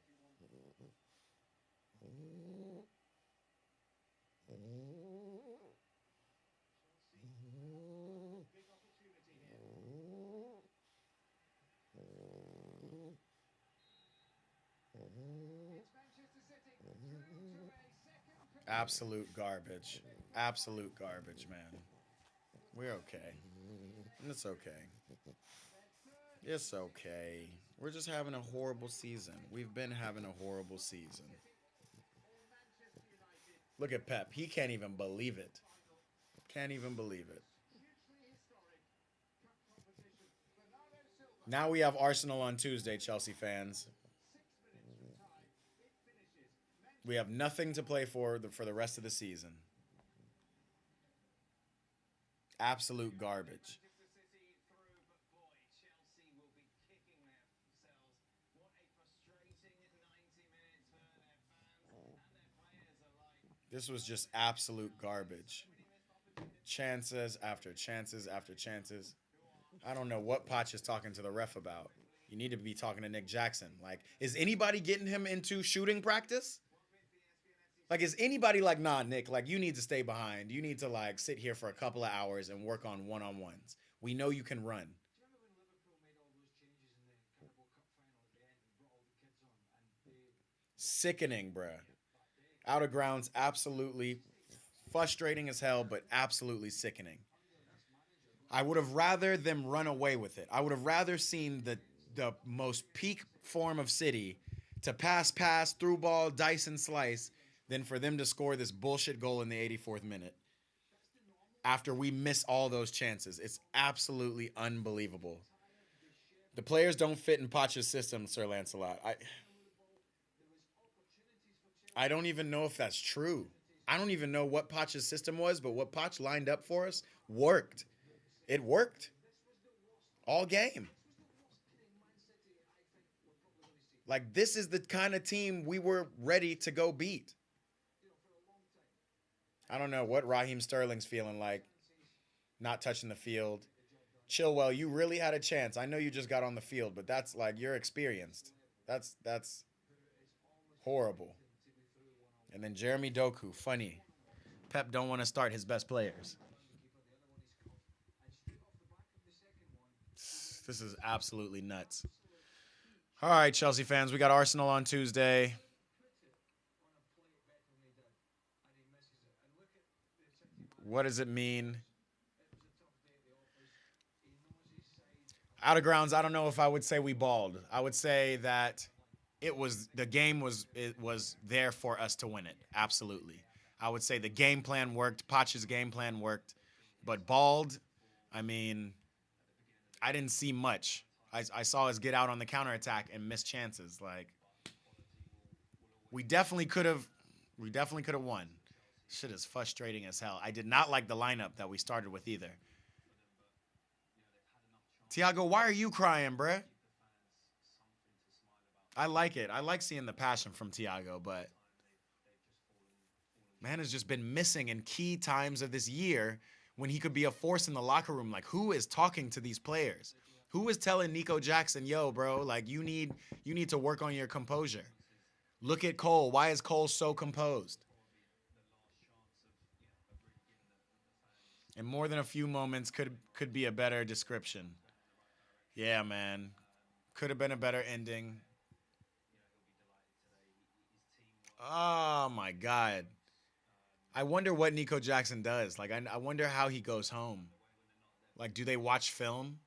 [SPEAKER 1] Absolute garbage. Absolute garbage, man. We're okay. It's okay. It's okay. We're just having a horrible season. We've been having a horrible season. Look at Pep. He can't even believe it. Can't even believe it. Now we have Arsenal on Tuesday, Chelsea fans. We have nothing to play for the rest of the season. Absolute garbage. This was just absolute garbage. Chances after chances after chances. I don't know what Poch is talking to the ref about. You need to be talking to Nick Jackson. Like, is anybody getting him into shooting practice? Like, is anybody like, nah, Nick, like, you need to stay behind. You need to, like, sit here for a couple of hours and work on one-on-ones. We know you can run. Sickening, bruh. Out of grounds, absolutely frustrating as hell, but absolutely sickening. I would have rather them run away with it. I would have rather seen the most peak form of City to pass, through ball, dice, and slice than for them to score this bullshit goal in the 84th minute. After we miss all those chances. It's absolutely unbelievable. The players don't fit in Poch's system, Sir Lancelot. I don't even know if that's true. I don't even know what Poch's system was, but what Poch lined up for us worked. It worked. All game. Like, this is the kind of team we were ready to go beat. I don't know what Raheem Sterling's feeling like. Not touching the field. Chilwell, you really had a chance. I know you just got on the field, but that's like, you're experienced. That's horrible. And then Jeremy Doku, funny. Pep don't want to start his best players. This is absolutely nuts. All right, Chelsea fans, we got Arsenal on Tuesday. What does it mean? Out of grounds, I don't know if I would say we balled. I would say that the game was there for us to win it. Absolutely. I would say the game plan worked. Poch's game plan worked. But balled, I mean, I didn't see much. I saw us get out on the counterattack and miss chances. Like we definitely could have, we definitely could have won. Shit is frustrating as hell. I did not like the lineup that we started with either. Tiago, why are you crying, bruh? I like it. I like seeing the passion from Tiago, but man has just been missing in key times of this year when he could be a force in the locker room. Like, who is talking to these players? Who is telling Nico Jackson, yo, bro, like you need to work on your composure. Look at Cole. Why is Cole so composed? And more than a few moments could be a better description. Yeah, man. Could have been a better ending. Oh my God. I wonder what Nico Jackson does. Like, I wonder how he goes home. Like, do they watch film?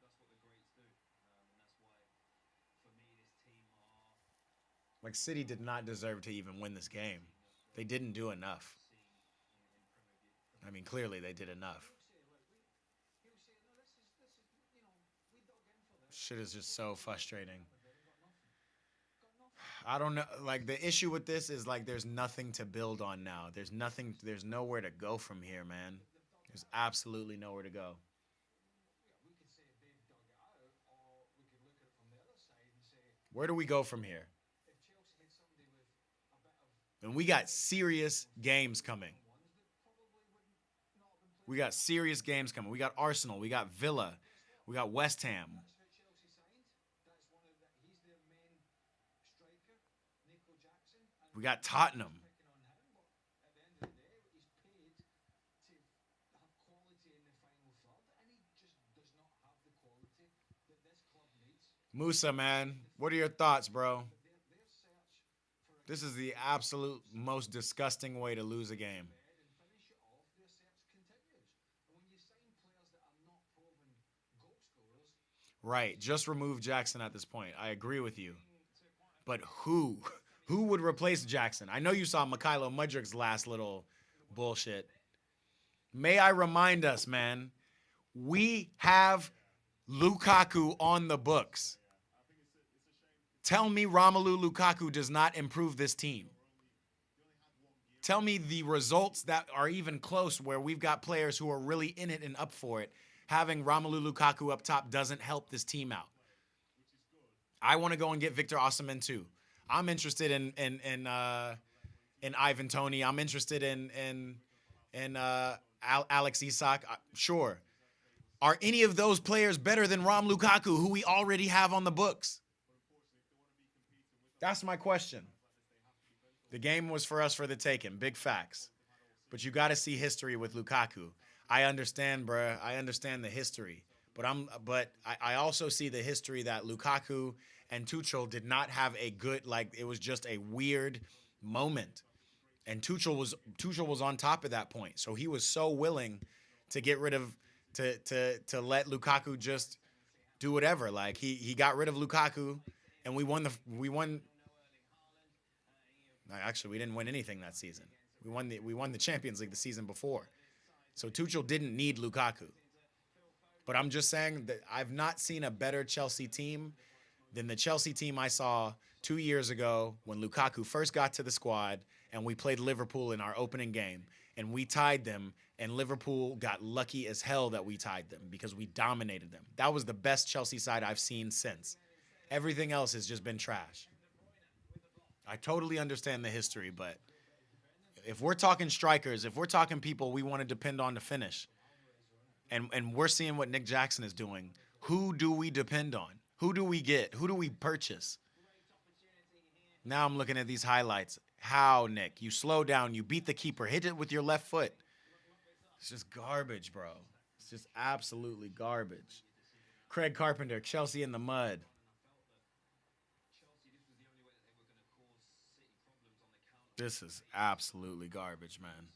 [SPEAKER 1] Like, City did not deserve to even win this game. They didn't do enough. I mean, clearly they did enough. Shit is just so frustrating. I don't know. Like, the issue with this is, like, there's nothing to build on now. There's nothing, there's nowhere to go from here, man. There's absolutely nowhere to go. Where do we go from here? And we got serious games coming. We got serious games coming. We got Arsenal. We got Villa. We got West Ham. We got Tottenham. Musa, man, what are your thoughts, bro? This is the absolute most disgusting way to lose a game. Right, just remove Jackson at this point. I agree with you. But who? Who would replace Jackson? I know you saw Mikhailo Mudrik's last little bullshit. May I remind us, man, we have Lukaku on the books. Tell me Romelu Lukaku does not improve this team. Tell me the results that are even close where we've got players who are really in it and up for it. Having Romelu Lukaku up top doesn't help this team out. I want to go and get Victor Osimhen too. I'm interested in Ivan Toney. I'm interested in Alex Isak. Sure. Are any of those players better than Rom Lukaku, who we already have on the books? That's my question. The game was for us for the taking. Big facts. But you got to see history with Lukaku. I understand, bruh. I understand the history. But I also see the history that Lukaku and Tuchel did not have a good, like, it was just a weird moment. And Tuchel was on top of that point. So he was so willing to get rid of to let Lukaku just do whatever. Like he got rid of Lukaku and we won. Actually, we didn't win anything that season. We won the Champions League the season before. So Tuchel didn't need Lukaku. But I'm just saying that I've not seen a better Chelsea team than the Chelsea team I saw 2 years ago when Lukaku first got to the squad and we played Liverpool in our opening game and we tied them and Liverpool got lucky as hell that we tied them because we dominated them. That was the best Chelsea side I've seen since. Everything else has just been trash. I totally understand the history, but if we're talking strikers, if we're talking people we want to depend on to finish, and we're seeing what Nick Jackson is doing, who do we depend on? Who do we get? Who do we purchase? Now I'm looking at these highlights. How, Nick? You slow down, you beat the keeper, hit it with your left foot. It's just garbage, bro. It's just absolutely garbage. Craig Carpenter, Chelsea in the mud. This is absolutely garbage, man.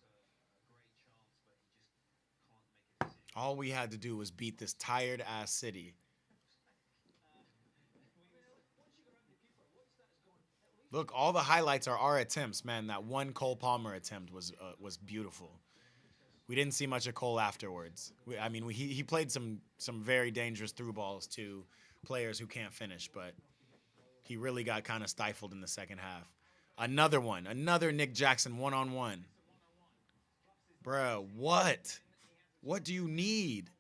[SPEAKER 1] All we had to do was beat this tired ass City. Look, all the highlights are our attempts, man. That one Cole Palmer attempt was beautiful. We didn't see much of Cole afterwards. He played some very dangerous through balls to players who can't finish, but he really got kind of stifled in the second half. Another one, another Nick Jackson one-on-one. Bruh, what? What do you need?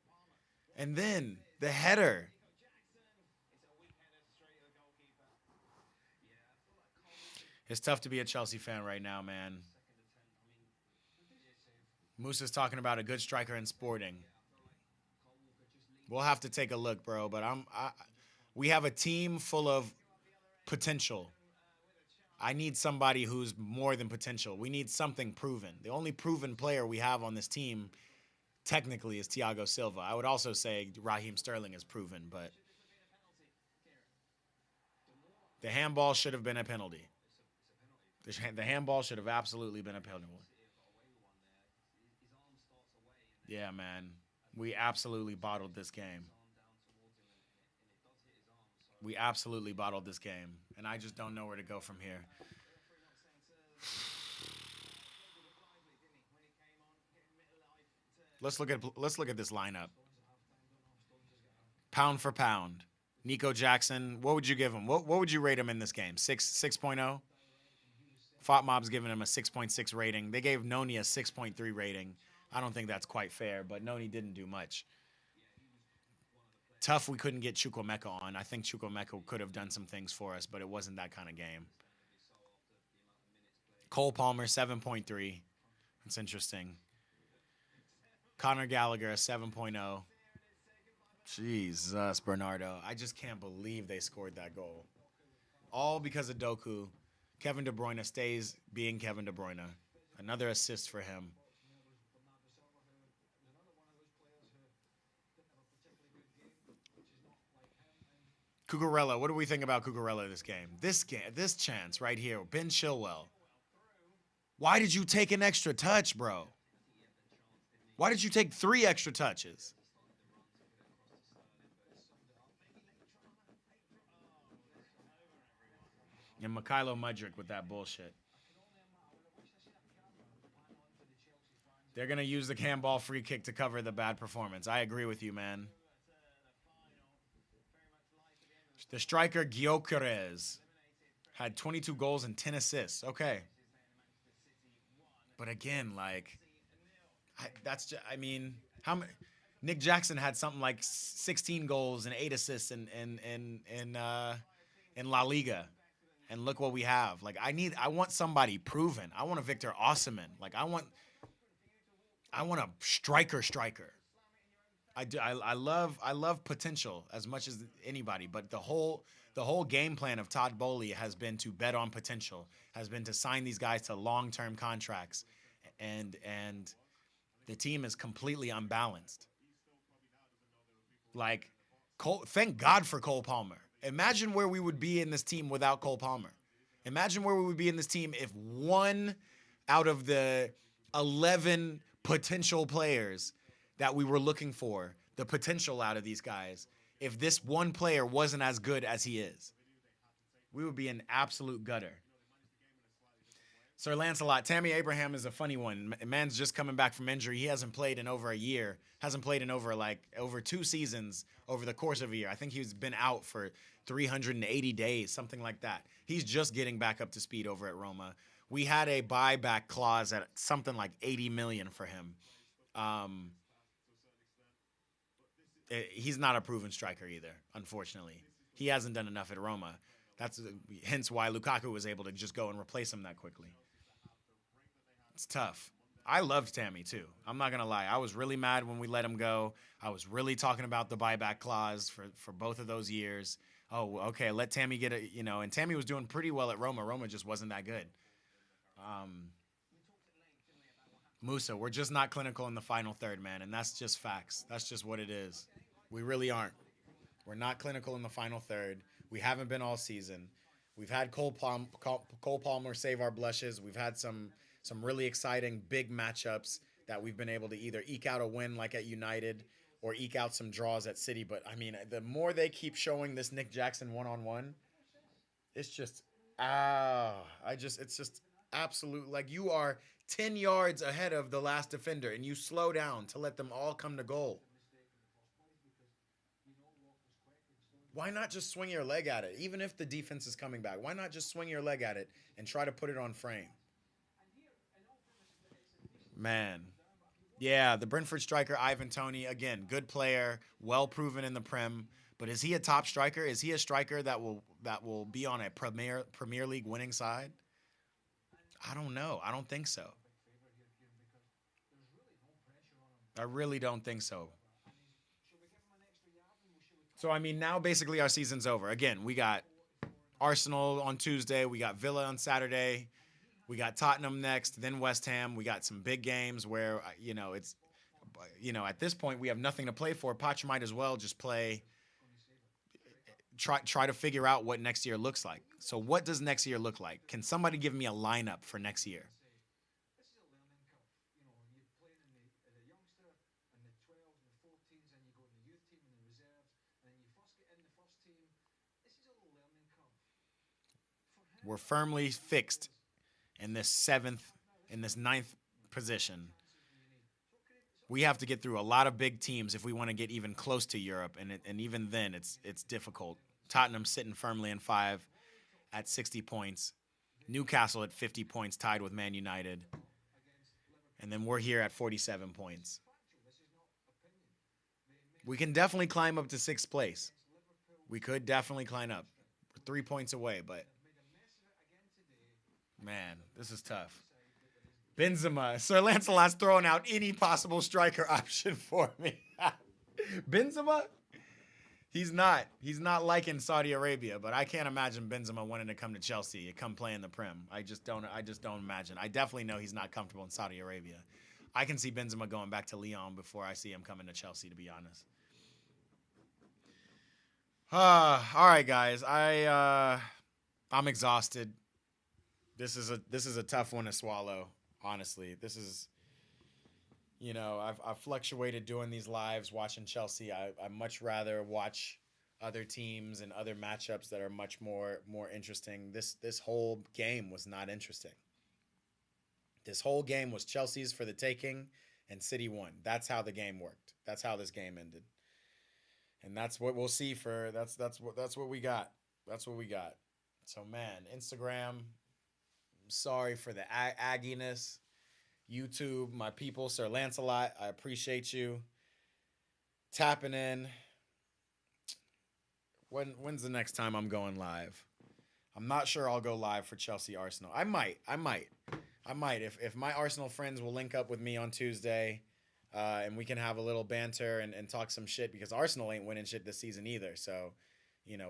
[SPEAKER 1] And then the header. It's tough to be a Chelsea fan right now, man. Musa's talking about a good striker in Sporting. We'll have to take a look, bro. But we have a team full of potential. I need somebody who's more than potential. We need something proven. The only proven player we have on this team, technically, is Thiago Silva. I would also say Raheem Sterling is proven, but the handball should have been a penalty. The handball should have absolutely been a penalty. Yeah, man. We absolutely bottled this game. We absolutely bottled this game. And I just don't know where to go from here. Let's look at this lineup. Pound for pound. Nico Jackson, what would you give him? What would you rate him in this game? 6.0? FotMob's giving him a 6.6 rating. They gave Noni a 6.3 rating. I don't think that's quite fair, but Noni didn't do much. Tough we couldn't get Chukwemeka on. I think Chukwemeka could have done some things for us, but it wasn't that kind of game. Cole Palmer, 7.3. That's interesting. Conor Gallagher, a 7.0. Jesus, Bernardo. I just can't believe they scored that goal. All because of Doku. Kevin De Bruyne stays being Kevin De Bruyne. Another assist for him. Cucurella, what do we think about Cucurella this game? This chance right here, Ben Chilwell. Why did you take an extra touch, bro? Why did you take 3 extra touches? And Mikhailo Mudryk with that bullshit. They're going to use the handball free kick to cover the bad performance. I agree with you, man. The striker Gyökeres had 22 goals and 10 assists. Okay. But again, like, that's just, I mean, how many? Nick Jackson had something like 16 goals and 8 assists in La Liga. And look what we have. Like, I want somebody proven. I want a Victor Osimhen. Like, I want a striker. I do. I love potential as much as anybody, but the whole game plan of Todd Bowley has been to bet on potential, has been to sign these guys to long-term contracts, and the team is completely unbalanced. Like, thank God for Cole Palmer. Imagine where we would be in this team without Cole Palmer. Imagine where we would be in this team if one out of the 11 potential players that we were looking for, the potential out of these guys, if this one player wasn't as good as he is, we would be an absolute gutter. Sir Lancelot, Tammy Abraham is a funny one. Man's just coming back from injury. He hasn't played in over a year. Hasn't played in over 2 seasons over the course of a year. I think he's been out for 380 days, something like that. He's just getting back up to speed over at Roma. We had a buyback clause at something like 80 million for him. He's not a proven striker either, unfortunately. He hasn't done enough at Roma. That's hence why Lukaku was able to just go and replace him that quickly. It's tough. I loved Tammy too. I'm not gonna lie. I was really mad when we let him go. I was really talking about the buyback clause for both of those years. Oh, okay, let Tammy get it, and Tammy was doing pretty well at Roma. Roma just wasn't that good. Musa, we're just not clinical in the final third, man, and that's just facts. That's just what it is. We really aren't. We're not clinical in the final third. We haven't been all season. We've had Cole Palmer save our blushes. We've had some really exciting big matchups that we've been able to either eke out a win like at United or eke out some draws at City. But I mean, the more they keep showing this Nick Jackson one-on-one, it's just it's just absolute. Like, you are 10 yards ahead of the last defender and you slow down to let them all come to goal. Why not just swing your leg at it? Even if the defense is coming back, why not just swing your leg at it and try to put it on frame? Man. Yeah, the Brentford striker, Ivan Toney, again, good player, well proven in the Prem. But is he a top striker? Is he a striker that will be on a Premier League winning side? I don't know. I don't think so. I really don't think so. So, I mean, now basically our season's over. Again, we got Arsenal on Tuesday. We got Villa on Saturday. We got Tottenham next, then West Ham. We got some big games where, at this point, we have nothing to play for. Poch might as well just try to figure out what next year looks like. So what does next year look like? Can somebody give me a lineup for next year? We're firmly fixed in this ninth position. We have to get through a lot of big teams if we want to get even close to Europe, and even then, it's difficult. Tottenham sitting firmly in 5 at 60 points. Newcastle at 50 points, tied with Man United. And then we're here at 47 points. We can definitely climb up to 6th place. We could definitely climb up. We're 3 points away, but man, this is tough. Benzema. Sir Lancelot's throwing out any possible striker option for me. Benzema? He's not liking Saudi Arabia, but I can't imagine Benzema wanting to come to Chelsea and come play in the Prem. I just don't imagine. I definitely know he's not comfortable in Saudi Arabia. I can see Benzema going back to Lyon before I see him coming to Chelsea, to be honest. All right, guys. I'm exhausted. This is a tough one to swallow. Honestly, this is, I've fluctuated doing these lives, watching Chelsea. I much rather watch other teams and other matchups that are much more interesting. This whole game was not interesting. This whole game was Chelsea's for the taking, and City won. That's how the game worked. That's how this game ended. And that's what we'll see that's what we got. That's what we got. So man, Instagram, sorry for the agginess. YouTube, my people, Sir Lancelot, I appreciate you tapping in. When's the next time I'm going live? I'm not sure I'll go live for Chelsea Arsenal. I might. If my Arsenal friends will link up with me on Tuesday, and we can have a little banter and talk some shit, because Arsenal ain't winning shit this season either. So,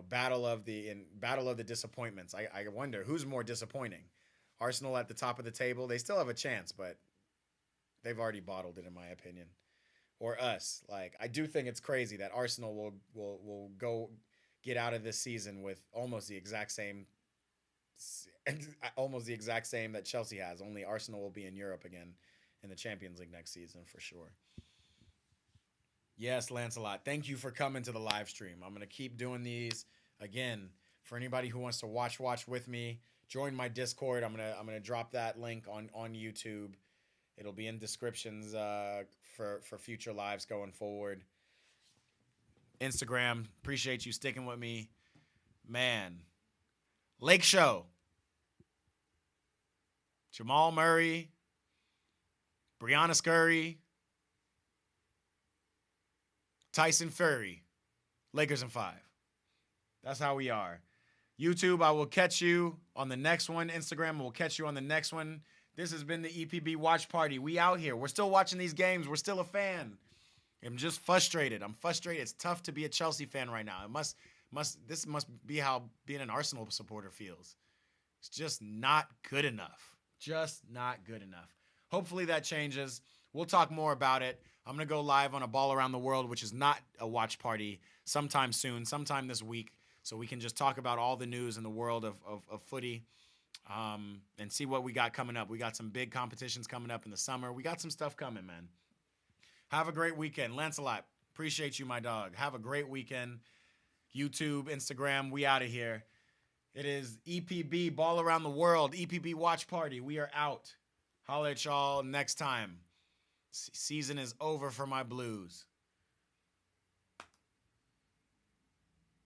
[SPEAKER 1] battle of the disappointments. I wonder who's more disappointing. Arsenal at the top of the table, they still have a chance, but they've already bottled it, in my opinion. Or us. Like, I do think it's crazy that Arsenal will go get out of this season with almost the exact same that Chelsea has. Only Arsenal will be in Europe again in the Champions League next season for sure. Yes, Lancelot, thank you for coming to the live stream. I'm going to keep doing these. Again, for anybody who wants to watch with me, join my Discord. I'm gonna drop that link on YouTube. It'll be in descriptions for future lives going forward. Instagram, appreciate you sticking with me. Man, Lake Show. Jamal Murray, Brianna Scurry, Tyson Fury, Lakers in 5. That's how we are. YouTube, I will catch you on the next one. Instagram, we'll catch you on the next one. This has been the EPB Watch Party. We out here. We're still watching these games. We're still a fan. I'm just frustrated. I'm frustrated. It's tough to be a Chelsea fan right now. This must be how being an Arsenal supporter feels. It's just not good enough. Just not good enough. Hopefully that changes. We'll talk more about it. I'm going to go live on A Ball Around the World, which is not a watch party, sometime soon, sometime this week, so we can just talk about all the news in the world of footy, and see what we got coming up. We got some big competitions coming up in the summer. We got some stuff coming, man. Have a great weekend. Lancelot, appreciate you, my dog. Have a great weekend. YouTube, Instagram, we out of here. It is EPB Ball Around the World, EPB Watch Party. We are out. Holla at y'all next time. Season is over for my Blues.